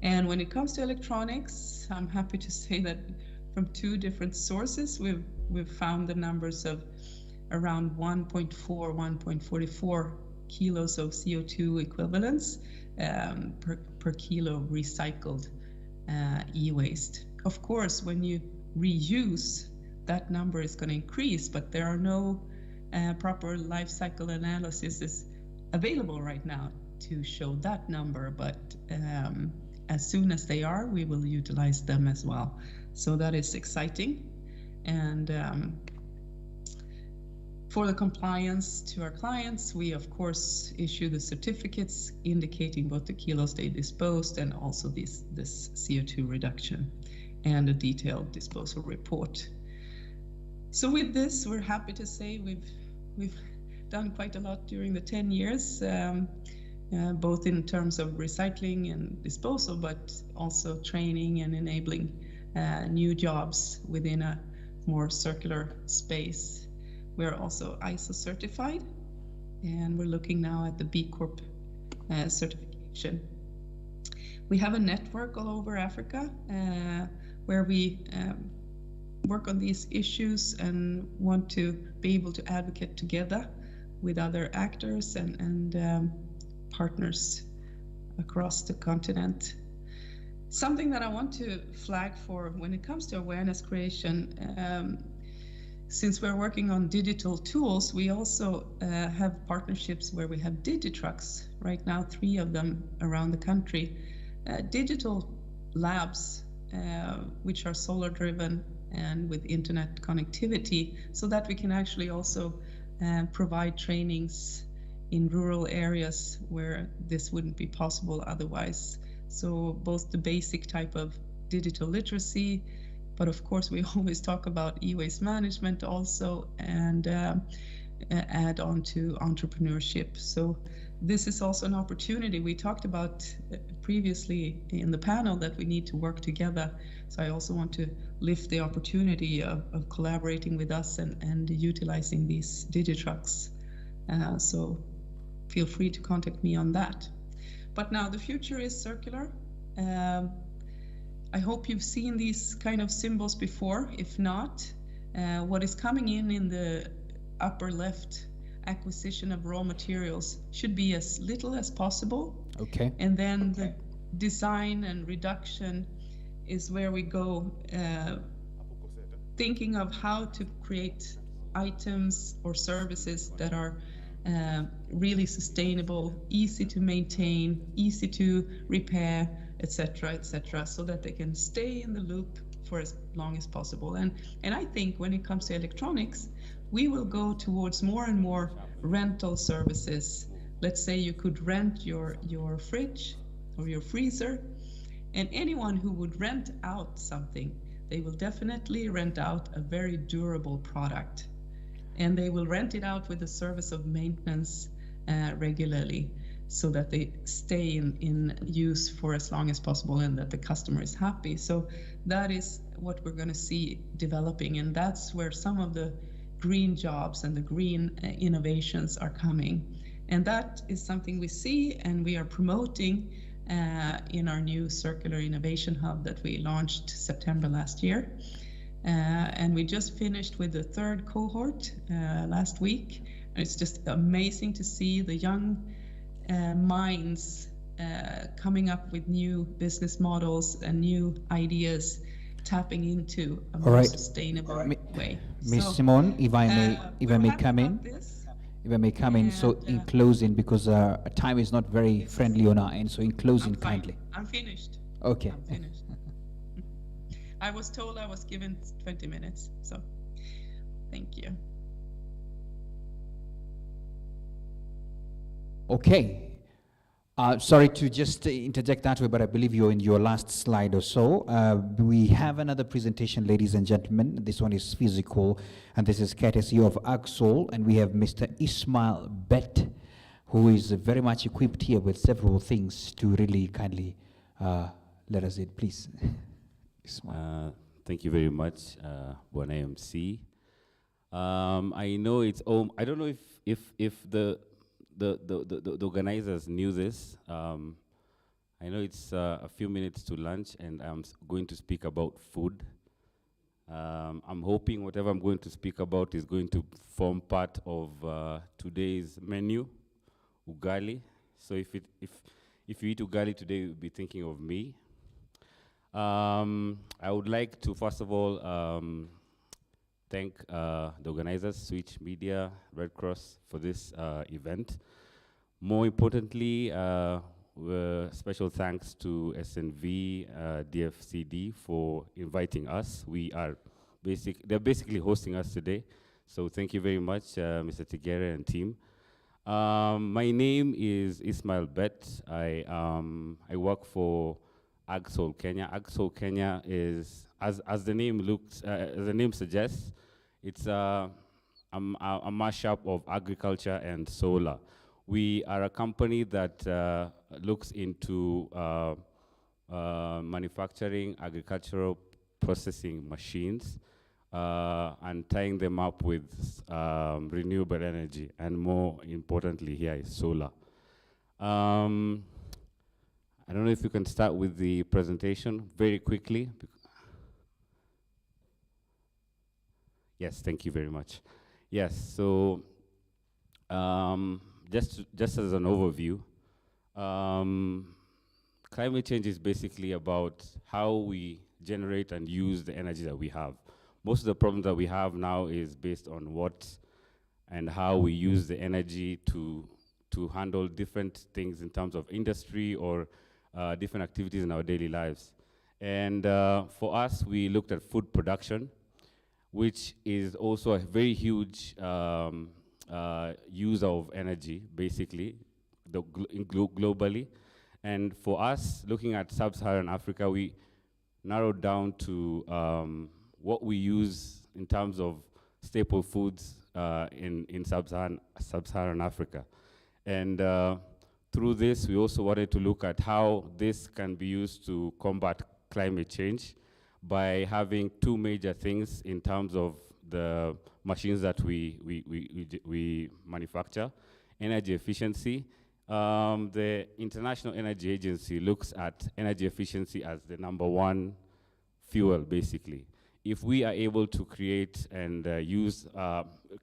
And when it comes to electronics, I'm happy to say that from 2 different sources, we've found the numbers of around 1.4, 1.44 kilos of CO2 equivalents per kilo recycled e-waste. Of course, when you reuse, that number is going to increase, but there are no proper life cycle analysis available right now to show that number, but as soon as they are, we will utilize them as well. So that is exciting. And for the compliance to our clients, we of course issue the certificates indicating both the kilos they disposed and also this CO2 reduction and a detailed disposal report. So with this, we're happy to say we've done quite a lot during the 10 years. Both in terms of recycling and disposal, but also training and enabling new jobs within a more circular space. We're also ISO certified, and we're looking now at the B Corp certification. We have a network all over Africa where we work on these issues and want to be able to advocate together with other actors and partners across the continent. Something that I want to flag for when it comes to awareness creation, since we're working on digital tools, we also have partnerships where we have digitrucks, right now 3 of them around the country. Digital labs which are solar driven and with internet connectivity, so that we can actually also provide trainings in rural areas where this wouldn't be possible otherwise. So both the basic type of digital literacy, but of course we always talk about e-waste management also, and add on to entrepreneurship. So this is also an opportunity. We talked about previously in the panel that we need to work together. So I also want to lift the opportunity of collaborating with us and utilizing these digitrucks. So feel free to contact me on that. But now the future is circular. I hope you've seen these kind of symbols before. If not, what is coming in the upper left, acquisition of raw materials, should be as little as possible. Okay. And then the design and reduction is where we go, thinking of how to create items or services that are really sustainable, easy to maintain, easy to repair, etc., so that they can stay in the loop for as long as possible. And I think when it comes to electronics, we will go towards more and more rental services. Let's say you could rent your fridge or your freezer, and anyone who would rent out something, they will definitely rent out a very durable product. And they will rent it out with a service of maintenance regularly, so that they stay in use for as long as possible and that the customer is happy. So that is what we're going to see developing, and that's where some of the green jobs and the green innovations are coming. And that is something we see and we are promoting in our new Circular Innovation Hub that we launched September last year. And we just finished with the third cohort last week. And it's just amazing to see the young minds coming up with new business models and new ideas, tapping into a more sustainable way. Ms. Simone, if I may come in. So in closing, because time is not very friendly on our end, so in closing, kindly. I'm finished. Okay. I'm finished. I was told I was given 20 minutes, so thank you. Okay. Sorry to just interject that way, but I believe you're in your last slide or so. We have another presentation, ladies and gentlemen. This one is Fiscal, and this is courtesy of AgSol, and we have Mr. Ismail Bet, who is very much equipped here with several things to really kindly let us in, please. Thank you very much, Bwana MC. I know it's I don't know if the organizers knew this. I know it's a few minutes to lunch, and I'm going to speak about food. I'm hoping whatever I'm going to speak about is going to form part of today's menu, ugali. So if you eat ugali today, you'll be thinking of me. I would like to first of all thank the organizers, Switch Media, Red Cross, for this event. More importantly, special thanks to SNV, DFCD for inviting us. They're basically hosting us today. So thank you very much, Mr. Tigere and team. My name is Ismail Bet. I work for AgSol Kenya. AgSol Kenya is, as the name suggests, it's a mashup of agriculture and solar. We are a company that looks into manufacturing agricultural processing machines and tying them up with renewable energy, and more importantly here is solar. I don't know if you can start with the presentation very quickly. Yes, thank you very much. Yes, so just as an overview, climate change is basically about how we generate and use the energy that we have. Most of the problems that we have now is based on what and how we use the energy to handle different things in terms of industry or different activities in our daily lives. And for us, we looked at food production, which is also a very huge user of energy, basically, globally. And for us, looking at sub-Saharan Africa, we narrowed down to what we use in terms of staple foods in sub-Saharan Africa. And through this, we also wanted to look at how this can be used to combat climate change by having two major things in terms of the machines that we manufacture. Energy efficiency. The International Energy Agency looks at energy efficiency as the #1 fuel, basically. If we are able to create and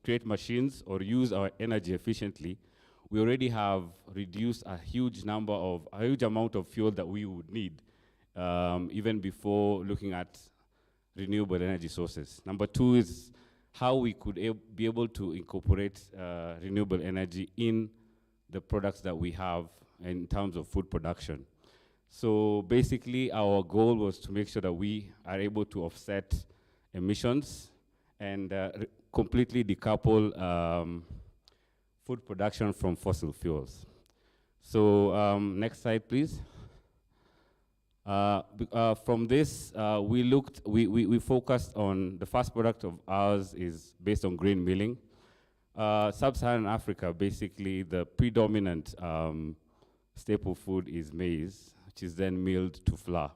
create machines or use our energy efficiently, we already have reduced a huge amount of fuel that we would need, even before looking at renewable energy sources. Number 2 is how we could be able to incorporate renewable energy in the products that we have in terms of food production. So basically, our goal was to make sure that we are able to offset emissions and completely decouple food production from fossil fuels. So next slide, please. From this, we focused on the first product of ours is based on grain milling. Sub-Saharan Africa, basically, the predominant staple food is maize, which is then milled to flour.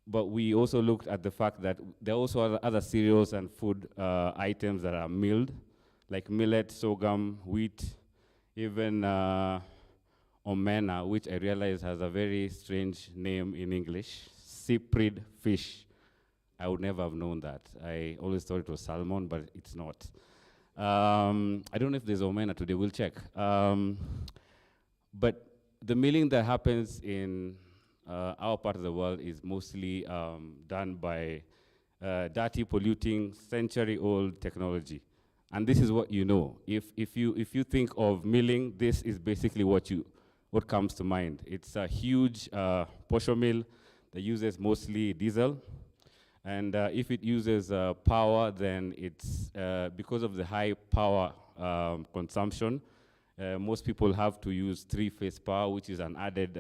But we also looked at the fact that there are also other cereals and food items that are milled, like millet, sorghum, wheat, even omena, which I realize has a very strange name in English, cyprid fish. I would never have known that. I always thought it was salmon, but it's not. I don't know if there's omena today, we'll check. But the milling that happens in our part of the world is mostly done by dirty, polluting, century-old technology. And this is what you know. If you think of milling, this is basically what comes to mind. It's a huge posho mill that uses mostly diesel. And if it uses power, then it's because of the high power consumption, most people have to use 3-phase power, which is an added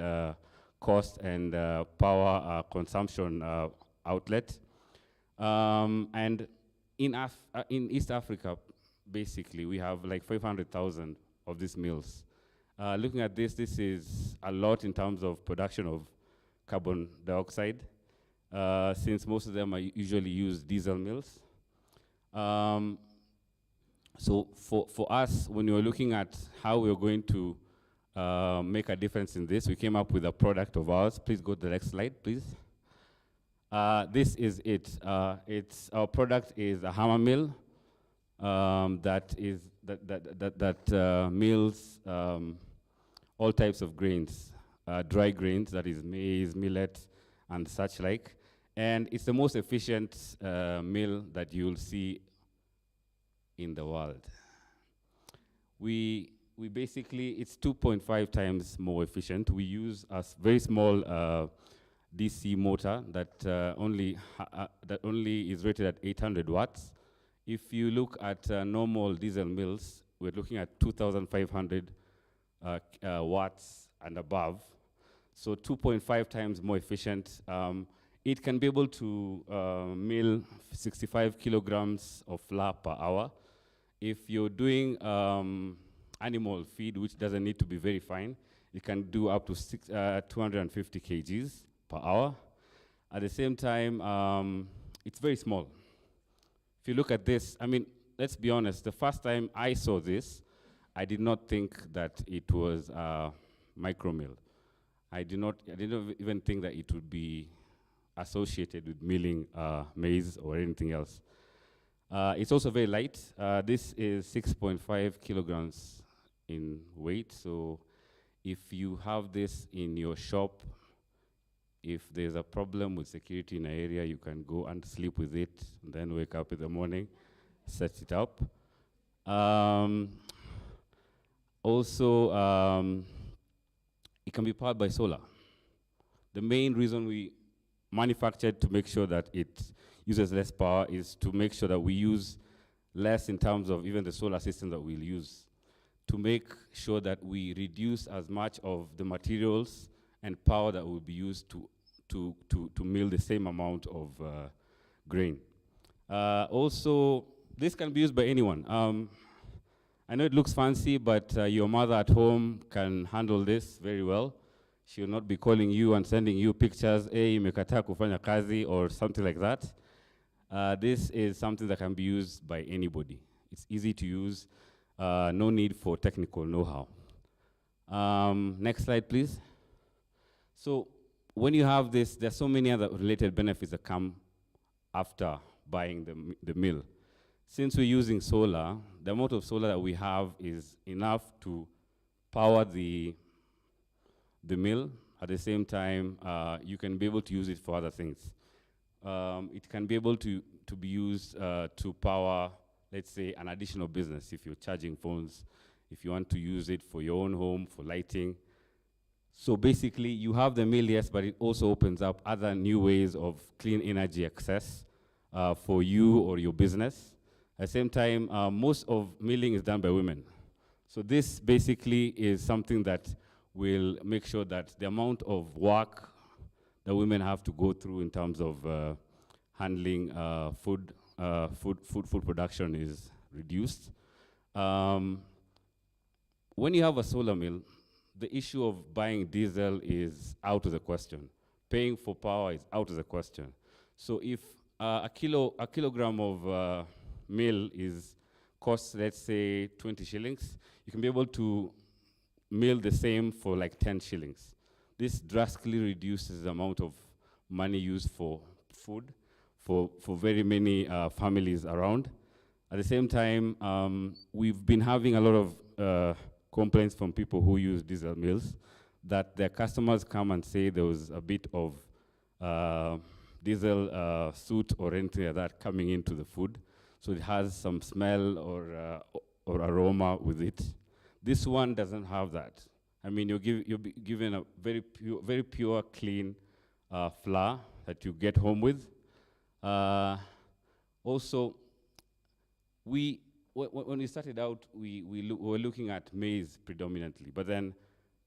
cost and power consumption outlet. And in East Africa, basically, we have like 500,000 of these mills. Looking at this is a lot in terms of production of carbon dioxide, since most of them are usually use diesel mills. So for us, when we were looking at how we were going to make a difference in this, we came up with a product of ours. Please go to the next slide, please. This is it. Our product is a hammer mill that mills all types of grains, dry grains, that is maize, millet, and such like. And it's the most efficient mill that you'll see in the world. We basically, it's 2.5 times more efficient. We use a very small DC motor that only is rated at 800 watts. If you look at normal diesel mills, we're looking at 2,500 watts and above. So 2.5 times more efficient. It can be able to mill 65 kilograms of flour per hour. If you're doing animal feed, which doesn't need to be very fine, you can do up to 250 kgs per hour. At the same time, it's very small. If you look at this, I mean, let's be honest, the first time I saw this, I did not think that it was a micro mill. I didn't even think that it would be associated with milling maize or anything else. It's also very light. This is 6.5 kilograms in weight. So if you have this in your shop, if there's a problem with security in an area, you can go and sleep with it, and then wake up in the morning, set it up. Also, it can be powered by solar. the main reason we manufactured to make sure that it uses less power is to make sure that we use less in terms of even the solar system that we'll use, to make sure that we reduce as much of the materials and power that will be used to mill the same amount of grain. Also, this can be used by anyone. I know it looks fancy, but your mother at home can handle this very well. She will not be calling you and sending you pictures, hey, imekataa kufanya kazi, or something like that. This is something that can be used by anybody. It's easy to use, no need for technical know-how. Next slide, please. So when you have this, there's so many other related benefits that come after buying the mill. Since we're using solar, the amount of solar that we have is enough to power the mill. At the same time, you can be able to use it for other things. It can be able to be used to power, let's say, an additional business. If you're charging phones, if you want to use it for your own home, for lighting. So basically, you have the mill, yes, but it also opens up other new ways of clean energy access for you or your business. At the same time, most of milling is done by women. So this basically is something that will make sure that the amount of work that women have to go through in terms of handling food production is reduced. When you have a solar mill, the issue of buying diesel is out of the question. Paying for power is out of the question. So if a kilogram of mill costs, let's say, 20 shillings, you can be able to mill the same for like 10 shillings. This drastically reduces the amount of money used for food for very many families around. At the same time, we've been having a lot of complaints from people who use diesel mills that their customers come and say there was a bit of diesel soot or anything like that coming into the food. So it has some smell or aroma with it. This one doesn't have that. I mean, you're given a very pure, clean flour that you get home with. Also, when we started out, we were looking at maize predominantly. Be then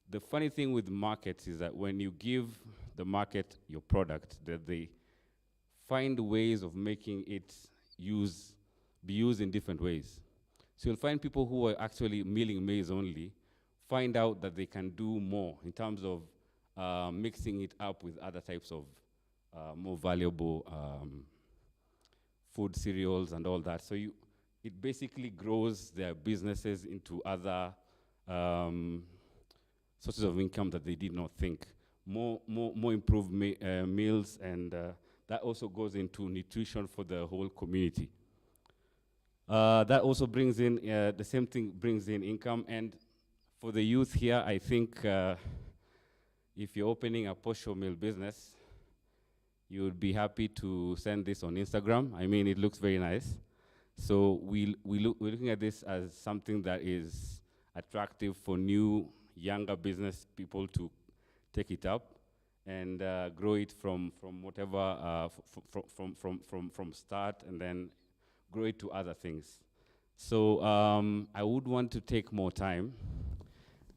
the funny thing with markets is that when you give the market your product, that they find ways of making it be used in different ways. So you'll find people who are actually milling maize only find out that they can do more in terms of mixing it up with other types of more valuable food cereals and all that. So it basically grows their businesses into other sources of income that they did not think. More improved meals, and that also goes into nutrition for the whole community. That also brings in, the same thing brings in income. And for the youth here, I think if you're opening a posho mill business, you would be happy to send this on Instagram. I mean, it looks very nice. So we're looking at this as something that is attractive for new, younger business people to take it up and grow it from whatever, from start, and then grow it to other things. So I would want to take more time.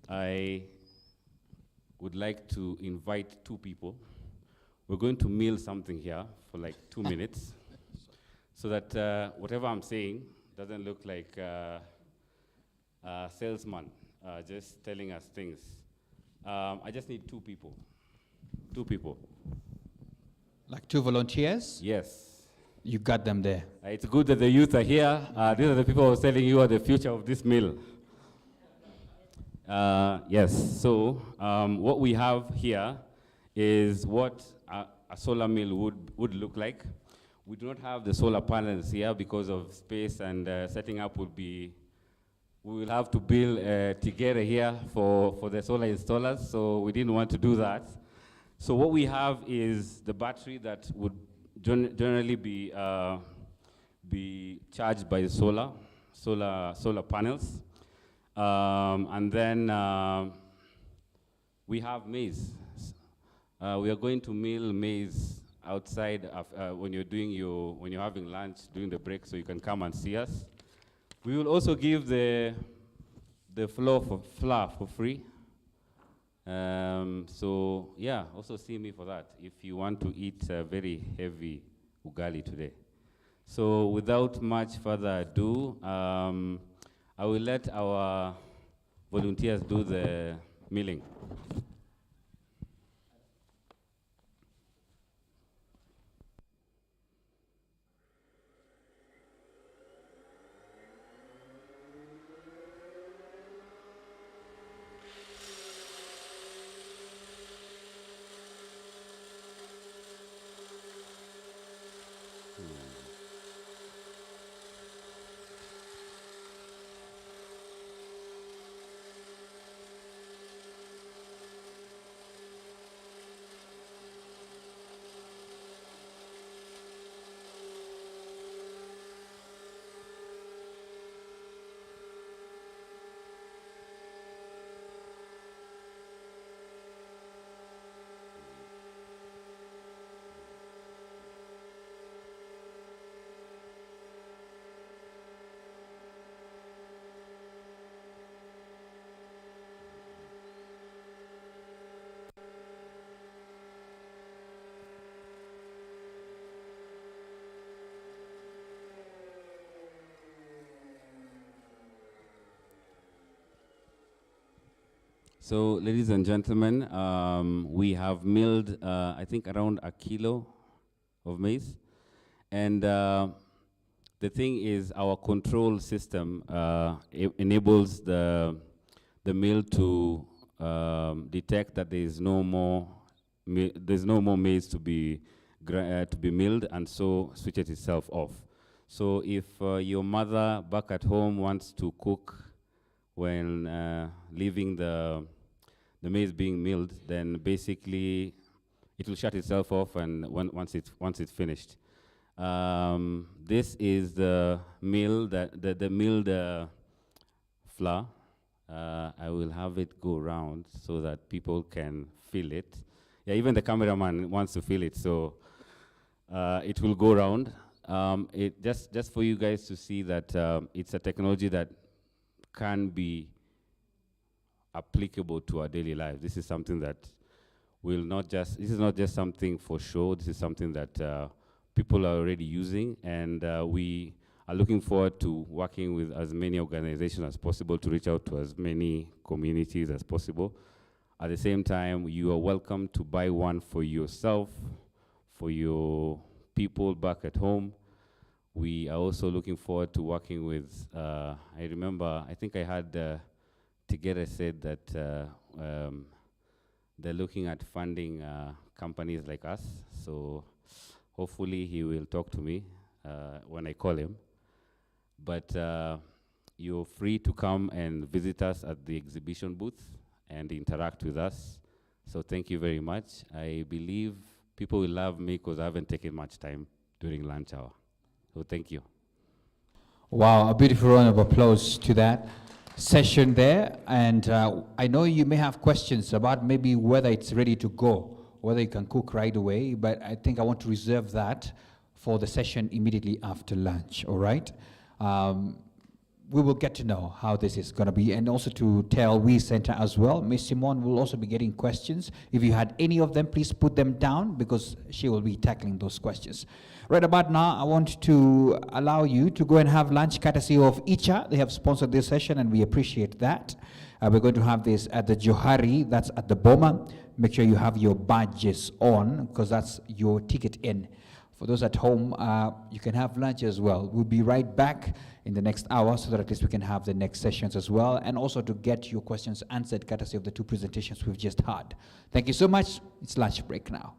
I would like to invite two people. We're going to mill something here for like 2 minutes so that whatever I'm saying doesn't look like a salesman just telling us things. I just need two people. Two people. Like two volunteers? Yes. You got them there. It's good that the youth are here. These are the people I was telling you are the future of this mill. Yes, so what we have here is what a solar mill would look like. We do not have the solar panels here because of space, and setting up would be, we will have to build Tigere here for the solar installers, so we didn't want to do that. So what we have is the battery that would generally be charged by the solar panels. And then we have maize. We are going to mill maize outside when you're having lunch during the break, so you can come and see us. We will also give the flour for free. So yeah, also see me for that if you want to eat very heavy ugali today. So without much further ado, I will let our volunteers do the milling. So, ladies and gentlemen, we have milled, I think, around a kilo of maize. And the thing is, our control system enables the mill to detect that there is no more maize to be milled, and so switches itself off. So, if your mother back at home wants to cook when leaving the maize being milled, then basically it will shut itself off, and once it's finished. This is the mill the milled flour. I will have it go around so that people can feel it. Yeah, even the cameraman wants to feel it, so it will go around. It just for you guys to see that it's a technology that can be applicable to our daily life. This is something that this is not just something for show, this is something that people are already using, and we are looking forward to working with as many organizations as possible to reach out to as many communities as possible. At the same time, you are welcome to buy one for yourself, for your people back at home. We are also looking forward to working with, I remember, I think I had Tigere said that they're looking at funding companies like us, so hopefully he will talk to me when I call him. But you're free to come and visit us at the exhibition booth and interact with us. So thank you very much. I believe people will love me because I haven't taken much time during lunch hour. So thank you. Wow, a beautiful round of applause to that session there. And I know you may have questions about maybe whether it's ready to go, whether you can cook right away, but I think I want to reserve that for the session immediately after lunch, all right? We will get to know how this is going to be, and also to tell We Center as well. Miss Simone will also be getting questions. If you had any of them, please put them down, because she will be tackling those questions. Right about now, I want to allow you to go and have lunch courtesy of Icha. They have sponsored this session, and we appreciate that. We're going to have this at the Johari, that's at the Boma. Make sure you have your badges on, because that's your ticket in. For those at home, you can have lunch as well. We'll be right back in the next hour so that at least we can have the next sessions as well, and also to get your questions answered courtesy of the two presentations we've just had. Thank you so much. It's lunch break now.